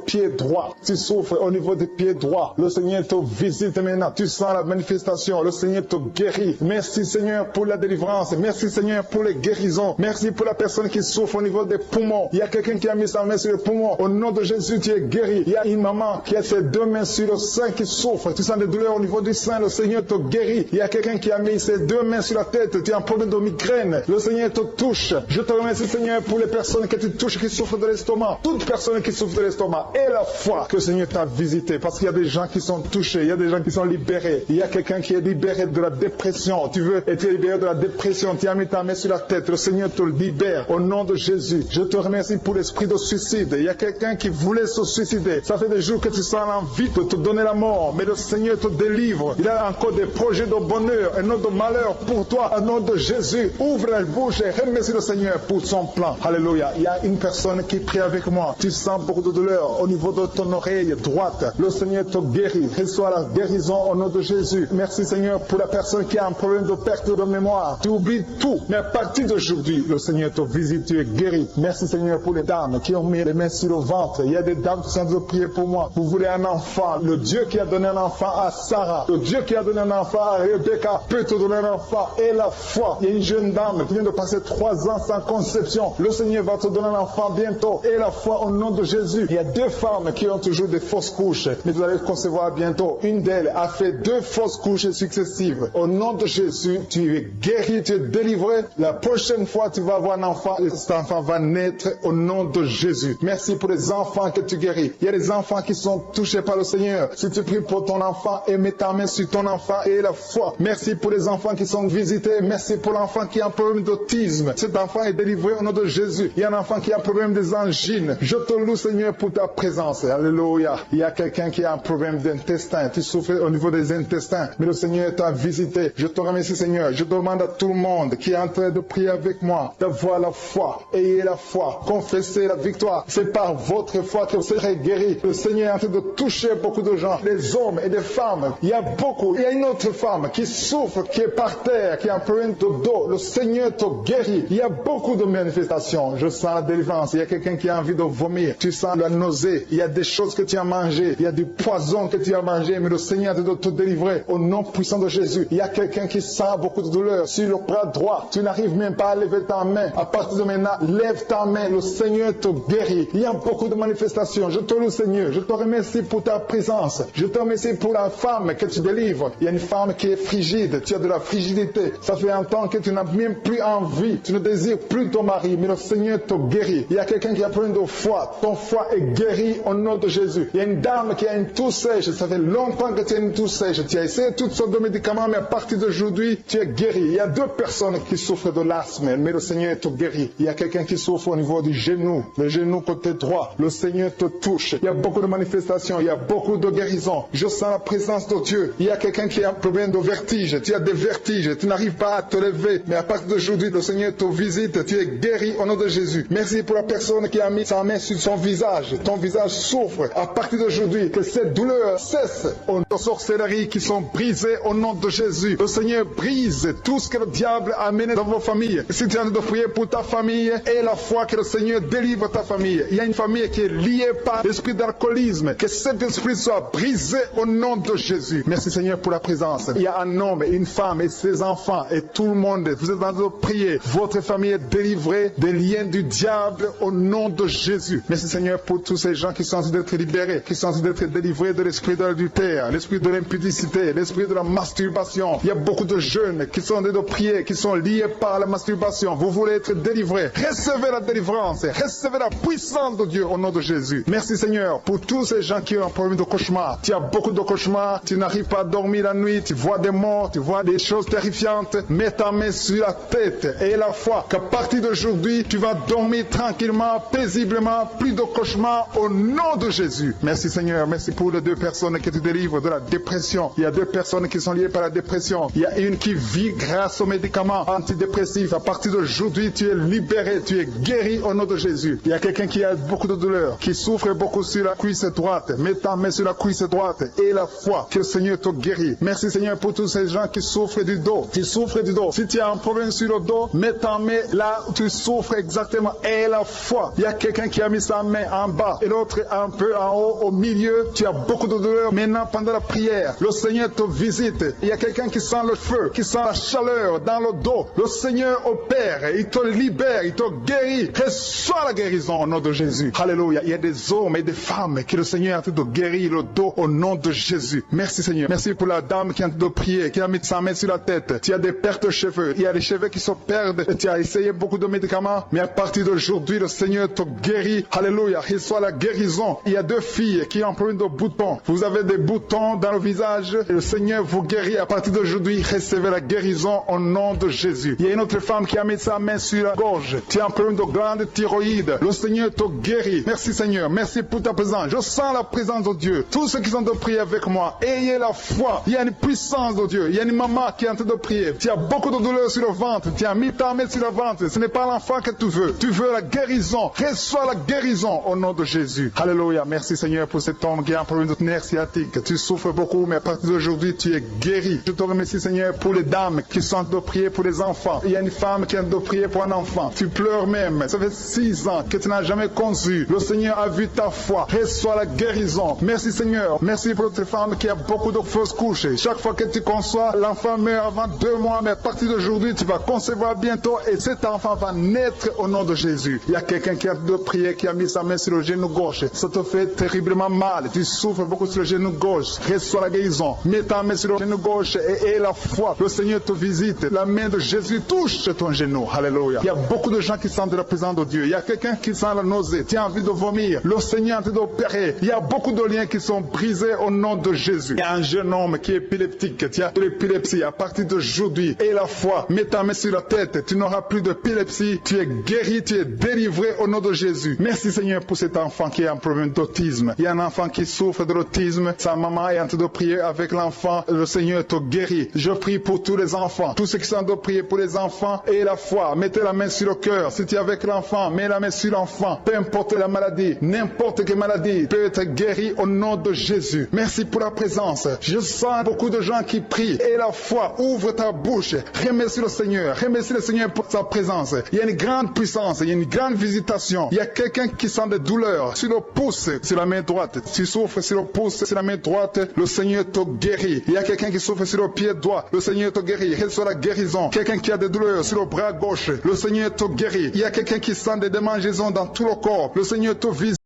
pied droit. Tu souffres au niveau du pied droit. Le Seigneur te visite maintenant. Tu sens la manifestation. Le Seigneur te guérit. Merci Seigneur pour la délivrance. Merci Seigneur pour les guérisons. Merci pour la personne qui souffre au niveau des poumons. Il y a quelqu'un qui a mis sa main sur le poumon. Au nom de Jésus, tu es guéri. Il y a une maman qui a ses deux mains sur le sein qui souffre. Tu sens des douleurs au niveau du sein. Le Seigneur te guérit. Il y a quelqu'un qui a mis ses deux mains sur la tête. Tu as un problème de migraine. Le Seigneur te touche. Je te remercie Seigneur pour les personnes que tu touches qui souffrent de l'estomac. Toute personne qui souffre de l'estomac et la foi que le Seigneur t'a visité. Parce qu'il y a des gens qui sont touchés. Il y a des gens qui sont libérés. Il y a quelqu'un qui est libéré de la dépression. Tu veux être libéré de la dépression. Tu as mis ta main sur la tête. Le Seigneur te libère au nom de Jésus. Je te remercie pour l'esprit de suicide. Il y a quelqu'un qui voulait se suicider. Ça fait des jours que tu sens l'envie de te donner la mort. Mais le Seigneur te délivre. Il a encore des projets de bonheur et non de malheur pour toi. Au nom de Jésus, ouvre la bouche et remercie le Seigneur pour son plan. Alléluia. Il y a une personne qui prie avec moi. Tu sens beaucoup de douleur au niveau de ton oreille droite. Le Seigneur te guérit. Reçois la guérison au nom de Jésus. Merci Seigneur pour la personne qui a un problème de perte de mémoire. Tu oublies tout. Mais à partir d'aujourd'hui, le Seigneur te visite. Tu es guéri. Merci Seigneur pour les dames qui ont mis les mains sur le ventre. Il y a des dames qui sont en train de prier pour moi. Vous voulez un enfant. Le Dieu qui a donné un enfant à Sarah, le Dieu qui a donné un enfant à Rebecca peut te donner un enfant. Et la foi. Il y a une jeune dame qui vient de passer 3 ans sans conception. Le Seigneur va te donner un enfant bientôt. Et la foi au nom de Jésus. Il y a 2 femmes qui ont toujours des fausses couches. Mais vous allez concevoir bientôt. Une d'elles a fait 2 fausses couches successives. Au nom de Jésus, tu es guéri, tu es délivré. La prochaine fois, tu vas avoir un enfant et cet enfant va naître au nom de Jésus. Merci pour les enfants que tu guéris. Il y a des enfants qui sont touchés par le Seigneur. Si tu pries pour ton enfant et mets ta main sur ton enfant et la foi. Merci pour les enfants qui sont visités. Merci pour l'enfant qui a un problème d'autisme. Cet enfant est délivré au nom de Jésus. Il y a un enfant qui a un problème des angines. Je te loue Seigneur pour ta présence. Alléluia. Il y a quelqu'un qui a un problème d'intestin. Tu souffres au niveau des intestins. Mais le Seigneur t'a visité. Je te remercie Seigneur. Je demande à tout le monde qui est en train de prier avec moi d'avoir la foi. Ayez la foi. Confessez la victoire. C'est par votre foi que vous serez guéris. Le Seigneur est en train de toucher beaucoup de gens. Des hommes et des femmes. Il y a beaucoup. Il y a une autre femme qui souffre, qui est par terre, qui a un problème de dos. Le Seigneur te guérit. Il y a beaucoup de manifestations. Je sens la délivrance. Il y a quelqu'un qui a envie de vomir. Tu sens la nausée. Il y a des choses que tu as mangées. Il y a du poison que tu as mangé. Mais le Seigneur est de te délivrer au nom puissant de Jésus. Il y a quelqu'un qui sent beaucoup de douleur sur le bras droit. Tu n'arrives même pas à lever ta main. À partir de maintenant, lève ta main. Le Seigneur te guérit. Il y a beaucoup de manifestations. Je te loue Seigneur. Je te remercie pour ta présence. Je te remercie pour la femme que tu délivres. Il y a une femme qui est frigide. Tu as de la frigidité. Ça fait un temps que tu n'as même plus envie. Tu ne désires plus ton mari. Mais le Seigneur te guérit. Il y a quelqu'un qui a plein de foi. Ton foie est guéri au nom de Jésus. Il y a une dame qui a une toux sèche. Ça fait longtemps que tu as une toux sèche. Tu as essayé toutes sortes de médicaments, mais à partir d'aujourd'hui, tu es guéri. Il y a 2 personnes qui souffrent de l'asthme, mais le Seigneur te guérit. Il y a quelqu'un qui souffre au niveau du genou, le genou côté droit. Le Seigneur te touche. Il y a beaucoup de manifestations. Il y a beaucoup de guérisons. Je sens la présence de Dieu. Il y a quelqu'un qui a un problème de vertige. Tu as des vertiges. Tu n'arrives pas à te lever. Mais à partir d'aujourd'hui, le Seigneur te visite. Tu es guéri au nom de Jésus. Merci Merci pour la personne qui a mis sa main sur son visage. Ton visage souffre. À partir d'aujourd'hui, que cette douleur cesse. Aux sorcelleries qui sont brisées au nom de Jésus. Le Seigneur brise tout ce que le diable a amené dans vos familles. Si tu es en train de prier pour ta famille, et la foi que le Seigneur délivre ta famille. Il y a une famille qui est liée par l'esprit d'alcoolisme. Que cet esprit soit brisé au nom de Jésus. Merci Seigneur pour la présence. Il y a un homme et une femme et ses enfants et tout le monde. Vous êtes en train de prier. Votre famille est délivrée des liens du diable au nom de Jésus. Merci Seigneur pour tous ces gens qui sont en train d'être libérés, qui sont en train d'être délivrés de l'esprit de l'adultère, l'esprit de l'impudicité, l'esprit de la masturbation. Il y a beaucoup de jeunes qui sont en train de prier, qui sont liés par la masturbation. Vous voulez être délivrés. Recevez la délivrance. Recevez la puissance de Dieu au nom de Jésus. Merci Seigneur pour tous ces gens qui ont un problème de cauchemar. Tu as beaucoup de cauchemars, tu n'arrives pas à dormir la nuit, tu vois des morts, tu vois des choses terrifiantes. Mets ta main sur la tête et la foi qu'à partir d'aujourd'hui, tu vas dormir tranquillement, paisiblement, plus de cauchemars au nom de Jésus. Merci Seigneur, merci pour les deux personnes qui te délivrent de la dépression. Il y a deux personnes qui sont liées par la dépression. Il y a une qui vit grâce aux médicaments antidépressifs. À partir d'aujourd'hui, tu es libéré, tu es guéri au nom de Jésus. Il y a quelqu'un qui a beaucoup de douleur, qui souffre beaucoup sur la cuisse droite. Mets ta main sur la cuisse droite et la foi que le Seigneur te guérit. Merci Seigneur pour tous ces gens qui souffrent du dos. Tu souffres du dos. Si tu as un problème sur le dos, mets ta main là où tu souffres exactement et la foi. Il y a quelqu'un qui a mis sa main en bas et l'autre un peu en haut, au milieu. Tu as beaucoup de douleur. Maintenant, pendant la prière, le Seigneur te visite. Il y a quelqu'un qui sent le feu, qui sent la chaleur dans le dos. Le Seigneur opère. Il te libère. Il te guérit. Reçois la guérison au nom de Jésus. Alléluia. Il y a des hommes et des femmes que le Seigneur est en train de guérir le dos au nom de Jésus. Merci Seigneur. Merci pour la dame qui est en train de prier, qui a mis sa main sur la tête. Tu as des pertes de cheveux. Il y a des cheveux qui se perdent. Tu as essayé beaucoup de médicaments, mais à partir d'aujourd'hui, le Seigneur te guérit. Alléluia. Reçois la guérison. Il y a deux filles qui ont un problème de boutons. Vous avez des boutons dans le visage. Et le Seigneur vous guérit. À partir d'aujourd'hui, recevez la guérison au nom de Jésus. Il y a une autre femme qui a mis sa main sur la gorge. Tu as un problème de glande thyroïde. Le Seigneur te guérit. Merci Seigneur. Merci pour ta présence. Je sens la présence de Dieu. Tous ceux qui sont de prier avec moi, ayez la foi. Il y a une puissance de Dieu. Il y a une maman qui est en train de prier. Tu as beaucoup de douleur sur le ventre. Tu as mis ta main sur le ventre. Ce n'est pas l'enfant que tu veux. Tu veux la guérison. Reçois la guérison au nom de Jésus. Alléluia. Merci Seigneur pour cet homme qui a un problème de nerf sciatique. Tu souffres beaucoup, mais à partir d'aujourd'hui, tu es guéri. Je te remercie Seigneur pour les dames qui sont en train de prier pour les enfants. Il y a une femme qui est en train de prier pour un enfant. Tu pleures même. Ça fait 6 ans que tu n'as jamais conçu. Le Seigneur a vu ta foi. Reçois la guérison. Merci Seigneur. Merci pour notre femme qui a beaucoup de fausses couches. Chaque fois que tu conçois, l'enfant meurt avant 2 mois, mais à partir d'aujourd'hui, tu vas concevoir bientôt et cet enfant va naître au nom de Jésus. Il y a quelqu'un qui a de prier, qui a mis sa main sur le genou gauche. Ça te fait terriblement mal. Tu souffres beaucoup sur le genou gauche. Reçois la guérison. Mets ta main sur le genou gauche et la foi. Le Seigneur te visite. La main de Jésus touche ton genou. Alléluia. Il y a beaucoup de gens qui sentent la présence de Dieu. Il y a quelqu'un qui sent la nausée. Tu as envie de vomir. Le Seigneur est en train d'opérer. Il y a beaucoup de liens qui sont brisés au nom de Jésus. Il y a un jeune homme qui est épileptique. Tu as de l'épilepsie à partir d'aujourd'hui. Et la foi. Mets ta main sur la tête. Tu n'auras plus d'épilepsie. Tu es guéri. Tu es délivré au nom de Jésus. Merci Seigneur pour cet enfant qui a un problème d'autisme. Il y a un enfant qui souffre de l'autisme. Sa maman est en train de prier avec l'enfant. Le Seigneur te guérit. Je prie pour tous les enfants. Tous ceux qui sont en train de prier pour les enfants et la foi. Mettez la main sur le cœur. Si tu es avec l'enfant, mets la main sur l'enfant. Peu importe la maladie, n'importe quelle maladie peut être guérie au nom de Jésus. Merci pour la présence. Je sens beaucoup de gens qui prient. Et la foi, ouvre ta bouche. Remercie le Seigneur. Remercie le Seigneur pour sa présence. Il y a une grande puissance. Il y a une grande visitation. Il y a quelqu'un qui sent des douleurs sur le pouce, sur la main droite. Tu souffres sur le pouce, sur la main droite. Le Seigneur te guérit. Il y a quelqu'un qui souffre sur le pied droit. Le Seigneur te guérit. Reçois la guérison. Quelqu'un qui a des douleurs sur le bras gauche. Le Seigneur te guérit. Il y a quelqu'un qui sent des démangeaisons dans tout le corps. Le Seigneur te visite.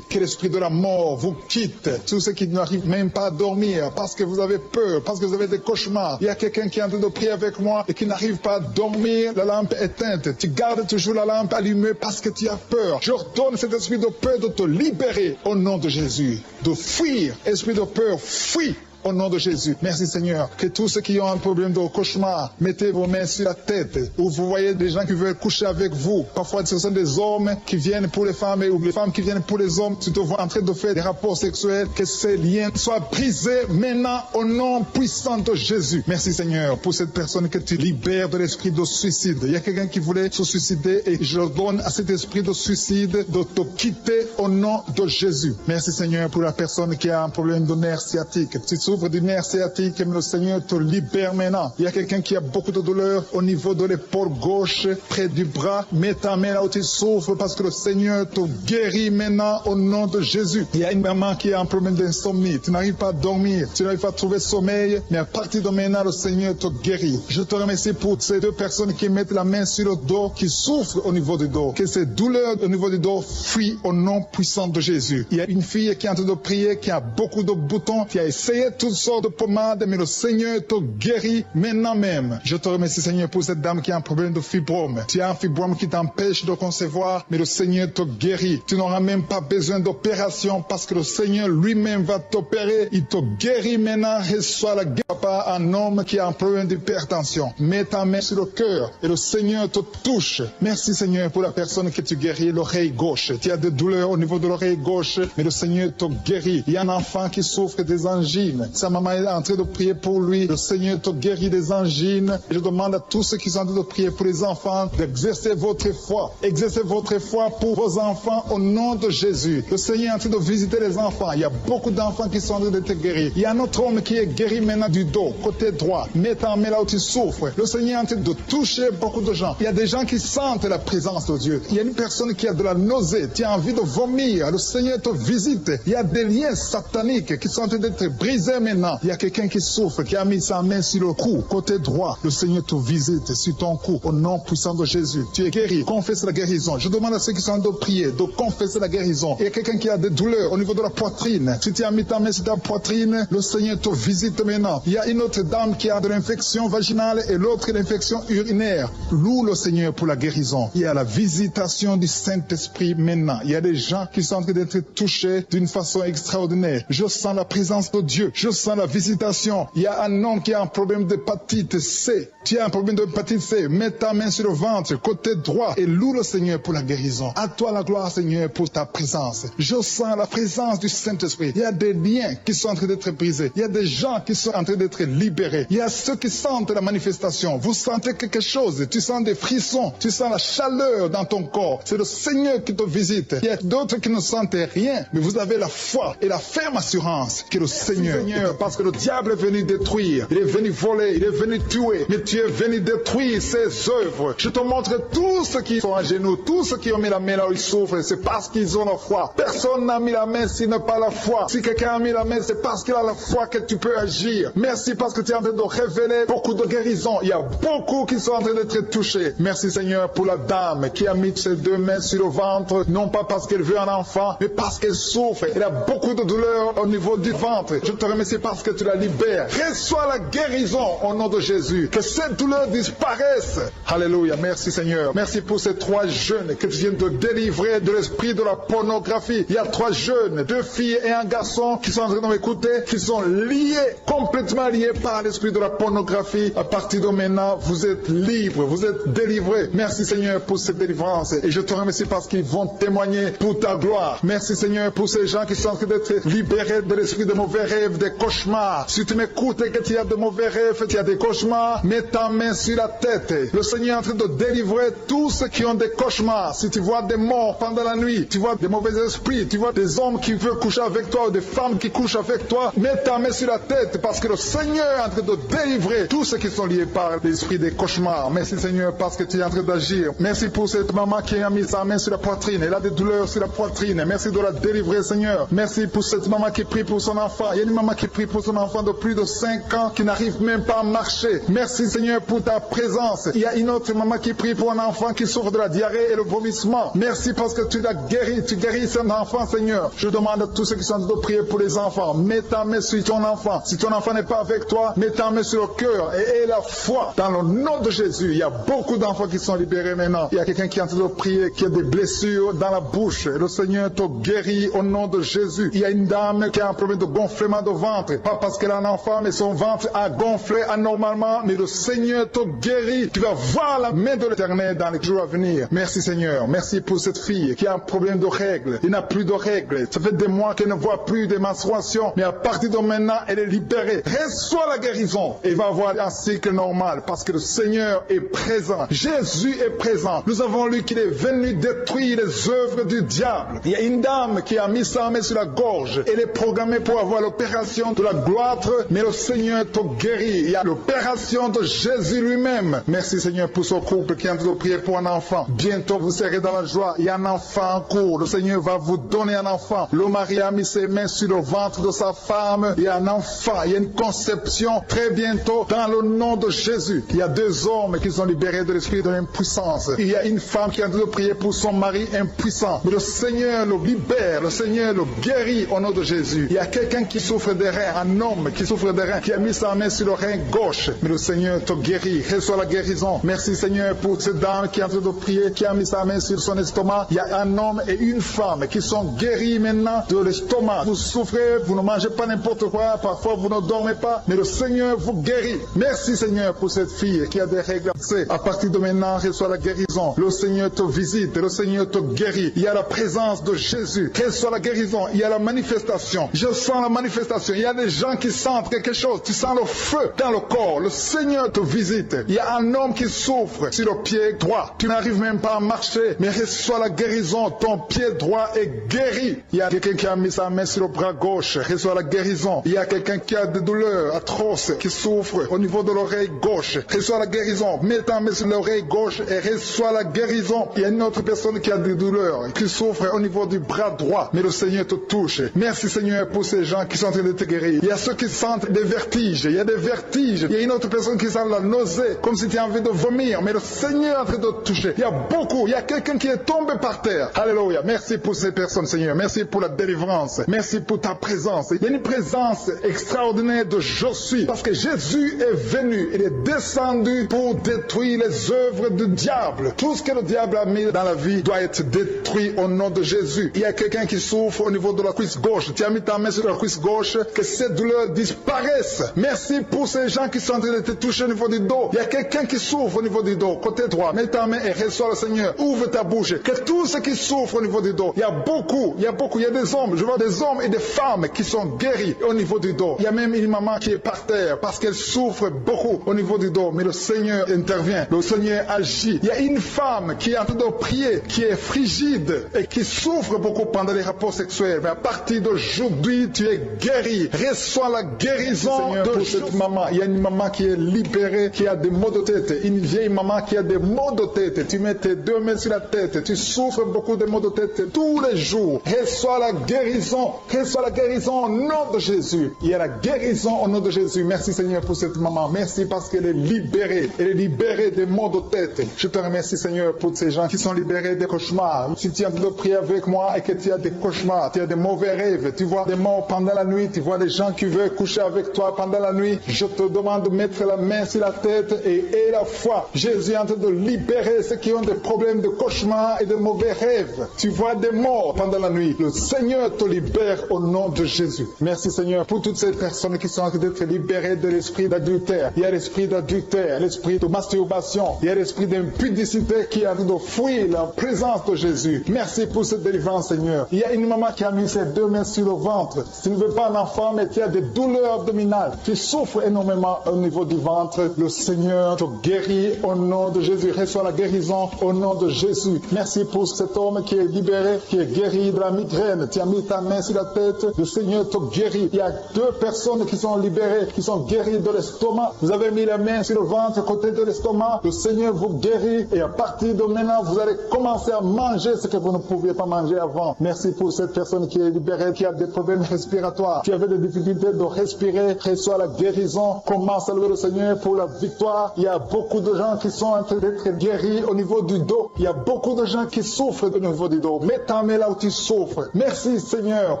Que l'esprit de la mort vous quitte. Tous ceux qui n'arrivent même pas à dormir parce que vous avez peur, parce que vous avez des cauchemars. Il y a quelqu'un qui est en train de prier avec moi et qui n'arrive pas à dormir, la lampe éteinte. Tu gardes toujours la lampe allumée parce que tu as peur. Je ordonne cet esprit de peur de te libérer au nom de Jésus. De fuir. Esprit de peur, fuis au nom de Jésus. Merci Seigneur. Que tous ceux qui ont un problème de cauchemar, mettez vos mains sur la tête. Ou vous voyez des gens qui veulent coucher avec vous. Parfois ce sont des hommes qui viennent pour les femmes ou les femmes qui viennent pour les hommes. Tu te vois en train de faire des rapports sexuels. Que ces liens soient brisés maintenant au nom puissant de Jésus. Merci Seigneur pour cette personne que tu libères de l'esprit de suicide. Il y a quelqu'un qui voulait se suicider et je donne à cet esprit de suicide de te quitter au nom de Jésus. Merci Seigneur pour la personne qui a un problème de nerf sciatique. Tu souffres du nerf sciatique, mais le Seigneur te libère maintenant. Il y a quelqu'un qui a beaucoup de douleur au niveau de l'épaule gauche, près du bras. Mets ta main là où tu souffres parce que le Seigneur te guérit maintenant au nom de Jésus. Il y a une maman qui a un problème d'insomnie. Tu n'arrives pas à dormir, tu n'arrives pas à trouver sommeil, mais à partir de maintenant, le Seigneur te guérit. Je te remercie pour ces deux personnes qui mettent la main sur le dos, qui souffrent au niveau du dos. Que ces douleurs au niveau du dos fuient au nom puissant de Jésus. Il y a une fille qui est en train de prier, qui a beaucoup de boutons, qui a essayé toutes sortes de pommades, mais le Seigneur te guérit maintenant même. Je te remercie Seigneur pour cette dame qui a un problème de fibrome. Tu as un fibrome qui t'empêche de concevoir, mais le Seigneur te guérit. Tu n'auras même pas besoin d'opération parce que le Seigneur lui-même va t'opérer. Il te guérit maintenant. Reçois la guérison. Par un homme qui a un problème d'hypertension. Mets ta main sur le cœur et le Seigneur te touche. Merci Seigneur pour la personne que tu guéris, l'oreille gauche. Tu as des douleurs au niveau de l'oreille gauche, mais le Seigneur te guérit. Il y a un enfant qui souffre des angines. Sa maman est en train de prier pour lui. Le Seigneur te guérit des angines. Je demande à tous ceux qui sont en train de prier pour les enfants d'exercer votre foi. Exercez votre foi pour vos enfants au nom de Jésus. Le Seigneur est en train de visiter les enfants. Il y a beaucoup d'enfants qui sont en train d'être guéris. Il y a un autre homme qui est guéri maintenant du dos, côté droit. Mets ta main là où tu souffres. Le Seigneur est en train de toucher beaucoup de gens. Il y a des gens qui sentent la présence de Dieu. Il y a une personne qui a de la nausée, qui a envie de vomir. Le Seigneur te visite. Il y a des liens sataniques qui sont en train d'être brisés maintenant. Il y a quelqu'un qui souffre, qui a mis sa main sur le cou, côté droit. Le Seigneur te visite sur ton cou, au nom puissant de Jésus. Tu es guéri. Confesse la guérison. Je demande à ceux qui sont en train de prier de confesser la guérison. Il y a quelqu'un qui a des douleurs au niveau de la poitrine. Si tu as mis ta main sur ta poitrine, le Seigneur te visite maintenant. Il y a une autre dame qui a de l'infection vaginale et l'autre l'infection urinaire. Loue le Seigneur pour la guérison. Il y a la visitation du Saint-Esprit maintenant. Il y a des gens qui sont en train d'être touchés d'une façon extraordinaire. Je sens la présence de Dieu. Je sens la visitation. Il y a un homme qui a un problème d'hépatite C. Tu as un problème d'hépatite C. Mets ta main sur le ventre, côté droit, et loue le Seigneur pour la guérison. À toi la gloire, Seigneur, pour ta présence. Je sens la présence du Saint-Esprit. Il y a des liens qui sont en train d'être brisés. Il y a des gens qui sont en train d'être libérés. Il y a ceux qui sentent la manifestation. Vous sentez quelque chose. Tu sens des frissons. Tu sens la chaleur dans ton corps. C'est le Seigneur qui te visite. Il y a d'autres qui ne sentent rien, mais vous avez la foi et la ferme assurance que le Seigneur, parce que le diable est venu détruire. Il est venu voler. Il est venu tuer. Mais tu es venu détruire ses œuvres. Je te montre tous ceux qui sont à genoux, tous ceux qui ont mis la main là où ils souffrent. C'est parce qu'ils ont la foi. Personne n'a mis la main s'il n'a pas la foi. Si quelqu'un a mis la main, c'est parce qu'il a la foi que tu peux agir. Merci parce que tu es en train de révéler beaucoup de guérisons. Il y a beaucoup qui sont en train d'être touchés. Merci Seigneur pour la dame qui a mis ses deux mains sur le ventre, non pas parce qu'elle veut un enfant, mais parce qu'elle souffre. Elle a beaucoup de douleur au niveau du ventre. Je te remercie parce que tu la libères. Reçois la guérison au nom de Jésus. Que cette douleur disparaisse. Alléluia. Merci Seigneur. Merci pour ces 3 jeunes que tu viens de délivrer de l'esprit de la pornographie. Il y a 3 jeunes, 2 filles et un garçon qui sont en train de m'écouter, qui sont liés, complètement liés par l'esprit de la pornographie. À partir de maintenant, vous êtes libres, vous êtes délivrés. Merci Seigneur pour cette délivrance. Et je te remercie parce qu'ils vont témoigner pour ta gloire. Merci Seigneur pour ces gens qui sont en train d'être libérés de l'esprit de mauvais rêves, des cauchemars. Si tu m'écoutes et que tu as de mauvais rêves, tu as des cauchemars, mets ta main sur la tête. Le Seigneur est en train de délivrer tous ceux qui ont des cauchemars. Si tu vois des morts pendant la nuit, tu vois des mauvais esprits, tu vois des hommes qui veulent coucher avec toi ou des femmes qui couchent avec toi, mets ta main sur la tête parce que le Seigneur est en train de délivrer tous ceux qui sont liés par l'esprit des cauchemars. Merci Seigneur parce que tu es en train d'agir. Merci pour cette maman qui a mis sa main sur la poitrine. Elle a des douleurs sur la poitrine. Merci de la délivrer Seigneur. Merci pour cette maman qui prie pour son enfant. Il y a une maman qui prie pour son enfant de plus de 5 ans qui n'arrive même pas à marcher. Merci Seigneur pour ta présence. Il y a une autre maman qui prie pour un enfant qui souffre de la diarrhée et le vomissement. Merci parce que tu l'as guéri. Tu guéris cet enfant Seigneur. Je demande à tous ceux qui sont en train de prier pour les enfants. Mets ta main sur ton enfant. Si ton enfant n'est pas avec toi, mets ta main sur le cœur et aie la foi dans le nom de Jésus. Il y a beaucoup d'enfants qui sont libérés maintenant. Il y a quelqu'un qui est en train de prier, qui a des blessures dans la bouche. Et le Seigneur te guérit au nom de Jésus. Il y a une dame qui a un problème de gonflement de ventre. ventre, pas parce qu'elle a un enfant, mais son ventre a gonflé anormalement, mais le Seigneur te guérit. Tu vas voir la main de l'Éternel dans les jours à venir. Merci Seigneur, merci pour cette fille qui a un problème de règles. Il n'a plus de règles. Ça fait des mois qu'elle ne voit plus de menstruation, mais à partir de maintenant, elle est libérée. Reçois la guérison et va avoir un cycle normal parce que le Seigneur est présent. Jésus est présent. Nous avons lu qu'il est venu détruire les œuvres du diable. Il y a une dame qui a mis sa main sur la gorge. Elle est programmée pour avoir l'opération de la gloître, mais le Seigneur te guérit. Il y a l'opération de Jésus lui-même. Merci Seigneur pour ce couple qui est en train de prier pour un enfant. Bientôt vous serez dans la joie. Il y a un enfant en cours. Le Seigneur va vous donner un enfant. Le mari a mis ses mains sur le ventre de sa femme. Il y a un enfant. Il y a une conception très bientôt dans le nom de Jésus. Il y a 2 hommes qui sont libérés de l'esprit de l'impuissance. Il y a une femme qui est en train de prier pour son mari impuissant. Mais le Seigneur le libère. Le Seigneur le guérit au nom de Jésus. Il y a quelqu'un qui souffre des reins. Un homme qui souffre des reins. Qui a mis sa main sur le rein gauche. Mais le Seigneur te guérit. Reçois la guérison. Merci Seigneur pour cette dame qui est en train de prier. Qui a mis sa main sur son estomac. Il y a un homme et une femme qui sont guéris maintenant de l'estomac. Vous souffrez. Vous ne mangez pas n'importe quoi. Parfois vous ne dormez pas. Mais le Seigneur vous guérit. Merci Seigneur pour cette fille qui a des règles. À partir de maintenant, reçois la guérison. Le Seigneur te visite. Le Seigneur te guérit. Il y a la présence de Jésus. Reçois la guérison. Il y a la manifestation. Je sens la manifestation. Il y a des gens qui sentent quelque chose. Tu sens le feu dans le corps. Le Seigneur te visite. Il y a un homme qui souffre sur le pied droit. Tu n'arrives même pas à marcher, mais reçois la guérison. Ton pied droit est guéri. Il y a quelqu'un qui a mis sa main sur le bras gauche. Reçois la guérison. Il y a quelqu'un qui a des douleurs atroces, qui souffre au niveau de l'oreille gauche. Reçois la guérison. Mets ta main sur l'oreille gauche et reçois la guérison. Il y a une autre personne qui a des douleurs, qui souffre au niveau du bras droit, mais le Seigneur te touche. Merci Seigneur pour ces gens qui sont en train de te guérir. Il y a ceux qui sentent des vertiges. Il y a des vertiges. Il y a une autre personne qui sent la nausée, comme si tu as envie de vomir, mais le Seigneur est en train de te toucher. Il y a beaucoup. Il y a quelqu'un qui est tombé par terre. Alléluia. Merci pour ces personnes, Seigneur. Merci pour la délivrance. Merci pour ta présence. Il y a une présence extraordinaire de je suis. Parce que Jésus est venu. Il est descendu pour détruire les œuvres du diable. Tout ce que le diable a mis dans la vie doit être détruit au nom de Jésus. Il y a quelqu'un qui souffre au niveau de la cuisse gauche. Tu as mis ta main sur la cuisse gauche. Que cette douleur disparaisse. Merci pour ces gens qui sont en train de te toucher au niveau du dos. Il y a quelqu'un qui souffre au niveau du dos. Côté droit. Mets ta main et reçois le Seigneur. Ouvre ta bouche. Que tous ceux qui souffrent au niveau du dos. Il y a beaucoup. Il y a des hommes. Je vois des hommes et des femmes qui sont guéris au niveau du dos. Il y a même une maman qui est par terre parce qu'elle souffre beaucoup au niveau du dos. Mais le Seigneur intervient. Le Seigneur agit. Il y a une femme qui est en train de prier, qui est frigide et qui souffre beaucoup pendant les rapports sexuels. Mais à partir d'aujourd'hui, tu es guéri. Reçois la guérison de cette maman. Il y a une maman qui est libérée, qui a des maux de tête. Une vieille maman qui a des maux de tête. Tu mets tes 2 mains sur la tête. Tu souffres beaucoup de maux de tête tous les jours. Reçois la guérison. Reçois la guérison au nom de Jésus. Il y a la guérison au nom de Jésus. Merci Seigneur pour cette maman. Merci parce qu'elle est libérée. Elle est libérée des maux de tête. Je te remercie Seigneur pour ces gens qui sont libérés des cauchemars. Si tu es en train de prier avec moi et que tu as des cauchemars, tu as des mauvais rêves, tu vois des morts pendant la nuit, tu vois des gens qui veulent coucher avec toi pendant la nuit, je te demande de mettre la main sur la tête et la foi. Jésus est en train de libérer ceux qui ont des problèmes de cauchemars et de mauvais rêves. Tu vois des morts pendant la nuit. Le Seigneur te libère au nom de Jésus. Merci Seigneur pour toutes ces personnes qui sont en train d'être libérées de l'esprit d'adultère. Il y a l'esprit d'adultère, l'esprit de masturbation, il y a l'esprit d'impudicité qui est en train de fuir la présence de Jésus. Merci pour cette délivrance Seigneur. Il y a une maman qui a mis ses 2 mains sur le ventre. Tu ne veux pas un enfant mais tu as des douleurs abdominales. Tu souffres énormément au niveau du ventre. Le Seigneur te guérit au nom de Jésus. Reçois la guérison au nom de Jésus. Merci pour cet homme qui est libéré, qui est guéri de la migraine. Tu as mis ta main sur la tête. Le Seigneur te guérit. Il y a 2 personnes qui sont libérées, qui sont guéries de l'estomac. Vous avez mis la main sur le ventre, côté de l'estomac. Le Seigneur vous guérit et à partir de maintenant, vous allez commencer à manger ce que vous ne pouviez pas manger avant. Merci pour cette personne qui est libérée, qui a des problèmes respiratoires, qui avait des difficultés de respirer. Reçois la guérison. Commence à louer le Seigneur pour la victoire. Il y a beaucoup de gens qui sont en train d'être guéris au niveau du dos. Il y a beaucoup de gens qui souffrent au niveau du dos. Mets ta main là où tu souffres. Merci Seigneur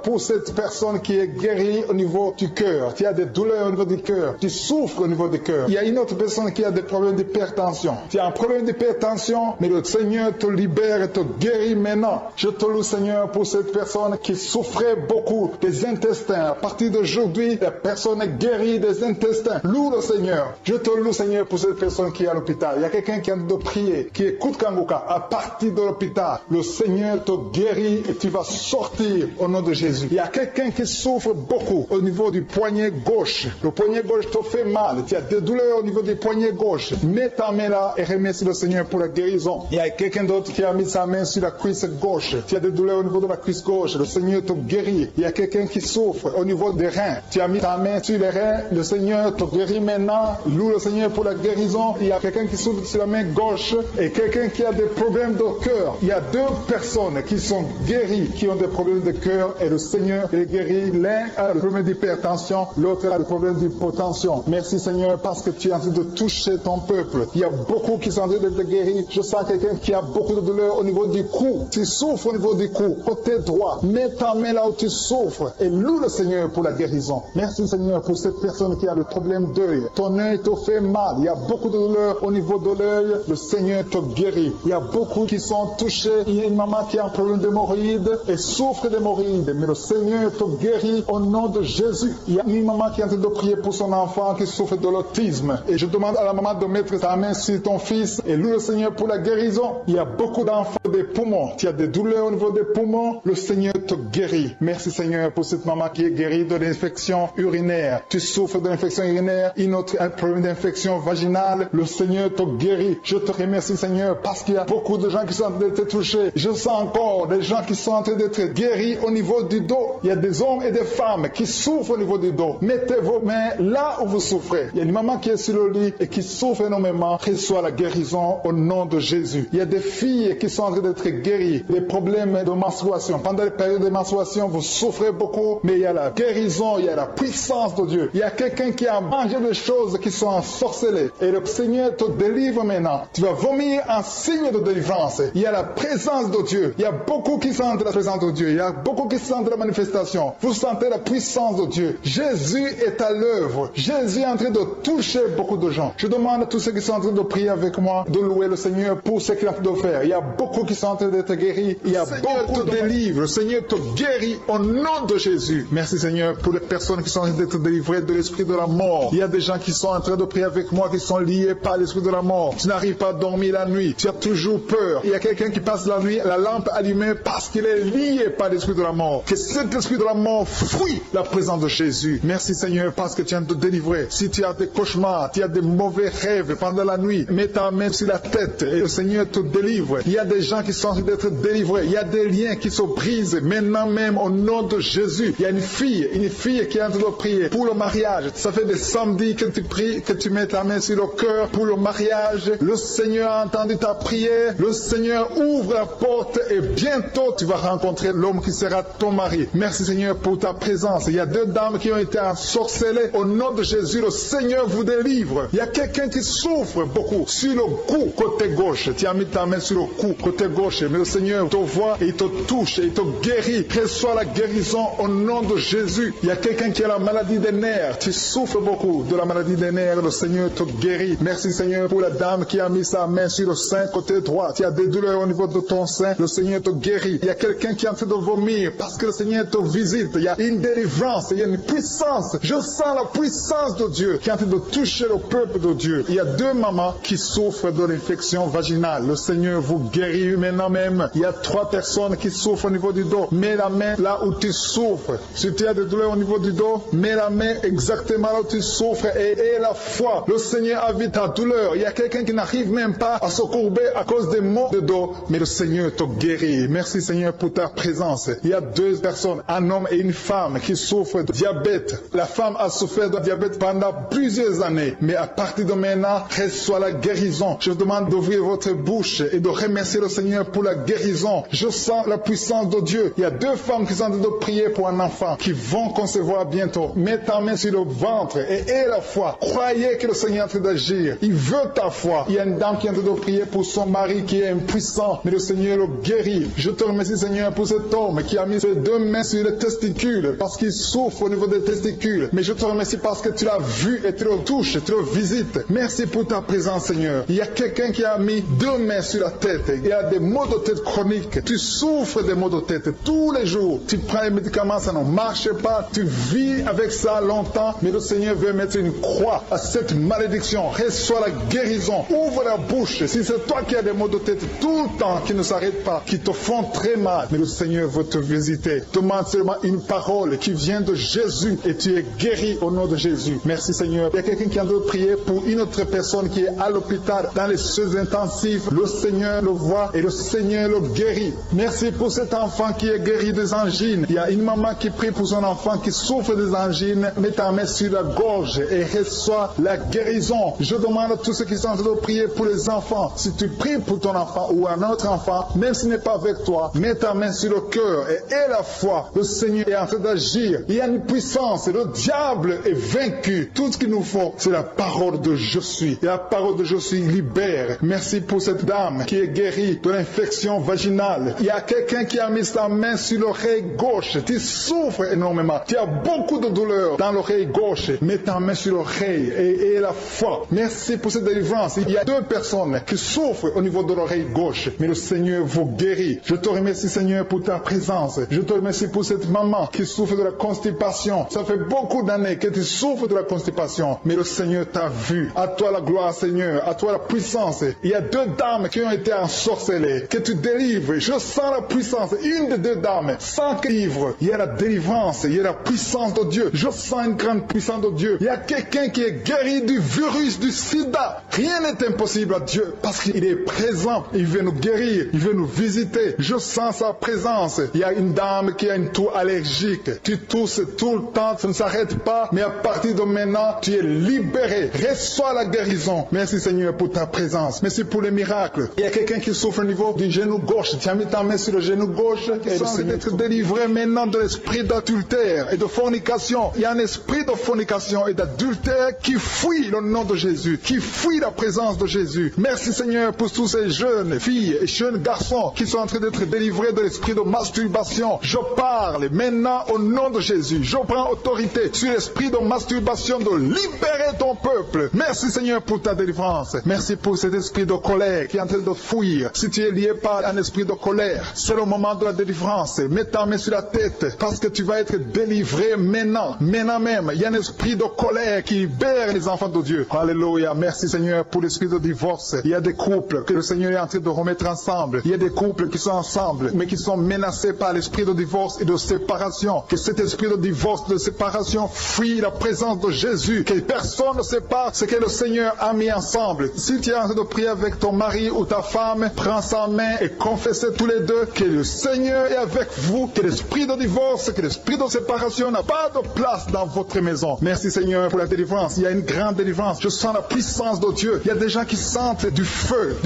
pour cette personne qui est guérie au niveau du cœur. Tu as des douleurs au niveau du cœur. Tu souffres au niveau du cœur. Il y a une autre personne qui a des problèmes d'hypertension. Tu as un problème d'hypertension, mais le Seigneur te libère et te guérit maintenant. Je te loue Seigneur pour cette personne qui souffrait beaucoup des intestins. À partir d'aujourd'hui, la personne est guérie des intestins. Loue le Seigneur. Je te loue, Seigneur, pour cette personne qui est à l'hôpital. Il y a quelqu'un qui a de prier, qui écoute Kanguka. À partir de l'hôpital, le Seigneur te guérit et tu vas sortir au nom de Jésus. Il y a quelqu'un qui souffre beaucoup au niveau du poignet gauche. Le poignet gauche te fait mal. Tu as des douleurs au niveau du poignet gauche. Mets ta main là et remercie le Seigneur pour la guérison. Il y a quelqu'un d'autre qui a mis sa main sur la cuisse gauche. Tu as des douleurs au niveau de la cuisse gauche. Le Seigneur te guérit. Il y a quelqu'un qui souffre au niveau des reins. Tu as mis ta main sur les reins. Le Seigneur te guérit maintenant. Loue le Seigneur pour la guérison. Il y a quelqu'un qui souffre sur la main gauche et quelqu'un qui a des problèmes de cœur. Il y a deux personnes qui sont guéries, qui ont des problèmes de cœur et le Seigneur les guérit. L'un a le problème d'hypertension, l'autre a le problème d'hypotension. Merci Seigneur parce que tu es en train de toucher ton peuple. Il y a beaucoup qui sont en train d'être guéris. Je sens quelqu'un qui a beaucoup de douleur au niveau du cou. Tu souffres au niveau du cou, côté droit. Mets ta main là où tu souffres et loue le Seigneur pour la guérison. Merci Seigneur pour cette personne qui a le problème d'œil. Ton œil te fait mal. Il y a beaucoup de douleur au niveau de l'œil. Le Seigneur te guérit. Il y a beaucoup qui sont touchés. Il y a une maman qui a un problème d'hémorroïdes et souffre d'hémorroïdes. Mais le Seigneur te guérit au nom de Jésus. Il y a une maman qui est en train de prier pour son enfant qui souffre de l'autisme. Et je demande à la maman de mettre sa main sur ton fils et loue le Seigneur pour la guérison. Il y a beaucoup d'enfants des poumons. Tu as des douleurs au niveau des poumons. Le Seigneur te guérit. Merci Seigneur pour cette maman qui est guérie de l'infection urinaire. Tu souffres de l'infection urinaire. Une autre a un problème d'infection vaginale. Le Seigneur te guérit. Je te remercie Seigneur parce qu'il y a beaucoup de gens qui sont en train d'être touchés. Je sens encore des gens qui sont en train d'être guéris au niveau du dos. Il y a des hommes et des femmes qui souffrent au niveau du dos. Mettez vos mains là où vous souffrez. Il y a une maman qui est sur le lit et qui souffre énormément. Reçois la guérison au nom de Jésus. Il y a des filles qui sont en train d'être guéries. Des problèmes de menstruation. Pendant les périodes de menstruation, vous souffrez beaucoup, mais il y a la guérison, il y a la puissance de Dieu. Il y a quelqu'un qui a mangé des choses qui sont ensorcelées. Et le Seigneur te délivre maintenant. Tu vas vomir un signe de délivrance. Il y a la présence de Dieu. Il y a beaucoup qui sentent la présence de Dieu. Il y a beaucoup qui sentent la manifestation. Vous sentez la puissance de Dieu. Jésus est à l'œuvre. Jésus est en train de toucher beaucoup de gens. Je demande à tous ceux qui sont en train de prier avec moi de louer le Seigneur pour ce qu'il est en train de faire. Il y a beaucoup qui sont en train d'être guéris. Il y a beaucoup de délivres. Le Seigneur te guérit au nom de Jésus. Merci Seigneur pour les personnes qui sont en train d'être délivrées de l'esprit de la mort. Il y a des gens qui sont en train de prier avec moi qui sont liés par l'esprit de la mort. Tu n'arrives pas à dormir la nuit. Tu as toujours peur. Il y a quelqu'un qui passe la nuit, la lampe allumée parce qu'il est lié par l'esprit de la mort. Que cet esprit de la mort fuit la présence de Jésus. Merci Seigneur parce que tu viens de te délivrer. Si tu as des cauchemars, tu as des mauvais rêves pendant la nuit, mets ta main sur la tête et le Seigneur te délivre. Il y a des gens qui sont en train d'être délivrés. Il y a des liens qui se brisent maintenant même au nom de Jésus. Il y a une fille qui est en train de prier pour le mariage. Ça fait des samedis que tu pries, que tu mets ta main sur le cœur pour le mariage. Le Seigneur a entendu ta prière. Le Seigneur ouvre la porte et bientôt tu vas rencontrer l'homme qui sera ton mari. Merci Seigneur pour ta présence. Il y a deux dames qui ont été ensorcelées. Au nom de Jésus, le Seigneur vous délivre. Il y a quelqu'un qui souffre beaucoup sur le cou, côté gauche. Tu as mis ta main sur le cou, côté gauche. Mais le Seigneur te voit et il te touche et il te guérit. Reçois la guérison au nom de Jésus. Il y a quelqu'un qui a la maladie des nerfs. Tu souffres beaucoup de la maladie des nerfs. Le Seigneur te guérit. Merci Seigneur pour la dame qui a mis sa main sur le sein côté droit. Tu as des douleurs au niveau de ton sein. Le Seigneur te guérit. Il y a quelqu'un qui est en train de vomir parce que le Seigneur te visite. Il y a une délivrance. Il y a une puissance. Je sens la puissance de Dieu qui est en train de toucher le peuple de Dieu. Il y a deux mamans qui souffrent de l'infection vaginale. Le Seigneur vous guérit maintenant même. Il y a trois personnes qui souffrent au niveau du dos. Mets la main là où tu souffres. Si tu as des douleurs au niveau du dos, mets la main exactement là où tu souffres et aie la foi. Le Seigneur a vu ta douleur. Il y a quelqu'un qui n'arrive même pas à se courber à cause des maux de dos, mais le Seigneur te guérit. Merci Seigneur pour ta présence. Il y a deux personnes, un homme et une femme qui souffrent de diabète. La femme a souffert de diabète pendant plusieurs années, mais à partir de maintenant, reçoit la guérison. Je vous demande d'ouvrir votre bouche et de remercier le Seigneur pour la guérison. Je sens la puissance de Dieu. Il y a deux femmes qui sont en train de prier pour un enfant qui vont concevoir bientôt. Mets ta main sur le ventre et aie la foi. Croyez que le Seigneur est en train d'agir. Il veut ta foi. Il y a une dame qui est en train de prier pour son mari qui est impuissant, mais le Seigneur le guérit. Je te remercie Seigneur pour cet homme qui a mis ses deux mains sur les testicules parce qu'il souffre au niveau des testicules. Mais je te remercie parce que tu l'as vu et tu le touches, tu le visites. Merci pour ta présence Seigneur. Il y a quelqu'un qui a mis deux mains sur la tête. Il y a des maux de tête chroniques. Tu souffres des maux de tête tous les jours. Tu prends les médicaments, ça ne marche pas. Tu vis avec ça longtemps. Mais le Seigneur veut mettre une croix à cette malédiction. Reçois la guérison. Ouvre la bouche. Si c'est toi qui as des maux de tête tout le temps, qui ne s'arrêtent pas, qui te font très mal, mais le Seigneur veut te visiter. Demande seulement une parole qui vient de Jésus et tu es guéri au nom de Jésus. Merci Seigneur. Il y a quelqu'un qui a de prier pour une autre personne qui est à l'hôpital, dans les soins intensifs. Le Seigneur le voit et le Seigneur le guérit. Merci pour cet enfant qui est guéri des angines. Il y a une maman qui prie pour son enfant qui souffre des angines. Mets ta main sur la gorge et reçois la guérison. Je demande à tous ceux qui sont en train de prier pour les enfants. Si tu pries pour ton enfant ou un autre enfant, même s'il n'est pas avec toi, mets ta main sur le cœur et aie la foi. Le Seigneur est en train d'agir. Il y a une puissance. Le diable est vaincu. Tout ce qu'il nous faut, c'est la parole de je suis. Et la parole de je suis libère. Merci pour cette dame qui est guérie de l'infection vaginale. Il y a quelqu'un qui a mis sa main sur l'oreille gauche. Tu souffres énormément. Tu as beaucoup de douleur dans l'oreille gauche. Mets ta main sur l'oreille et aie la foi. Merci pour cette délivrance. Il y a 2 personnes qui souffrent au niveau de l'oreille gauche. Mais le Seigneur vous guérit. Je te remercie Seigneur pour ta présence. Je te remercie pour cette maman qui souffre de la constipation. Ça fait beaucoup d'années que tu souffres de la constipation. Mais le Seigneur t'a vu. À toi la gloire Seigneur. À toi la puissance. Il y a 2 dames qui ont été ensorcelées. Que tu délivres. Je sens la puissance. Une des 2 dames. Sans que livre. Il y a la délivrance. Il y a la puissance de Dieu. Je sens une grande puissance de Dieu. Il y a quelqu'un qui est guéri du virus du sida. Rien n'est impossible à Dieu parce qu'il est présent. Il veut nous guérir. Il veut nous visiter. Je sens sa présence. Il y a une dame qui a une toux allergique. Tu tousses tout le temps. Ça ne s'arrête pas. Mais à partir de maintenant, tu es libéré. Reçois la guérison. Merci Seigneur pour ta présence. Merci pour les miracles. Il y a quelqu'un qui souffre au niveau du genou gauche. Tu as mis ta main sur le genou gauche. Et tu dois être délivré maintenant de l'esprit d'adultère et de fornication. Il y a un esprit de fornication et d'adultère qui fuit le nom de Jésus, qui fuit la présence de Jésus. Merci Seigneur pour tous ces jeunes filles et jeunes garçons qui sont en train d'être délivrés de l'esprit de masturbation. Je parle maintenant au nom de Jésus. Je prends autorité sur l'esprit de masturbation de libérer ton peuple. Merci Seigneur pour ta délivrance. Merci pour cet esprit de colère qui est en train de fuir. Si tu es lié par un esprit de colère, c'est le moment de la délivrance. Mets ta main sur la tête parce que tu vas être délivré maintenant. Maintenant même, il y a un esprit de colère qui libère les enfants de Dieu. Alléluia. Merci Seigneur pour l'esprit de divorce. Il y a des couples que le Seigneur est en train de remettre ensemble. Il y a des couples qui sont ensemble mais qui sont menacés par l'esprit de divorce et de séparation. Que cet esprit de divorce, de séparation fuit la présence de Jésus. Que personne ne sépare ce que le Seigneur a mis ensemble. Si tu es en train de prier avec ton mari ou ta femme, prends sa main et confessez tous les deux que le Seigneur est avec vous. Que l'esprit de divorce, que l'esprit de séparation n'a pas de place dans votre maison. Merci Seigneur pour la délivrance. Il y a une grande délivrance. Je sens la puissance de Dieu. Il y a des gens qui sentent du feu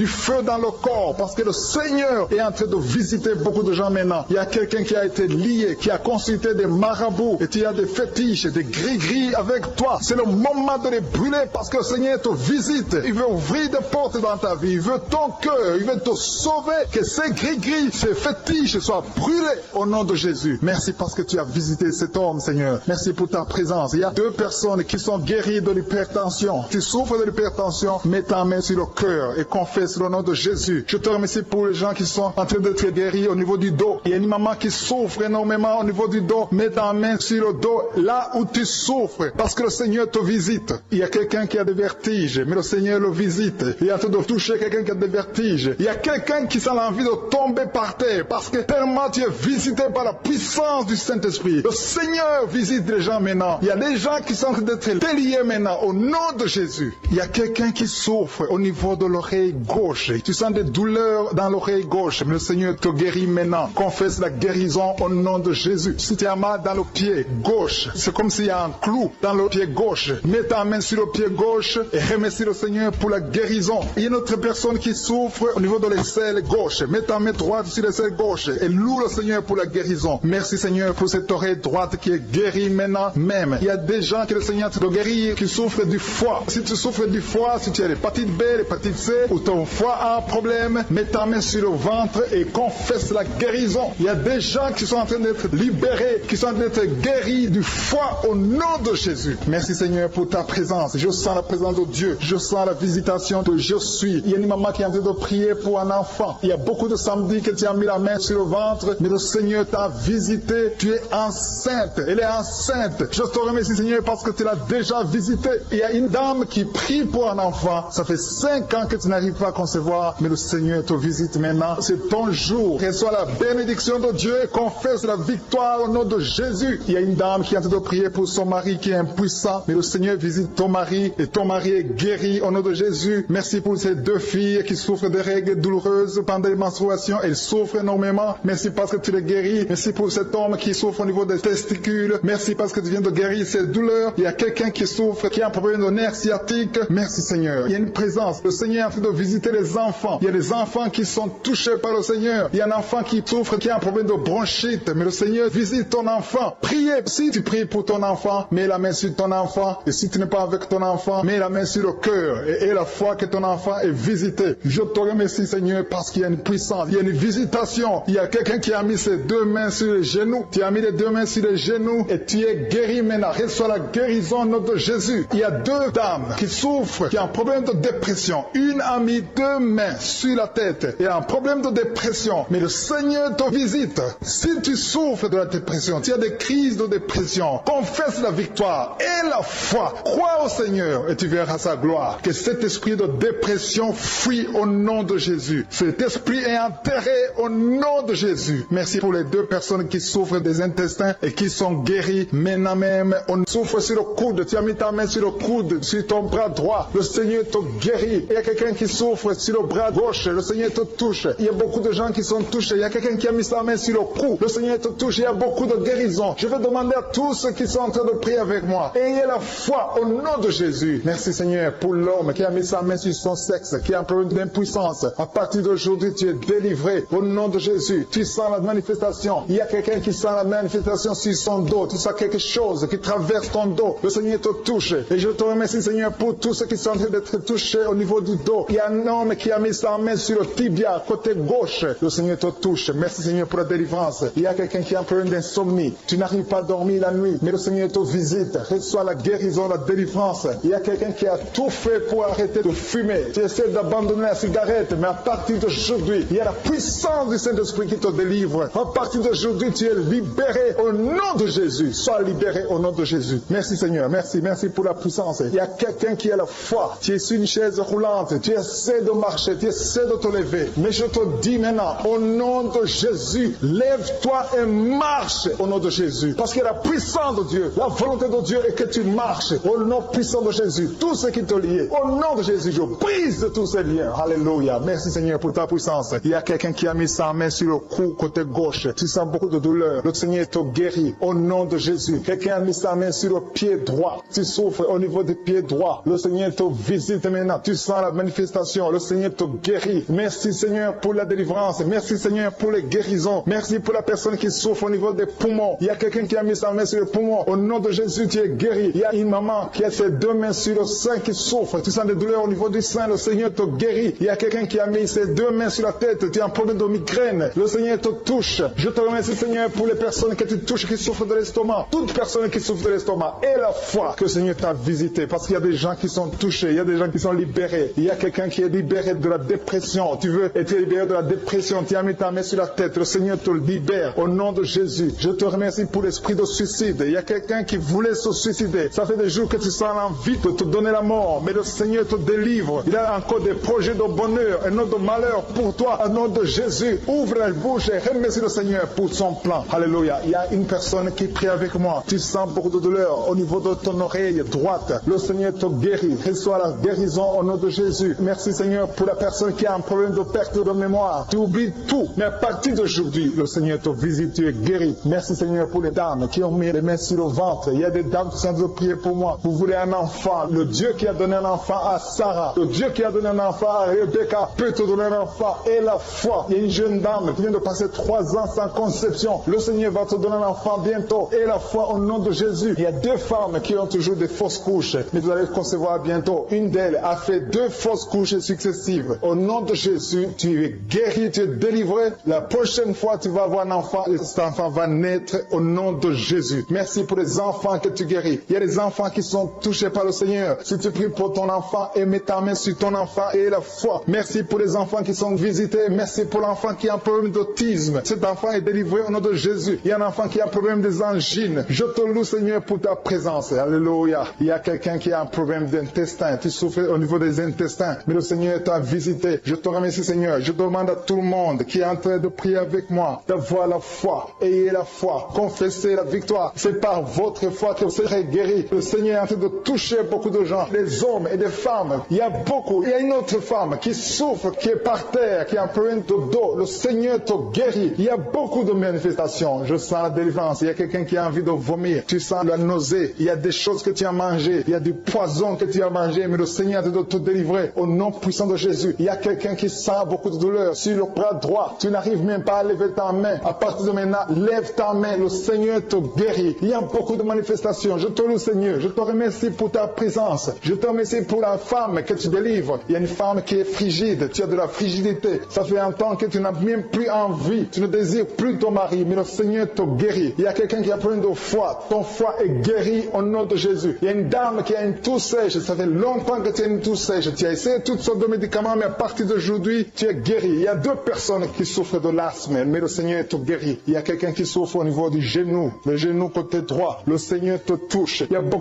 dans le corps parce que le Seigneur est en train de visiter beaucoup de gens maintenant. Il y a quelqu'un qui a été lié, qui a consulté des marabouts et tu as des fétiches, des gris-gris avec toi. C'est le moment de les brûler parce que le Seigneur te visite. Il veut ouvrir des portes dans ta vie. Il veut ton cœur. Il veut te sauver. Que ces gris-gris, ces fétiches soient brûlés au nom de Jésus. Merci parce que tu as visité cet homme, Seigneur. Merci pour ta présence. Il y a 2 personnes qui sont guéries de l'hypertension. Tu souffres de l'hypertension, mets ta main sur le cœur et confesse le nom de Jésus. Je te remercie pour les gens qui sont en train d'être guéris au niveau du dos. Il y a une maman qui souffre énormément au niveau du dos. Mets ta main sur le dos là où tu souffres parce que le Seigneur te visite. Il y a quelqu'un qui a des vertiges, mais le Seigneur le visite. Il est en train de toucher quelqu'un qui a des vertiges. Il y a quelqu'un qui sent l'envie de tomber par terre parce que tellement tu es visité par la puissance du Saint-Esprit. Le Seigneur visite les gens maintenant. Il y a des gens qui sont en train d'être déliés maintenant au nom de Jésus. Il y a quelqu'un qui souffre au niveau de l'oreille gauche. Tu sens des douleurs dans l'oreille gauche, mais le Seigneur te guérit maintenant. Confesse la guérison au nom de Jésus. Si tu as mal dans le pied gauche, c'est comme s'il y a un clou dans le pied gauche. Mets ta main sur le pied gauche et remercie le Seigneur pour la guérison. Il y a une autre personne qui souffre au niveau de l'aisselle gauche. Mets ta main droite sur l'aisselle gauche et loue le Seigneur pour la guérison. Merci Seigneur pour cette oreille droite qui est guérie maintenant même. Il y a des gens que le Seigneur te guérit qui souffrent du foie. Si tu souffres du foie, si tu as l'hépatite B, l'hépatite C ou ton foie a un problème, mets ta main sur le ventre et confesse la guérison. Il y a des gens qui sont en train d'être libérés, qui sont en train d'être guéris du foie au nom de Jésus. Merci Seigneur pour ta présence. Je sens la présence de Dieu. Je sens la visitation de je suis. Il y a une maman qui est en train de prier pour un enfant. Il y a beaucoup de samedis que tu as mis la main sur le ventre, mais le Seigneur t'a visité. Tu es enceinte. Elle est enceinte. Je te remercie, Seigneur, parce que tu l'as déjà visité. Il y a une dame qui prie pour un enfant. Ça fait 5 ans que tu n'arrives pas à concevoir, mais le Seigneur te visite maintenant. C'est ton jour. Reçois la bénédiction de Dieu et confesse la victoire au nom de Jésus. Il y a une dame qui est en train de prier pour son mari qui est impuissant, mais le Seigneur visite ton mari et ton mari est guéri au nom de Jésus. Merci pour ces 2 filles qui souffrent de règles douloureuses pendant les menstruations. Elles souffrent énormément. Merci parce que tu les guéris. Merci pour cet homme qui souffre au niveau des testicules. Merci parce que tu viens de guérir ces douleurs. Il y a quelqu'un qui souffre, qui a un problème de nerf sciatique. Merci Seigneur. Il y a une présence. Le Seigneur est en train de visiter les enfants. Il y a des enfants qui sont touchés par le Seigneur. Il y a un enfant qui souffre, qui a un problème de bronchite. Mais le Seigneur visite ton enfant. Priez. Si tu pries pour ton enfant, mets la main sur ton enfant. Et si tu n'es pas avec ton enfant, mets la main sur le cœur. Et la foi que ton enfant est visité. Je te remercie Seigneur parce qu'il y a une puissance. Il y a une visitation. Il y a quelqu'un qui a mis ses 2 mains sur les genoux. Tu as mis les 2 mains sur les genoux et tu es guéri maintenant. Reçois la guérison au nom de Jésus. Il y a 2 dames qui souffrent, qui ont un problème de dépression. Une a mis 2 mains sur la tête et a un problème de dépression. Mais le Seigneur te visite. Si tu souffres de la dépression, tu as des crises de dépression, confesse la victoire et la foi. Crois au Seigneur et tu verras sa gloire. Que cet esprit de dépression fuit au nom de Jésus. Cet esprit est enterré au nom de Jésus. Merci pour les 2 personnes qui souffrent des intestins et qui sont guéries maintenant même. On souffre sur le coude. Tu as mis ta main sur le coude, sur ton bras droit. Le Seigneur te guérit. Il y a quelqu'un qui souffre sur le bras gauche. Le Seigneur te touche. Il y a beaucoup de gens qui sont touchés. Il y a quelqu'un qui a mis sa main sur le cou. Le Seigneur te touche. Il y a beaucoup de guérisons. Je vais demander à tous ceux qui sont en train de prier avec moi. Ayez la foi au nom de Jésus. Merci Seigneur pour l'homme qui a mis sa main sur son sexe, qui a un problème d'impuissance. À partir d'aujourd'hui, tu es délivré au nom de Jésus. Tu sens la manifestation. Il y a quelqu'un qui sent la manifestation sur son dos. Tu sens quelque chose qui traverse ton dos. Le Seigneur te touche. Et je te remercie Seigneur pour tous ceux qui sont en train d'être touchés au niveau du dos. Il y a un homme qui a mis sa main sur le tibia, côté gauche. Le Seigneur te touche. Merci Seigneur pour la délivrance. Il y a quelqu'un qui a un problème d'insomnie. Tu n'arrives pas à dormir la nuit, mais le Seigneur te visite. Reçois la guérison, la délivrance. Il y a quelqu'un qui a tout fait pour arrêter de fumer. Tu essaies d'abandonner la cigarette, mais à partir d'aujourd'hui, il y a la puissance du Saint-Esprit qui te délivre. À partir d'aujourd'hui, tu es libéré au nom de Jésus. Sois libéré au nom de Jésus. Merci Seigneur. Merci pour la puissance. Il y a quelqu'un qui a la foi. Tu es sur une chaise roulante. Tu essaies de marcher. Tu essaies de te lever. Mais je te dis maintenant, au nom de Jésus, lève-toi et marche au nom de Jésus. Parce que la puissance de Dieu, la volonté de Dieu est que tu marches au nom puissant de Jésus. Tout ce qui te lie, au nom de Jésus, je brise tous ces liens. Alléluia. Merci Seigneur pour ta puissance. Il y a quelqu'un qui a mis sa main sur le cou côté gauche. Tu sens beaucoup de douleur. Le Seigneur te guérit au nom de Jésus. Quelqu'un a mis sa main sur le pied droit. Tu souffres au niveau du pied droit. Le Seigneur te visite maintenant. Tu sens la manifestation. Le Seigneur te guérit. Merci Seigneur pour la délivrance. Merci Seigneur pour les guérisons. Merci pour la personne qui souffre au niveau des poumons. Il y a quelqu'un qui a mis sa main sur le poumon. Au nom de Jésus, tu es guéri. Il y a une maman qui a ses 2 mains sur le sein qui souffre. Tu sens des douleurs au niveau du sein. Le Seigneur te guérit. Il y a quelqu'un qui a mis ses 2 mains sur la tête. Tu as un problème de migraine. Le Seigneur te touche. Je te remercie Seigneur pour les personnes que tu touches qui souffrent de l'estomac. Toute personne qui souffre de l'estomac et la foi que le Seigneur t'a visité. Parce qu'il y a des gens qui sont touchés. Il y a des gens qui sont libérés. Il y a quelqu'un qui est libéré de la dépression. Tu veux être libéré de la dépression. Tu as mis ta main sur la tête. Le Seigneur te libère au nom de Jésus. Je te remercie pour l'esprit de suicide. Il y a quelqu'un qui voulait se suicider. Ça fait des jours que tu sens l'envie de te donner la mort. Mais le Seigneur te délivre. Il a encore des projets de bonheur et non de malheur pour toi. Au nom de Jésus, ouvre la bouche et remercie le Seigneur pour son plan. Alléluia. Il y a une personne qui prie avec moi. Tu sens beaucoup de douleur au niveau de ton oreille droite. Le Seigneur te guérit. Reçois la guérison au nom de Jésus. Merci Seigneur pour la personne qui a un problème de perte de mémoire. Tu oublies tout. Mais à partir d'aujourd'hui, le Seigneur te visite. Tu es guéri. Merci Seigneur pour les dames qui ont mis les mains sur le ventre. Il y a des dames qui sont en train de prier pour moi. Vous voulez un enfant. Le Dieu qui a donné un enfant à Sarah. Le Dieu qui a donné un enfant à Rebecca peut te donner un enfant. Et la foi. Il y a une jeune dame qui vient de passer 3 ans sans conception. Le Seigneur va te donner un enfant bientôt. Et la foi au nom de Jésus. Il y a 2 femmes qui ont toujours des fausses couches. Mais vous allez concevoir bientôt. Une d'elles a fait 2 fausses couches successives. Au nom de Jésus, tu es guéri, tu es délivré. La prochaine fois, tu vas avoir un enfant et cet enfant va naître au nom de Jésus. Merci pour les enfants que tu guéris. Il y a des enfants qui sont touchés par le Seigneur. Si tu pries pour ton enfant et mets ta main sur ton enfant et la foi. Merci pour les enfants enfants qui sont visités. Merci pour l'enfant qui a un problème d'autisme. Cet enfant est délivré au nom de Jésus. Il y a un enfant qui a un problème des angines. Je te loue, Seigneur, pour ta présence. Alléluia. Il y a quelqu'un qui a un problème d'intestin. Tu souffres au niveau des intestins. Mais le Seigneur t'a visité. Je te remercie, Seigneur. Je demande à tout le monde qui est en train de prier avec moi d'avoir la foi. Ayez la foi. Confessez la victoire. C'est par votre foi que vous serez guéris. Le Seigneur est en train de toucher beaucoup de gens, des hommes et des femmes. Il y a beaucoup. Il y a une autre femme qui souffre, qui est par terre, qui a un problème de dos. Le Seigneur te guérit. Il y a beaucoup de manifestations. Je sens la délivrance. Il y a quelqu'un qui a envie de vomir. Tu sens la nausée. Il y a des choses que tu as mangées. Il y a du poison que tu as mangé. Mais le Seigneur te te délivrer au nom puissant de Jésus. Il y a quelqu'un qui sent beaucoup de douleur sur le bras droit. Tu n'arrives même pas à lever ta main. À partir de maintenant, lève ta main. Le Seigneur te guérit. Il y a beaucoup de manifestations. Je te loue, Seigneur. Je te remercie pour ta présence. Je te remercie pour la femme que tu délivres. Il y a une femme qui est frigide. Tu as de la frigidité. Ça fait un temps que tu n'as même plus envie. Tu ne désires plus ton mari. Mais le Seigneur te guérit. Il y a quelqu'un qui a plein de foi. Ton foie est guéri au nom de Jésus. Il y a une dame qui a une toux sèche. Ça fait longtemps que tu as une toux sèche. Tu as essayé toutes sortes de médicaments, mais à partir d'aujourd'hui, tu es guéri. Il y a 2 personnes qui souffrent de l'asthme, mais le Seigneur te guérit. Il y a quelqu'un qui souffre au niveau du genou, le genou côté droit. Le Seigneur te touche. Il y a beaucoup